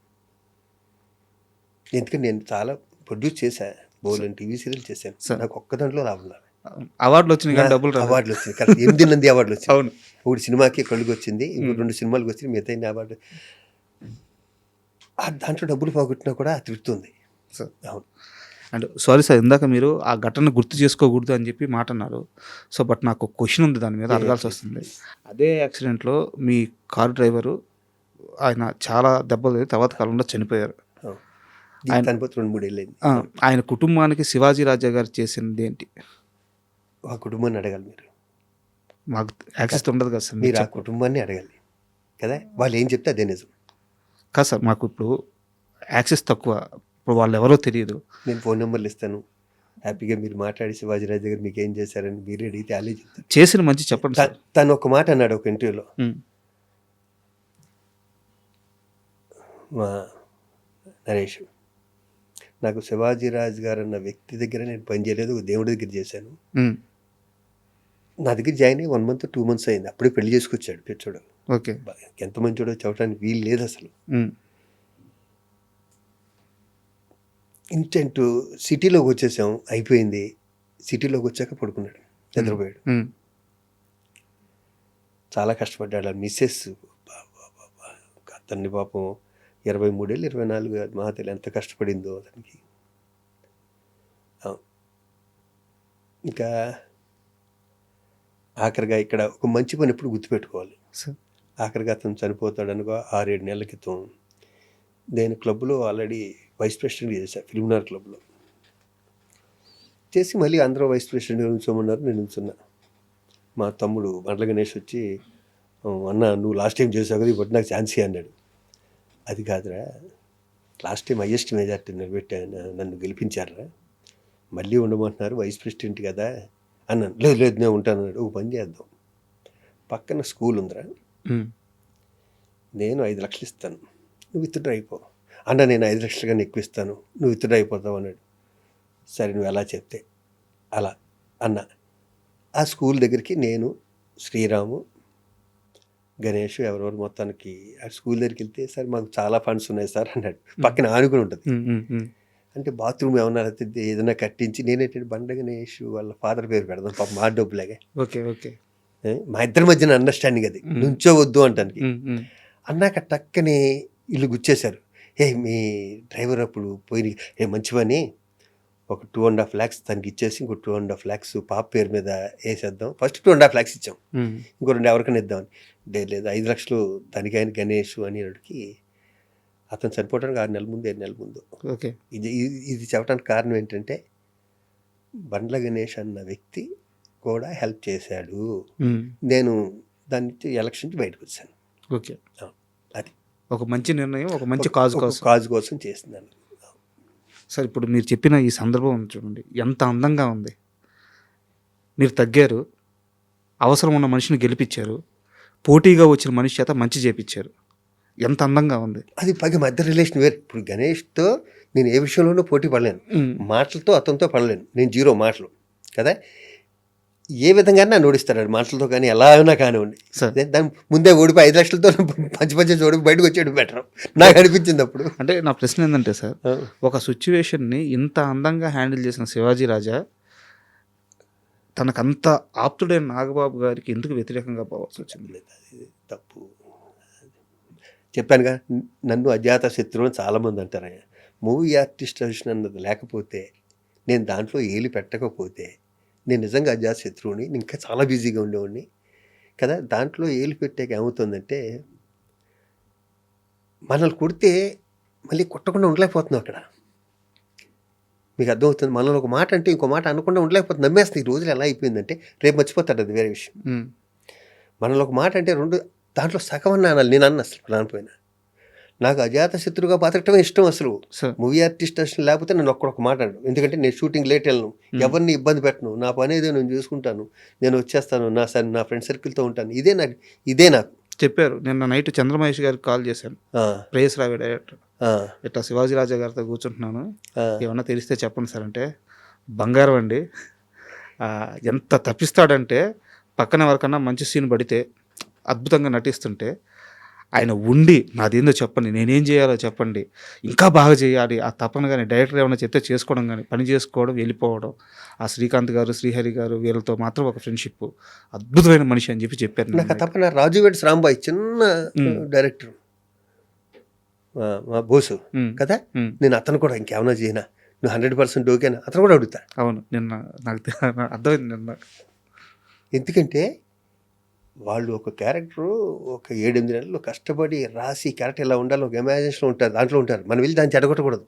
ఎందుకంటే నేను చాలా ప్రొడ్యూస్ చేశా, బోలెన్ టీవీ సీరియల్ చేశాను, నాకు ఒక్క దాంట్లో లాభం రాలేదు. అవార్డులు వచ్చినాయి, అవార్డులు వచ్చినాయి, కరెక్ట్ 8 నంది అవార్డులు వచ్చినాయి. అవును, ఒకటి సినిమాకి కళ్ళుకి వచ్చింది, ఇంకో 2 సినిమాలకు వచ్చింది, మిగతా అవార్డు. దాంట్లో డబ్బులు పోగొట్టినా కూడా తృప్తుంది. అవును. అండ్ సారీ సార్, ఇందాక మీరు ఆ ఘటన గుర్తు చేసుకోకూడదు అని చెప్పి మాట అన్నారు. సో బట్ నాకు ఒక క్వశ్చన్ ఉంది, దాని మీద అడగాల్సి వస్తుంది. అదే యాక్సిడెంట్లో మీ కారు డ్రైవరు ఆయన చాలా దెబ్బలు తర్వాత కాలంలో చనిపోయారు. ఆయన కుటుంబానికి శివాజీ రాజా గారు చేసింది ఏంటి? ఆ కుటుంబాన్ని అడగాలి మీరు, మాకు యాక్సెస్ ఉండదు కదా సార్. మీరు ఆ కుటుంబాన్ని అడగాలి కదా, వాళ్ళు ఏం చెప్తే అదే నిజం కాదు సార్. మాకు ఇప్పుడు యాక్సెస్ తక్కువ, ఇప్పుడు వాళ్ళు ఎవరో తెలియదు. నేను ఫోన్ నెంబర్లు ఇస్తాను, హ్యాపీగా మీరు మాట్లాడి శివాజీ రాజా గారు మీకు ఏం చేశారని మీరు అడిగితే అలే చెప్తారు. చేసిన మంచి చెప్పండి సార్. తను ఒక మాట అన్నాడు ఒక ఇంటర్వ్యూలో, మా నరేష్, నాకు శివాజీ రాజు గారు అన్న వ్యక్తి దగ్గర నేను పనిచేయలేదు, దేవుడి దగ్గర చేశాను. నా దగ్గర జాయిన్ అయ్యి 1 month 2 months అయింది, అప్పుడే పెళ్లి చేసుకొచ్చాడు పిచ్చోడు. ఓకే, ఎంత మంచోడో చెప్పడానికి వీలు లేదు అసలు. ఇన్స్టెంట్ సిటీలోకి వచ్చేసాం, అయిపోయింది. సిటీలోకి వచ్చాక పడుకున్నాడు, నిద్రపోయాడు. చాలా కష్టపడ్డాడు. మిస్సెస్ అతన్ని పాపం 23 ఏళ్ళు 24 మహాతల్లి ఎంత కష్టపడిందో అతనికి. ఇంకా ఆఖరిగా ఇక్కడ ఒక మంచి పని ఎప్పుడు గుర్తుపెట్టుకోవాలి. ఆఖరిగా అతను చనిపోతాడు అనుకో 6-7 నెలల క్రితం నేను క్లబ్లో ఆల్రెడీ వైస్ ప్రెసిడెంట్ చేశాను, ఫిల్మ్నగర్ క్లబ్లో చేసి మళ్ళీ అందరూ వైస్ ప్రెసిడెంట్గా ఉంచోమన్నారు, నేను ఉంచున్నా. మా తమ్ముడు బండ్ల గణేష్ వచ్చి, అన్న నువ్వు లాస్ట్ టైం చేసావు కదా, ఇప్పుడు నాకు ఛాన్స్ అన్నాడు. అది కాదురా, లాస్ట్ టైం హైయెస్ట్ మెజార్టీ నిలబెట్టాను, నన్ను గెలిపించారా, మళ్ళీ ఉండమంటున్నారు, వైస్ ప్రెసిడెంట్ కదా అన్నాను. లేదు లేదు నేను ఉంటాను అన్నాడు. ఓ పని చేద్దాం, పక్కన స్కూల్ ఉందిరా, నేను 5 లక్షలు ఇస్తాను, నువ్వు విత్డ్రా అయిపో. అన్న నేను 5 లక్షలు కానీ ఎక్కువ ఇస్తాను, నువ్వు విత్డ్రా అయిపోతావు అన్నాడు. సరే నువ్వు ఎలా చెప్తే అలా అన్న. ఆ స్కూల్ దగ్గరికి నేను, శ్రీరాము, గణేష్ ఎవరెవరు మొత్తానికి ఆ స్కూల్ దగ్గరికి వెళ్తే, సార్ మాకు చాలా ఫండ్స్ ఉన్నాయి సార్ అన్నాడు. పక్కన ఆనుకుని ఉంటుంది. అంటే బాత్రూమ్ ఏమన్నా ఏదైనా కట్టించి, నేనేంటంటే బండ గణేష్ వాళ్ళ ఫాదర్ పేరు పెడదాం, పాప మా డబ్బులాగే. Okay okay. మా ఇద్దరి మధ్యన అండర్స్టాండింగ్ అది, నుంచోవద్దు అంటానికి. అన్నాక టక్కని ఇల్లు గుచ్చేశారు. మీ డ్రైవర్ అప్పుడు పోయి మంచి పని, ఒక 2.5 lakhs తనకి ఇచ్చేసి ఇంకో 2.5 lakhs పాప పేరు మీద వేసేద్దాం. ఫస్ట్ 2.5 lakhs ఇచ్చాం, ఇంకో 2 ఎవరికైనా ఇద్దామని. లేదు 5 లక్షలు తనకి ఆయన గణేష్ అనేటికి అతను చనిపోవడానికి 6 నెలల ముందు 7 నెలల ముందు. ఓకే. ఇది చెప్పడానికి కారణం ఏంటంటే బండ్ల గణేష్ అన్న వ్యక్తి కూడా హెల్ప్ చేశాడు. నేను దాని నుంచి ఎలక్షన్ నుంచి బయటకు వచ్చాను. ఓకే. అది ఒక మంచి నిర్ణయం, ఒక మంచి కాజ్ కోసం చేస్తున్నాను. సార్ ఇప్పుడు మీరు చెప్పిన ఈ సందర్భం చూడండి, ఎంత అందంగా ఉంది. మీరు తగ్గారు, అవసరం ఉన్న మనిషిని గెలిపించారు, పోటీగా వచ్చిన మనిషి చేత మంచి చేపించారు. ఎంత అందంగా ఉంది అది. పైగా మధ్య రిలేషన్ వేరు. ఇప్పుడు గణేష్తో నేను ఏ విషయంలోనూ పోటీ పడలేను, మాటలతో అతనితో పడలేను. నేను 0 మాటలు కదా. ఏ విధంగా నన్ను ఓడిస్తాడు మాటలతో, కానీ ఎలా అయినా కానివ్వండి. దాని ముందే ఓడిపోయి 5 లక్షలతో పంచి ఓడిపి బయటకు వచ్చేయడం బెటర్ నాకు అనిపించింది అప్పుడు. అంటే నా ప్రశ్న ఏంటంటే సార్, ఒక సిచ్యువేషన్ని ఇంత అందంగా హ్యాండిల్ చేసిన శివాజీ రాజా తనకంత ఆప్తుడైన నాగబాబు గారికి ఎందుకు వ్యతిరేకంగా పోవాల్సి వచ్చింది? అది తప్పు. చెప్పానుగా, నన్ను అజాత శత్రువు అని చాలామంది అంటారు. మూవీ ఆర్టిస్ట్ అన్నది లేకపోతే, నేను దాంట్లో ఏలి పెట్టకపోతే నేను నిజంగా అజాత శత్రువుని, ఇంకా చాలా బిజీగా ఉండేవాడిని కదా. దాంట్లో ఏలి పెట్టాక ఏమవుతుందంటే, మనల్ని కొడితే మళ్ళీ కొట్టకుండా ఉండలేకపోతున్నాం అక్కడ. మీకు అర్థమవుతుంది. మనల్ని ఒక మాట అంటే ఇంకో మాట అనకుండా ఉండలేకపోతుంది, నమ్మేస్తుంది. ఈ రోజులు ఎలా అయిపోయిందంటే రేపు మర్చిపోతాడు, అది వేరే విషయం. మనల్ని ఒక మాట అంటే దాంట్లో సగం అన్న అనాలి. నేను అన్న అసలు రానిపోయినా నాకు అజాత శత్రువుగా బతకటమే ఇష్టం. అసలు మూవీ ఆర్టిస్ట్ అసలు లేకపోతే నేను ఒక్క మాట అను. ఎందుకంటే నేను షూటింగ్ లేట్ వెళ్ళను, ఎవరిని ఇబ్బంది పెట్టను, నా పని ఏదో నేను చూసుకుంటాను, నేను వచ్చేస్తాను, నా ఫ్రెండ్ సర్కిల్తో ఉంటాను. ఇదే నాకు చెప్పారు. నిన్న నైట్ చంద్రమహేష్ గారికి కాల్ చేశాను, ప్రేయస్ రావి డైరెక్టర్. ఇట్లా శివాజీ రాజా గారితో కూర్చుంటున్నాను, ఏమన్నా తెలిస్తే చెప్పండి సార్ అంటే, బంగారం అండి, ఎంత తప్పిస్తాడంటే పక్కన ఎవరికన్నా మంచి సీన్ పడితే అద్భుతంగా నటిస్తుంటే ఆయన ఉండి నాదేందో చెప్పండి, నేనేం చేయాలో చెప్పండి, ఇంకా బాగా చేయాలి ఆ తపన. కానీ డైరెక్టర్ ఏమైనా చెప్తే చేసుకోవడం, కానీ పని చేసుకోవడం, వెళ్ళిపోవడం. ఆ శ్రీకాంత్ గారు, శ్రీహరి గారు వీళ్ళతో మాత్రం ఒక ఫ్రెండ్షిప్, అద్భుతమైన మనిషి అని చెప్పారు. నాకు తప్పన రాజువేడ్స్ రాంబాయ్ చిన్న డైరెక్టర్, మా బోసు కదా. నేను అతను కూడా ఇంకేమైనా చేయనా, నువ్వు 100% ఓకేనా అతను కూడా అడుగుతా. అవును, నిన్న నాకు అర్థమైంది నిన్న. ఎందుకంటే వాళ్ళు ఒక క్యారెక్టరు ఒక 7-8 నెలలు కష్టపడి రాసి క్యారెక్టర్ ఎలా ఉండాలో ఒక ఇమాజినేషన్లో ఉంటారు, దాంట్లో ఉంటారు. మనం వెళ్ళి దాన్ని చెడగొట్టకూడదు.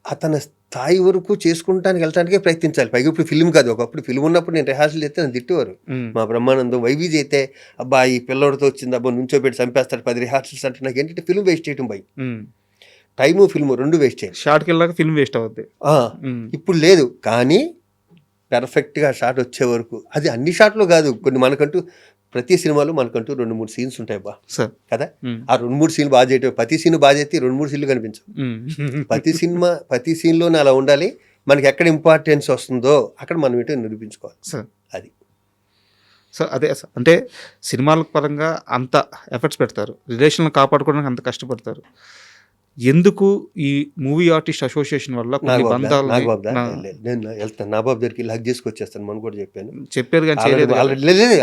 అతని స్థాయి వరకు చేసుకుంటానికి వెళ్ళటానికే ప్రయత్నించాలి. పైగా ఇప్పుడు ఫిల్మ్ కాదు, ఒకప్పుడు ఫిల్మ్ ఉన్నప్పుడు నేను రిహార్సల్ చేస్తే నన్ను తిట్టేవారు. మా బ్రహ్మానందం వైవీజ్ అయితే, అబ్బా ఈ పిల్లోడితో వచ్చింది, అబ్బా నుంచోబెట్టి చంపేస్తాడు 10 రిహార్సల్స్ అంటే. నాకు ఏంటంటే ఫిల్మ్ వేస్ట్ చేయడం భయం. టైము ఫిల్మ్ 2 వేస్ట్ చేయాలి. షార్ట్కి వెళ్ళాక ఫిల్మ్ వేస్ట్ అవుద్ది. ఇప్పుడు లేదు, కానీ పెర్ఫెక్ట్గా షాట్ వచ్చే వరకు. అది అన్ని షాట్లు కాదు, కొన్ని మనకంటూ ప్రతి సినిమాలో మనకంటూ 2-3 సీన్స్ ఉంటాయి బా కదా. ఆ 2-3 సీన్లు బాగా చేయటం, ప్రతి సీన్ బాగా చేస్తే 2-3 సీన్లు కనిపించవు. ప్రతి సీన్లోనే అలా ఉండాలి. మనకి ఎక్కడ ఇంపార్టెన్స్ వస్తుందో అక్కడ మనం ఏంటో నిరూపించుకోవాలి. అది సో అదే అంటే సినిమాల పరంగా అంత ఎఫర్ట్స్ పెడతారు, రిలేషన్లు కాపాడుకోవడానికి అంత కష్టపడతారు. ఎందుకు ఈ మూవీ ఆర్టిస్ట్ అసోసియేషన్ వల్ల కొన్ని బంధాలు? నేను వెళ్తాను నాబాబు దగ్గరికి హక్ చేసుకొచ్చేస్తాను, మనం కూడా చెప్పారు కానీ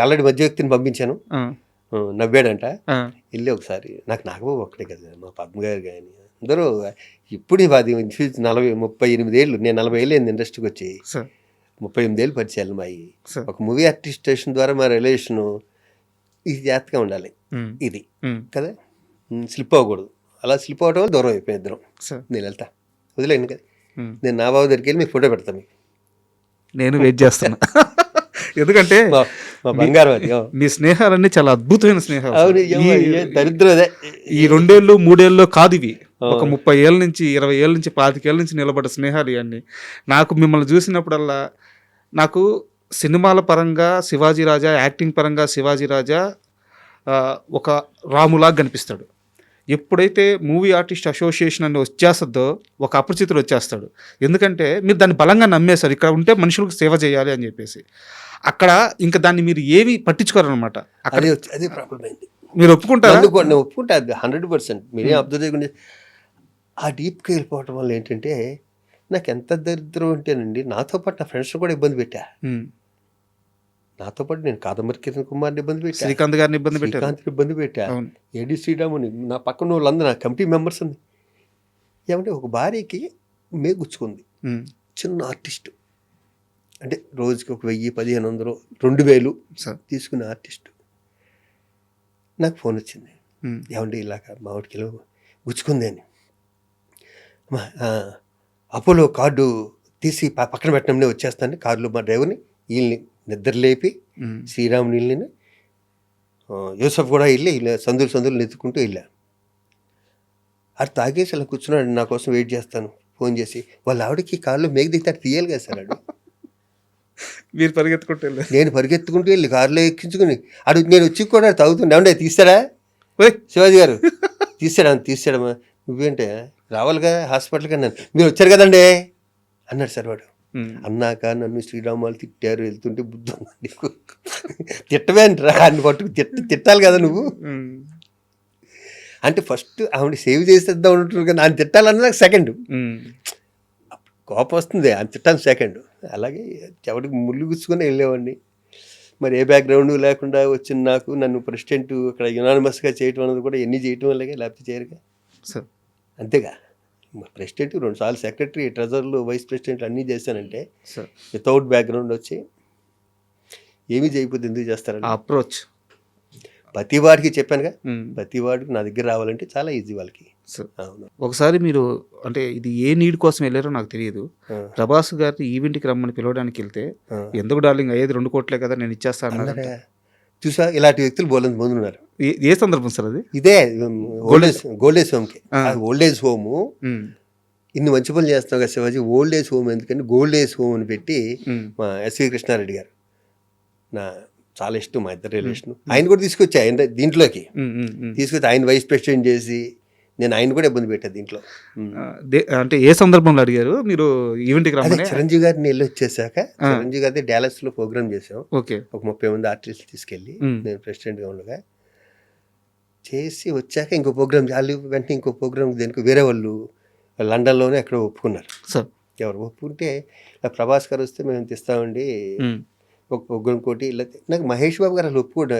ఆల్రెడీ మధ్య వ్యక్తిని పంపించాను, నవ్వాడంట. వెళ్ళి ఒకసారి నాకు నాగబాబు ఒక్కటే కదా, మా పద్మ గారు కానీ అందరూ. ఇప్పుడు 38 ఏళ్ళు, నేను 40 ఏళ్ళు అయింది ఇండస్ట్రీకి వచ్చి. 38 ఏళ్ళు పరిచయాలు మాయి. ఒక మూవీ ఆర్టిస్ట్ స్టేషన్ ద్వారా మా రిలేషను ఇది జాగ్రత్తగా ఉండాలి, ఇది కదా, స్లిప్ అవ్వకూడదు. అలా స్లిప్ అవడం వల్ల దూరం అయిపోయి ఇద్దరం. నేను వెళ్తా, వదిలేను కదా. నేను నా బాబు దగ్గరికి వెళ్ళి మీకు ఫోటో పెడతాను, మీకు నేను వెయిట్ చేస్తాను. ఎందుకంటే మా బంగారం అది. మీ స్నేహాలన్నీ చాలా అద్భుతమైన స్నేహాలు. దరిద్రం అదే, ఈ 2 ఏళ్ళు 3 ఏళ్ళు కాదు ఇవి, ఒక 30 ఏళ్ళ నుంచి 20 ఏళ్ళ నుంచి 25 ఏళ్ళ నుంచి నిలబడ్డ స్నేహాలు ఇవన్నీ. నాకు మిమ్మల్ని చూసినప్పుడల్లా నాకు సినిమాల పరంగా శివాజీ రాజా, యాక్టింగ్ పరంగా శివాజీ రాజా ఒక రాములాగా కనిపిస్తాడు. ఎప్పుడైతే మూవీ ఆర్టిస్ట్ అసోసియేషన్ అని వచ్చేస్తుందో ఒక అపరిచితుడు వచ్చేస్తాడు. ఎందుకంటే మీరు దాన్ని బలంగా నమ్మేశారు, ఇక్కడ ఉంటే మనుషులకు సేవ చేయాలి అని చెప్పేసి. అక్కడ ఇంకా దాన్ని మీరు ఏవి పట్టించుకోరనమాట. అదే ప్రాబ్లం అయింది. మీరు ఒప్పుకుంటారా? నేను ఒప్పుకుంటా 100%. మీరేం అబ్జర్వ్ చేయకుండా ఆ డీప్కి వెళ్ళిపోవటం వల్ల ఏంటంటే నాకు ఎంత దరిద్రం అంటేనండి, నాతో పాటు నా ఫ్రెండ్స్ కూడా ఇబ్బంది పెట్టా. నాతో పాటు నేను కాదంబరి కిరణ్ కుమార్ని ఇబ్బంది పెట్టా, శ్రీకాంత్ గారిని ఇబ్బంది పెట్టారు. శ్రీకాంత్ని ఇబ్బంది పెట్టా, అవును. ఏడి శ్రీరాముని, నా పక్కన వాళ్ళందరూ నా కమిటీ మెంబర్స్ ఉంది. ఏమంటే ఒక భార్యకి గుచ్చుకుంది, ఉమ్, చిన్న ఆర్టిస్టు, అంటే రోజుకి ఒక 1000, 1500, 2000 సార్. తీసుకునే ఆర్టిస్టు. నాకు ఫోన్ వచ్చింది, ఉమ్, ఏమంటే ఇలాగ మామిడికిలో గుచ్చుకుంది అని. అపోలో కార్డు తీసి పక్కన పెట్టినప్పుడే వచ్చేస్తాను. కారులో మా డ్రైవర్ని వీళ్ళని నిద్ర లేపి ఉమ్, శ్రీరాముని వీళ్ళని యూసఫ్ కూడా ఇలా సందులు నెత్తుకుంటూ వెళ్ళా. అది తాగేసి అలా కూర్చున్నాడు, నా కోసం వెయిట్ చేస్తాను. ఫోన్ చేసి వాళ్ళ ఆవిడకి కారులో దిగుతాడు, తీయాలి కదా సార్ ఆడు. మీరు పరిగెత్తుకుంటూ వెళ్ళారు. నేను పరిగెత్తుకుంటూ వెళ్ళి కారులో ఎక్కించుకుని నేను వచ్చి కూడా తాగుతుండే. ఏమంటే తీస్తాడా ఓయ్, శివాజీ గారు? తీస్తాడమ్మా. నువ్వేంటే రావాలిగా హాస్పిటల్కి అన్నాను. మీరు వచ్చారు కదండి అన్నాడు సార్ వాడు. ఉమ్, అన్నాక నన్ను శ్రీరామ్ వాళ్ళు తిట్టారు, వెళ్తుంటే బుద్ధి ఉందా నీకు? తిట్టవే అంటారా, అన్ని పట్టుకు తిట్టాలి కదా నువ్వు. ఉమ్, అంటే ఫస్ట్ ఆవిడ సేవ్ చేసేద్దాం ఉంటున్నారు కానీ ఆయన తిట్టాలన్నా నాకు సెకండ్ ఉమ్, కోపం వస్తుంది, ఆయన తిట్టాలి సెకండ్. అలాగే ఎవరికి ముళ్ళు గుచ్చుకొని వెళ్ళేవాడిని. మరి ఏ బ్యాక్గ్రౌండ్ లేకుండా వచ్చిన నన్ను ప్రెసిడెంట్ ఇక్కడ యునానిమస్గా చేయటం అన్నది కూడా ఎన్ని చేయటం వల్లగా, లేకపోతే చేయరుగా. సార్. అంతేగా, ప్రెసిడెంట్ 2 సార్లు సెక్రటరీ, ట్రెజర్లు, వైస్ ప్రెసిడెంట్లు అన్నీ చేశానంటే సార్, వితౌట్ బ్యాక్గ్రౌండ్ వచ్చి ఏమీ చేయకపోతే ఎందుకు చేస్తారండి? అప్రోచ్. ప్రతి వాడికి చెప్పానుగా, ఉమ్, ప్రతి వాడికి నా దగ్గర రావాలంటే చాలా ఈజీ వాళ్ళకి. సార్. అవును. ఒకసారి మీరు అంటే ఇది ఏ నీడ్ కోసం వెళ్ళారో నాకు తెలియదు. ఆ, ప్రభాస్ గారిని ఈవెంట్కి రమ్మని పిలవడానికి వెళ్తే ఆ. ఎందుకు డార్లింగ్, అయ్యేది 2 కోట్లే కదా, నేను ఇచ్చేస్తా అన్నారు. అన్నారా? చూసా, ఇలాంటి వ్యక్తులు బోలంత మంది ఉన్నారు. ఏ సందర్భం సార్ అది? ఇదే ఓల్డ్ ఏజ్ హోమ్కి. ఆ. ఓల్డ్ ఏజ్ హోము ఉమ్, ఇన్ని మంచి పనులు చేస్తున్నావు కదా శివాజీ, ఓల్డ్ ఏజ్ హోమ్ ఎందుకంటే గోల్డ్ ఏజ్ హోమ్ అని పెట్టి ఉమ్, మా ఎస్వి కృష్ణారెడ్డి గారు నా చాలా ఇష్టం, మా ఇద్దరు రిలేషన్. ఆయన కూడా తీసుకొచ్చి ఆయన దీంట్లోకి ఉమ్, ఉమ్, ఉమ్. తీసుకొచ్చి ఆయన వైస్ ప్రెసిడెంట్ చేసి నేను ఆయన కూడా ఇబ్బంది పెట్టాను దీంట్లో. అంటే ఏ సందర్భంలో అడిగారు మీరు ఈవెంట్కి అదే రమ్మని? చిరంజీవి గారిని వెళ్ళి వచ్చేసాక ఆ. చిరంజీవి గారి డాలస్లో ప్రోగ్రామ్ చేసాం. ఓకే. ఒక 30 మంది ఆర్టిస్టులు తీసుకెళ్ళి నేను ప్రెసిడెంట్గా ఉండగా చేసి వచ్చాక ఇంకో ప్రోగ్రామ్ చాలు, వెంటనే ఇంకో ప్రోగ్రామ్ దేనికి వేరే వాళ్ళు లండన్లోనే ఎక్కడో ఒప్పుకున్నారు. సార్. ఎవరు ఒప్పుకుంటే ప్రభాస్ గారు వస్తే మేము తెస్తామండి ఉమ్, ఒక ప్రోగ్రామ్ కోటి ఇలా. నాకు మహేష్ బాబు గారు అసలు ఒప్పుకోడు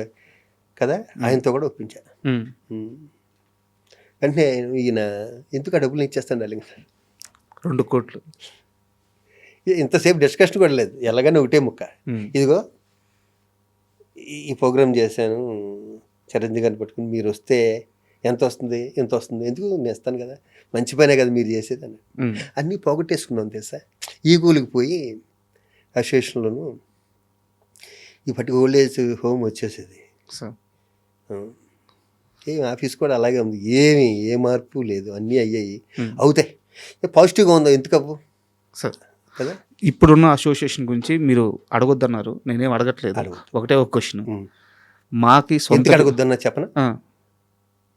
కదా, ఆయనతో కూడా ఒప్పించా. ఉమ్. వెంటనే ఈయన ఎందుకు ఆ డబ్బులు ఇచ్చేస్తాను డార్లింగ్. 2 కోట్లు. ఇంతసేపు డిస్కషన్ కూడా లేదు, ఎలాగైనా ఒకటే ముక్క. ఉమ్, ఇదిగో ఈ ప్రోగ్రామ్ చేశాను, చిరంజీవి గారిని పట్టుకుని మీరు వస్తే ఎంత వస్తుంది, ఎందుకు నేను ఇస్తాను కదా, మంచి పనే కదా మీరు చేసేదని. ఉమ్, అన్నీ పోగొట్టేసుకున్నాం తెలుసా. ఈగోలికి పోయి అసోసియేషన్లోను ఈ పట్టి ఓల్డ్ ఏజ్ హోమ్ వచ్చేసేది. సార్. ఏం ఆఫీస్ కూడా అలాగే ఉంది, ఏ మార్పు లేదు, అన్నీ అయ్యాయి, ఉమ్, అవుతాయి. పాజిటివ్గా ఉందో ఎందుకు అవ్వు సార్. కదా. ఇప్పుడున్న అసోసియేషన్ గురించి మీరు అడగొద్దన్నారు, నేనేం అడగట్లేదు. అడుగు. ఒకటే ఒక క్వశ్చన్. ఉమ్. మాకి సొంత ఎందుకు అడగొద్దన్నా చెప్పనా? ఆ,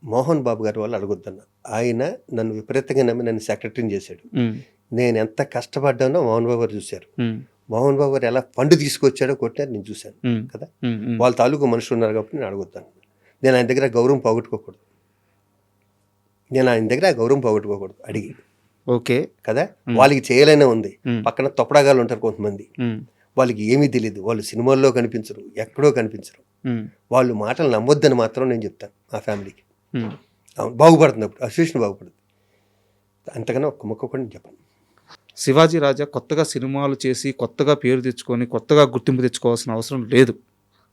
మోహన్ బాబు గారి వాళ్ళు అడగొద్దన్నా. ఆయన నన్ను విపరీతంగా నమ్మి నన్ను సెక్రటరీని చేశాడు. ఉమ్, నేను ఎంత కష్టపడ్డానో మోహన్ బాబు గారు చూశారు. ఉమ్, మోహన్ బాబు గారు ఎలా ఫండ్ తీసుకొచ్చాడో కొట్టారు, నేను చూశాను ఉమ్, కదా. ఉమ్, ఉమ్. వాళ్ళ తాలూకు మనుషులు ఉన్నారు కాబట్టి నేను అడగొద్దాను. నేను ఆయన దగ్గర గౌరవం పోగొట్టుకోకూడదు, అడిగి ఓకే కదా. వాళ్ళకి చేయలేనే ఉంది, ఉమ్, పక్కన తొప్పడాగాలు ఉంటారు కొంతమంది, ఉమ్, వాళ్ళకి ఏమీ తెలియదు, వాళ్ళు సినిమాల్లో కనిపించరు, ఎక్కడో కనిపించరు. ఉమ్, వాళ్ళు మాటలు నమ్మొద్దని మాత్రం నేను చెప్తాను మా ఫ్యామిలీకి. ఉమ్. అవును, బాగుపడుతుంది, అప్పుడు అసోసియేషన్ బాగుపడుతుంది. అంతకన్నా ఒక్క మొక్క కూడా నేను చెప్పను. శివాజీ రాజా కొత్తగా సినిమాలు చేసి కొత్తగా పేరు తెచ్చుకొని కొత్తగా గుర్తింపు తెచ్చుకోవాల్సిన అవసరం లేదు.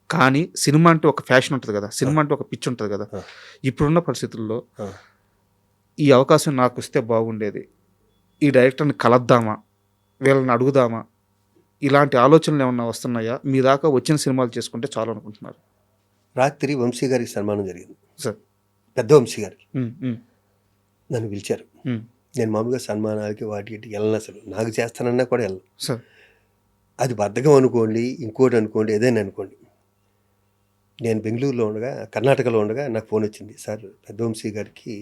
కానీ సినిమా అంటే ఒక ఫ్యాషన్ ఉంటుంది కదా, సినిమా అంటే ఒక పిచ్చి ఉంటుంది కదా. ఇప్పుడున్న పరిస్థితుల్లో ఈ అవకాశం నాకు వస్తే బాగుండేది, ఈ డైరెక్టర్ని కలద్దామా, వీళ్ళని అడుగుదామా, ఇలాంటి ఆలోచనలు ఏమన్నా వస్తున్నాయా? మీ దాకా వచ్చిన సినిమాలు చేసుకుంటే చాలు అనుకుంటున్నారు? రాత్రి వంశీ గారికి సన్మానం జరిగింది సార్. పెద్ద వంశీ గారికి. నన్ను పిలిచారు. నేను మామూలుగా సన్మానాలకి వాటికి వెళ్ళను, అసలు నాకు చేస్తానన్నా కూడా వెళ్ళను సార్. అది బద్ధకం అనుకోండి, ఇంకోటి అనుకోండి, ఏదైనా అనుకోండి. నేను బెంగళూరులో ఉండగా, కర్ణాటకలో ఉండగా నాకు ఫోన్ వచ్చింది, సార్ పెద్ద వంశీ గారికి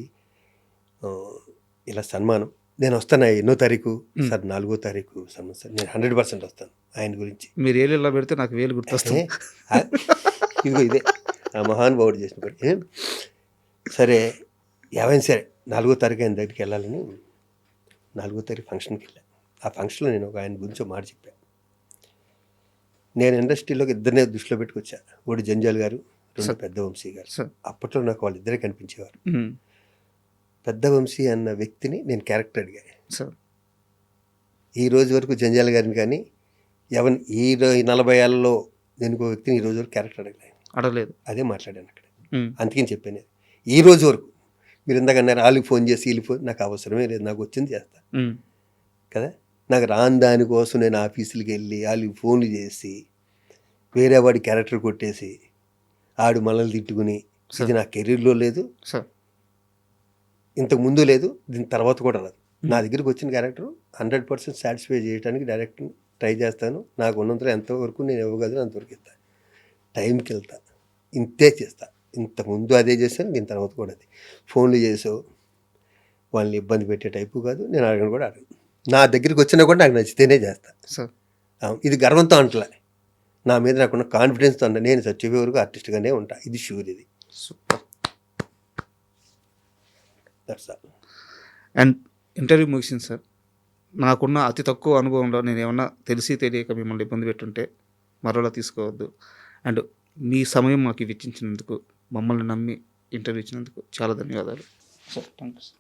ఇలా సన్మానం, నేను వస్తాను 8వ తారీఖు సార్, 4వ తారీఖు సన్మానం సార్, నేను 100% వస్తాను ఆయన గురించి. మీరు ఏళ్ళలో పెడితే నాకు వేలు గుర్తొస్తుంది. ఇదిగో ఇదే ఆ మహానుభావుడు చేసిన పని. సరే ఏమైనా సరే 4వ తారీఖు ఆయన దగ్గరికి వెళ్ళాలని 4వ తారీఖు ఫంక్షన్కి వెళ్ళాను. ఆ ఫంక్షన్లో నేను ఒక ఆయన గురించి మాట చెప్పాను. నేను ఇండస్ట్రీలోకి ఇద్దరినే దృష్టిలో పెట్టుకొచ్చా. ఒకటి జంజాల్ గారు, రెండు సార్. పెద్ద వంశీ గారు. సార్. అప్పట్లో నాకు వాళ్ళిద్దరే కనిపించేవారు. మ్మ్. పెద్ద వంశీ అన్న వ్యక్తిని నేను క్యారెక్టర్ అడిగా. సార్. ఈ రోజు వరకు జంజాల్ గారిని కానీ ఈ 40 ఏళ్ళలో నేను ఒక వ్యక్తిని ఈ రోజు వరకు క్యారెక్టర్ అడగలేదు. అడగలేదు. అదే మాట్లాడాను అక్కడ. మ్మ్. అందుకని చెప్పాను, ఈ రోజు వరకు మీరు ఇందాక అన్నారు వాళ్ళకి ఫోన్ చేసి వీళ్ళు ఫోన్, నాకు అవసరమే లేదు, నాకు వచ్చింది చేస్తా మ్మ్. కదా. నాకు రాని దానికోసం నేను ఆఫీసులకి వెళ్ళి వాళ్ళకి ఫోన్లు చేసి వేరే వాడి క్యారెక్టర్ కొట్టేసి ఆడు మనల్ని తిట్టుకుని, ఇది నా కెరీర్లో లేదు, సార్. ఇంతకు ముందు లేదు, దీని తర్వాత కూడా రాదు. నా దగ్గరికి వచ్చిన క్యారెక్టర్ 100% సాటిస్ఫై చేయడానికి డైరెక్ట్ని ట్రై చేస్తాను. నాకు ఉన్నంతలో ఎంతవరకు నేను ఇవ్వగలను అంతవరకు ఇస్తాను. టైంకి వెళ్తా, ఇంతే చేస్తా. ఇంతకుముందు అదే చేశాను, దీని తర్వాత కూడా అదే. ఫోన్లు చేసావు వాళ్ళని ఇబ్బంది పెట్టే టైపు కాదు, నేను అడగను కూడా అడగను. నా దగ్గరికి వచ్చినా కూడా నాకు నచ్చితేనే చేస్తా. సార్. ఇది గర్వంతో అంటలే, నా మీద నాకున్న కాన్ఫిడెన్స్తో అంట. నేను చచ్చిపోయే వరకు ఆర్టిస్ట్గానే ఉంటా, ఇది షూర్. ఇది super. That's all. And interview ముగిసింది సార్. నాకున్న అతి తక్కువ అనుభవంలో నేను ఏమన్నా తెలిసి తెలియక మిమ్మల్ని ఇబ్బంది పెట్టుంటే మరోలా తీసుకోవద్దు. అండ్ మీ సమయం మాకు ఇచ్చించినందుకు, మమ్మల్ని నమ్మి ఇంటర్వ్యూ ఇచ్చినందుకు చాలా ధన్యవాదాలు సార్. Thank you sir.